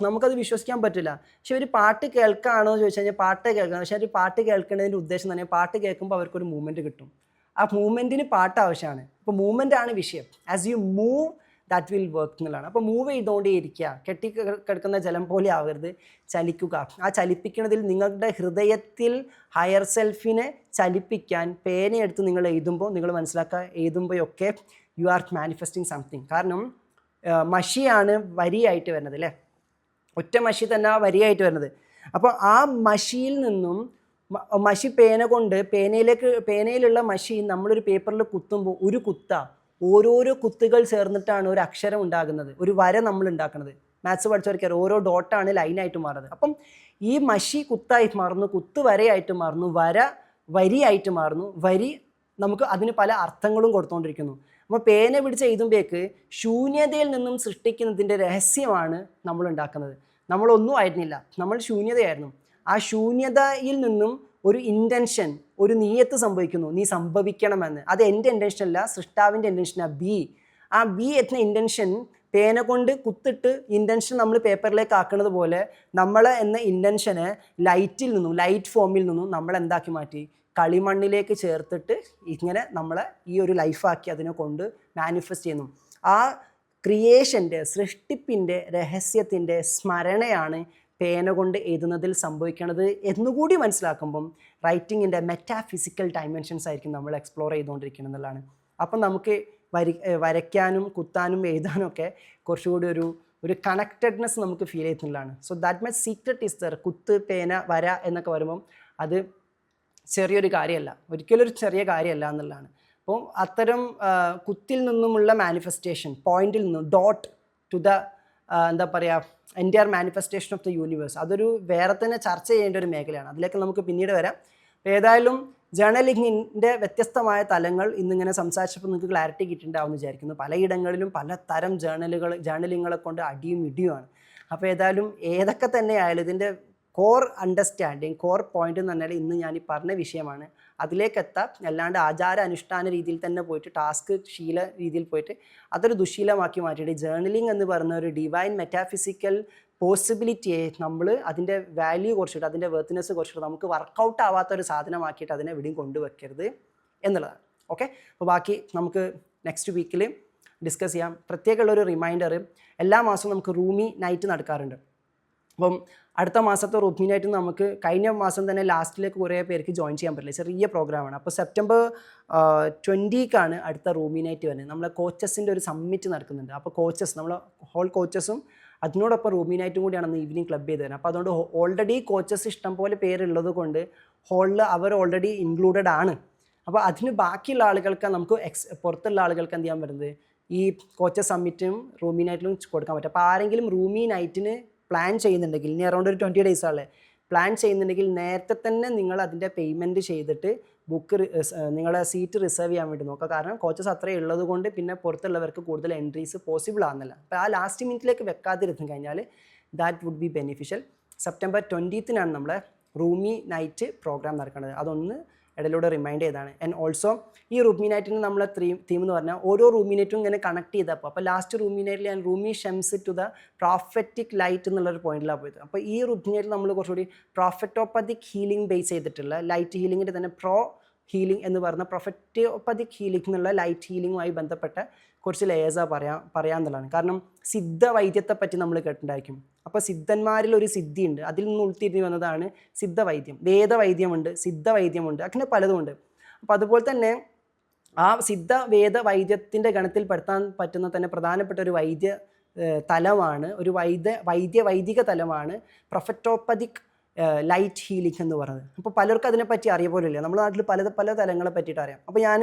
നമുക്കത് വിശ്വസിക്കാൻ പറ്റില്ല. പക്ഷെ ഒരു പാട്ട് കേൾക്കുകയാണോ എന്ന് ചോദിച്ചു കഴിഞ്ഞാൽ പാട്ട് കേൾക്കണം. പക്ഷേ ഒരു പാട്ട് കേൾക്കുന്നതിൻ്റെ ഉദ്ദേശം തന്നെ പാട്ട് കേൾക്കുമ്പോൾ അവർക്കൊരു മൂവ്മെൻറ്റ് കിട്ടും. ആ മൂവ്മെൻറ്റിന് പാട്ട് ആവശ്യമാണ്. അപ്പോൾ മൂവ്മെൻ്റ് ആണ് വിഷയം. As you move that will work എന്നുള്ളതാണ്. അപ്പോൾ മൂവ് ചെയ്തുകൊണ്ടേ ഇരിക്കുക. കിടക്കുന്ന ജലം പോലെ ആവരുത്, ചലിക്കുക. ആ ചലിപ്പിക്കുന്നതിൽ നിങ്ങളുടെ ഹൃദയത്തിൽ ഹയർ സെൽഫിനെ ചലിപ്പിക്കാൻ പേനയെടുത്ത് നിങ്ങൾ എഴുതുമ്പോൾ നിങ്ങൾ മനസ്സിലാക്കുക, എഴുതുമ്പോഴൊക്കെ യു ആർ മാനിഫെസ്റ്റിംഗ് സംതിങ്. കാരണം മഷിയാണ് വരിയായിട്ട് വരുന്നത് അല്ലേ, ഒറ്റ മഷി തന്നെ ആ വരിയായിട്ട് വരുന്നത്. അപ്പോൾ ആ മഷിയിൽ നിന്നും മഷി പേന കൊണ്ട് പേനയിലുള്ള മഷി നമ്മളൊരു പേപ്പറിൽ കുത്തുമ്പോൾ ഒരു ഓരോരോ കുത്തുകൾ ചേർന്നിട്ടാണ് ഒരു അക്ഷരം ഉണ്ടാകുന്നത്, ഒരു വര നമ്മൾ ഉണ്ടാക്കുന്നത്. മാത്സ് പഠിച്ചവർക്കറിയാം, ഓരോ ഡോട്ടാണ് ലൈനായിട്ട് മാറുന്നത്. അപ്പം ഈ മഷി കുത്തായി മാറുന്നു, കുത്ത് വരയായിട്ട് മാറുന്നു, വര വരിയായിട്ട് മാറുന്നു, വരി നമുക്ക് അതിന് പല അർത്ഥങ്ങളും കൊടുത്തുകൊണ്ടിരിക്കുന്നു. അപ്പോൾ പേന പിടിച്ച് എഴുതുമ്പോഴേക്ക് ശൂന്യതയിൽ നിന്നും സൃഷ്ടിക്കുന്നതിൻ്റെ രഹസ്യമാണ് നമ്മൾ ഉണ്ടാക്കുന്നത്. നമ്മളൊന്നും ആയിരുന്നില്ല, നമ്മൾ ശൂന്യതയായിരുന്നു. ആ ശൂന്യതയിൽ നിന്നും ഒരു ഇൻറ്റൻഷൻ, ഒരു നീയത്ത് സംഭവിക്കുന്നു, നീ സംഭവിക്കണമെന്ന്. അത് എൻ്റെ ഇൻറ്റൻഷൻ അല്ല, സൃഷ്ടാവിൻ്റെ ഇൻറ്റൻഷനാണ് ബി. ആ ബി എന്ന ഇൻറ്റൻഷൻ പേന കൊണ്ട് കുത്തിട്ട് ഇൻറ്റൻഷൻ നമ്മൾ പേപ്പറിലേക്ക് ആക്കുന്നത് പോലെ നമ്മൾ എന്ന ഇൻറ്റൻഷനെ ലൈറ്റിൽ നിന്നും, ലൈറ്റ് ഫോമിൽ നിന്നും നമ്മൾ എന്താക്കി മാറ്റി, കളിമണ്ണിലേക്ക് ചേർത്തിട്ട് ഇങ്ങനെ നമ്മളെ ഈ ഒരു ലൈഫാക്കി അതിനെ കൊണ്ട് മാനിഫെസ്റ്റ് ചെയ്യുന്നു. ആ ക്രിയേഷൻ്റെ, സൃഷ്ടിപ്പിൻ്റെ രഹസ്യത്തിൻ്റെ സ്മരണയാണ് പേന കൊണ്ട് എഴുതുന്നതിൽ സംഭവിക്കുന്നത് എന്നുകൂടി മനസ്സിലാക്കുമ്പം റൈറ്റിങ്ങിൻ്റെ മെറ്റാഫിസിക്കൽ ഡൈമെൻഷൻസ് ആയിരിക്കും നമ്മൾ എക്സ്പ്ലോർ ചെയ്തുകൊണ്ടിരിക്കുന്നത് എന്നുള്ളതാണ്. അപ്പം നമുക്ക് വരയ്ക്കാനും കുത്താനും എഴുതാനും ഒക്കെ കുറച്ചുകൂടി ഒരു കണക്റ്റഡ്നെസ് നമുക്ക് ഫീൽ ചെയ്യുന്നതാണ്. So that my secret is there. കുത്ത്, പേന, വര എന്നൊക്കെ വരുമ്പം അത് ചെറിയൊരു കാര്യമല്ല, ഒരിക്കലും ഒരു ചെറിയ കാര്യമല്ല എന്നുള്ളതാണ്. അപ്പോൾ അത്തരം കുത്തിൽ നിന്നുമുള്ള മാനിഫെസ്റ്റേഷൻ, പോയിന്റിൽ നിന്നും ഡോട്ട് ടു ദ എന്താ പറയുക, entire manifestation of the universe, അതൊരു വേറെ തന്നെ ചർച്ച ചെയ്യേണ്ട ഒരു മേഖലയാണ്. അതിലേക്ക് നമുക്ക് പിന്നീട് വരാം. അപ്പോൾ ഏതായാലും ജേർണലിങ്ങിൻ്റെ വ്യത്യസ്തമായ തലങ്ങൾ ഇന്നിങ്ങനെ സംസാരിച്ചപ്പോൾ നിങ്ങൾക്ക് ക്ലാരിറ്റി കിട്ടിയിട്ടുണ്ടാവുമെന്ന് വിചാരിക്കുന്നു. പലയിടങ്ങളിലും പല തരം ജേർണലിങ്ങളെ കൊണ്ട് അടിയും ഇടിയുമാണ്. അപ്പോൾ ഏതായാലും ഏതൊക്കെ തന്നെ ആയാലും ഇതിൻ്റെ കോർ അണ്ടർസ്റ്റാൻഡിങ്, കോർ പോയിന്റ് എന്ന് പറഞ്ഞാൽ ഇന്ന് ഞാൻ ഈ പറഞ്ഞ വിഷയമാണ്. അതിലേക്ക് എത്താം, അല്ലാണ്ട് ആചാര അനുഷ്ഠാന രീതിയിൽ തന്നെ പോയിട്ട് ടാസ്ക് ശീല രീതിയിൽ പോയിട്ട് അതൊരു ദുശീലമാക്കി മാറ്റിയിട്ട് ജേർണലിംഗ് എന്ന് പറയുന്ന ഒരു ഡിവൈൻ മെറ്റാഫിസിക്കൽ പോസിബിലിറ്റിയെ നമ്മൾ അതിൻ്റെ വാല്യൂ കുറച്ചിട്ട്, അതിൻ്റെ വെർത്തിനെസ് കുറച്ചിട്ട് നമുക്ക് വർക്കൗട്ട് ആവാത്തൊരു സാധനമാക്കിയിട്ട് അതിനെ എവിടെയും കൊണ്ടുവെക്കരുത് എന്നുള്ളതാണ്. ഓക്കെ, അപ്പോൾ ബാക്കി നമുക്ക് നെക്സ്റ്റ് വീക്കിൽ ഡിസ്കസ് ചെയ്യാം. പ്രത്യേകമുള്ളൊരു റിമൈൻഡർ, എല്ലാ മാസവും നമുക്ക് റൂമി നൈറ്റ് നടക്കാറുണ്ട്. അപ്പം അടുത്ത മാസത്തെ റൂമി നൈറ്റ് നമുക്ക് കഴിഞ്ഞ മാസം തന്നെ ലാസ്റ്റിലേക്ക് കുറേ പേർക്ക് ജോയിൻ ചെയ്യാൻ പറ്റില്ല, ചെറിയ പ്രോഗ്രാമാണ്. അപ്പോൾ സെപ്റ്റംബർ 20 അടുത്ത റൂമി നൈറ്റ് വരുന്നത്. നമ്മളെ കോച്ചസിൻ്റെ ഒരു സമ്മിറ്റ് നടക്കുന്നുണ്ട്. അപ്പോൾ കോച്ചസ്, നമ്മളെ ഹോൾ കോച്ചസും അതിനോടൊപ്പം റൂമി നൈറ്റും കൂടിയാണ് അന്ന് ഈവനിങ് ക്ലബ് ചെയ്ത് തരുന്നത്. അപ്പോൾ അതുകൊണ്ട് ഓൾറെഡി കോച്ചസ് ഇഷ്ടം പോലെ പേരുള്ളത് കൊണ്ട് ഹോളിൽ അവർ ഓൾറെഡി ഇൻക്ലൂഡഡ് ആണ്. അപ്പോൾ അതിന് ബാക്കിയുള്ള ആളുകൾക്ക്, നമുക്ക് പുറത്തുള്ള ആളുകൾക്ക് എന്ത് ചെയ്യാൻ പറ്റുന്നത്, ഈ കോച്ചസ് സമ്മിറ്റും റൂമി നൈറ്റിലും കൊടുക്കാൻ പറ്റും. അപ്പോൾ ആരെങ്കിലും റൂമി നൈറ്റിന് പ്ലാൻ ചെയ്യുന്നുണ്ടെങ്കിൽ, ഇനി അറൗണ്ട് ഒരു 20 days ആണല്ലേ പ്ലാൻ ചെയ്യുന്നുണ്ടെങ്കിൽ, നേരത്തെ തന്നെ നിങ്ങൾ അതിൻ്റെ പേയ്മെൻറ്റ് ചെയ്തിട്ട് നിങ്ങളെ സീറ്റ് റിസർവ് ചെയ്യാൻ വേണ്ടി നോക്കുക. കാരണം കോച്ചസ് അത്രയും ഉള്ളത് കൊണ്ട് പിന്നെ പുറത്തുള്ളവർക്ക് കൂടുതൽ എൻട്രീസ് പോസിബിൾ ആകുന്നില്ല. അപ്പോൾ ആ ലാസ്റ്റ് മിനിറ്റിലേക്ക് വെക്കാതിരുന്നു കഴിഞ്ഞാൽ that would be beneficial. September 20 നമ്മളെ റൂമി നൈറ്റ് പ്രോഗ്രാം നടക്കുന്നത്. അതൊന്ന് ഇടയിലൂടെ റിമൈൻഡ് ചെയ്താണ്. ആൻഡ് ഓൾസോ ഈ റൂമി നൈറ്റിന് നമ്മളെ തീം എന്ന് പറഞ്ഞാൽ ഓരോ റൂമി നൈറ്റും ഇങ്ങനെ കണക്ട് ചെയ്തപ്പോൾ, അപ്പോൾ ലാസ്റ്റ് റൂമി നൈറ്റിൽ ഞാൻ റൂമി ഷെംസ് ടു ദ പ്രോഫറ്റിക് ലൈറ്റ് എന്നുള്ളൊരു പോയിന്റിലാണ് പോയത്. അപ്പോൾ ഈ റൂമി നൈറ്റിൽ നമ്മൾ കുറച്ചുകൂടി പ്രോഫറ്റോപ്പതിക് ഹീലിംഗ് ബേസ് ചെയ്തിട്ടുള്ള, ലൈറ്റ് ഹീലിങ്ങിൻ്റെ തന്നെ ഹീലിംഗ് എന്ന് പറഞ്ഞ പ്രൊഫറ്റോപ്പതിക് ഹീലിംഗ് എന്നുള്ള ലൈറ്റ് ഹീലിംഗുമായി ബന്ധപ്പെട്ട കുറച്ച് ലേയേഴ്സാണ് പറയാമെന്നുള്ളതാണ്. കാരണം സിദ്ധ വൈദ്യത്തെ പറ്റി നമ്മൾ കേട്ടിട്ടുണ്ടായിരിക്കും. അപ്പോൾ സിദ്ധന്മാരിൽ ഒരു സിദ്ധിയുണ്ട്, അതിൽ നിന്ന് ഉൾത്തിരിഞ്ഞ് വന്നതാണ് സിദ്ധവൈദ്യം. വേദവൈദ്യമുണ്ട്, സിദ്ധവൈദ്യമുണ്ട്, അങ്ങനെ പലതുമുണ്ട്. അപ്പോൾ അതുപോലെ തന്നെ ആ സിദ്ധ വേദ വൈദ്യത്തിൻ്റെ ഗണത്തിൽ പെടുത്താൻ പറ്റുന്ന തന്നെ പ്രധാനപ്പെട്ട ഒരു തലമാണ്, ഒരു വൈദിക തലമാണ് പ്രൊഫറ്റോപ്പതിക് ലൈറ്റ് ഹീലിംഗ് എന്ന് പറയുന്നത്. അപ്പോൾ പലർക്കും അതിനെപ്പറ്റി അറിയപ്പോലില്ല. നമ്മുടെ നാട്ടിൽ പല തലങ്ങളെ പറ്റിയിട്ട് അറിയാം. അപ്പോൾ ഞാൻ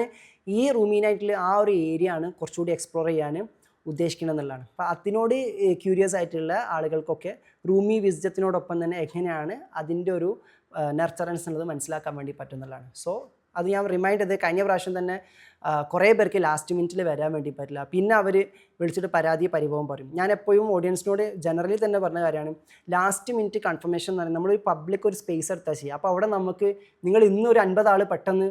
ഈ റൂമി നൈറ്റിൽ ആ ഒരു ഏരിയ ആണ് കുറച്ചുകൂടി എക്സ്പ്ലോർ ചെയ്യാൻ ഉദ്ദേശിക്കണം എന്നുള്ളതാണ്. അപ്പോൾ അതിനോട് ക്യൂരിയസ് ആയിട്ടുള്ള ആളുകൾക്കൊക്കെ റൂമി വിസ്ഡത്തിനോടൊപ്പം തന്നെ എങ്ങനെയാണ് അതിൻ്റെ ഒരു നർച്ചറൻസ് എന്നുള്ളത് മനസ്സിലാക്കാൻ വേണ്ടി പറ്റുന്നതാണ്. സോ അത് ഞാൻ റിമൈൻഡ് ചെയ്ത്, കഴിഞ്ഞ പ്രാവശ്യം തന്നെ കുറേ പേർക്ക് ലാസ്റ്റ് മിനിറ്റിൽ വരാൻ വേണ്ടി പറ്റില്ല. പിന്നെ അവർ വിളിച്ചിട്ട് പരിഭവം പറയും. ഞാൻ എപ്പോഴും ഓഡിയൻസിനോട് ജനറലി തന്നെ പറഞ്ഞ കാര്യമാണ്, ലാസ്റ്റ് മിനിറ്റ് കൺഫർമേഷൻ എന്ന് പറയുന്നത് നമ്മളൊരു പബ്ലിക് ഒരു സ്പേസ് എടുത്താൽ ചെയ്യുക. അപ്പോൾ അവിടെ നമുക്ക് നിങ്ങൾ ഇന്നൊരു 50 ആൾ പെട്ടെന്ന്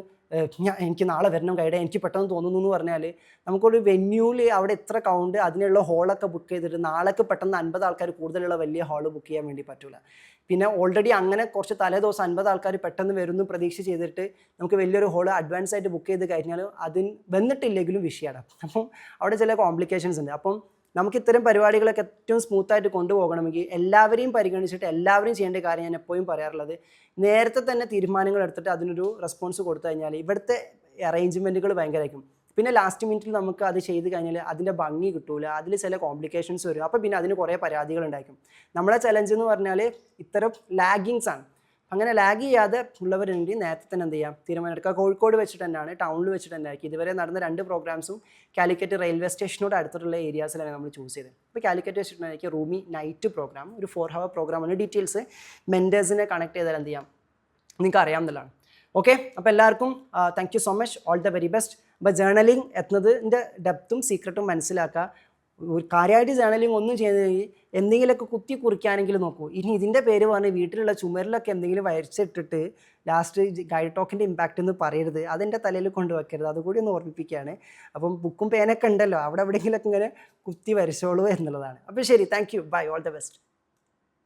എനിക്ക് നാളെ വരണം ഗൈഡേ, എനിക്ക് പെട്ടെന്ന് തോന്നുന്നു എന്ന് പറഞ്ഞാൽ നമുക്കൊരു വെന്യൂവിൽ അവിടെ എത്ര കൗണ്ട് അതിനുള്ള ഹോളൊക്കെ ബുക്ക് ചെയ്തിട്ട് നാളേക്ക് പെട്ടെന്ന് 50 ആൾക്കാർ കൂടുതലുള്ള വലിയ ഹാള് ബുക്ക് ചെയ്യാൻ വേണ്ടി പറ്റില്ല. പിന്നെ ഓൾറെഡി അങ്ങനെ കുറച്ച് തലേദിവസം 50 ആൾക്കാർ പെട്ടെന്ന് വരുന്നു പ്രതീക്ഷ ചെയ്തിട്ട് നമുക്ക് വലിയൊരു ഹോള് അഡ്വാൻസ് ആയിട്ട് ബുക്ക് ചെയ്ത് കഴിഞ്ഞാൽ അതിന് വന്നിട്ടില്ലെങ്കിലും വിഷയമാണ്. അപ്പം അവിടെ ചില കോംപ്ലിക്കേഷൻസ് ഉണ്ട്. അപ്പം നമുക്ക് ഇത്തരം പരിപാടികളൊക്കെ ഏറ്റവും സ്മൂത്തായിട്ട് കൊണ്ടുപോകണമെങ്കിൽ എല്ലാവരെയും പരിഗണിച്ചിട്ട് എല്ലാവരും ചെയ്യേണ്ട കാര്യം ഞാൻ എപ്പോഴും പറയാറുള്ളത്, നേരത്തെ തന്നെ തീരുമാനങ്ങൾ എടുത്തിട്ട് അതിനൊരു റെസ്പോൺസ് കൊടുത്തു കഴിഞ്ഞാൽ ഇവിടുത്തെ അറേഞ്ച്മെൻറ്റുകൾ ഭയങ്കരമായിരിക്കും. പിന്നെ ലാസ്റ്റ് മിനിറ്റിൽ നമുക്ക് അത് ചെയ്ത് കഴിഞ്ഞാൽ അതിൻ്റെ ഭംഗി കിട്ടൂല, അതിൽ ചില കോംപ്ലിക്കേഷൻസ് വരും. അപ്പോൾ പിന്നെ അതിന് കുറേ പരാതികൾ ഉണ്ടായിരിക്കും. നമ്മളെ ചലഞ്ച് എന്ന് പറഞ്ഞാൽ ഇത്തരം ലാഗിങ്സ് ആണ്. അങ്ങനെ ലാഗ് ചെയ്യാതെ ഉള്ളവരുണ്ടെങ്കിൽ നേരത്തെ തന്നെ എന്ത് ചെയ്യാം, തീരുമാനമെടുക്കുക. കോഴിക്കോട് വെച്ചിട്ട് തന്നെയാണ്, ടൗണിൽ വെച്ചിട്ട് തന്നെ ആയിരിക്കും. ഇതുവരെ നടന്ന 2 പ്രോഗ്രാംസും കാലിക്കറ്റ് റെയിൽവേ സ്റ്റേഷനോട് അടുത്തുള്ള ഏരിയാസിലാണ് നമ്മൾ ചൂസ് ചെയ്തത്. അപ്പോൾ കാലിക്കറ്റ് വെച്ചിട്ടുണ്ടായിരിക്കും റൂമി നൈറ്റ് പ്രോഗ്രാം, ഒരു 4 hour പ്രോഗ്രാമാണ്. ഡീറ്റെയിൽസ് മെൻറ്റേഴ്സിനെ കണക്ട് ചെയ്താൽ എന്ത് ചെയ്യാം നിങ്ങൾക്ക് അറിയാവുന്നതാണ്. ഓക്കെ, അപ്പോൾ എല്ലാവർക്കും thank you so much, all the very best. അപ്പോൾ ജേർണലിംഗ് എത്തുന്നതിൻ്റെ ഡെപ്തും സീക്രട്ടും മനസ്സിലാക്കുക. ഒരു കാര്യമായിട്ട് ജേർണലിംഗ് ഒന്നും ചെയ്യുന്നതെങ്കിൽ എന്തെങ്കിലുമൊക്കെ കുത്തി കുറിക്കാനെങ്കിലും നോക്കൂ. ഇനി ഇതിൻ്റെ പേര് പറഞ്ഞ് വീട്ടിലുള്ള ചുമരിലൊക്കെ എന്തെങ്കിലും വരച്ചിട്ടിട്ട് ലാസ്റ്റ് ഗൈഡ് ടോക്കിൻ്റെ ഇമ്പാക്റ്റ് എന്ന് പറയരുത്, അതെൻ്റെ തലയിൽ കൊണ്ടുവയ്ക്കരുത്. അതുകൂടി ഒന്ന് ഓർമ്മിപ്പിക്കുകയാണ്. അപ്പം ബുക്കും പേനൊക്കെ ഉണ്ടല്ലോ, അവിടെ എവിടെയെങ്കിലുമൊക്കെ ഇങ്ങനെ കുത്തി വരച്ചോളൂ എന്നുള്ളതാണ്. അപ്പോൾ ശരി, thank you, bye, all the best.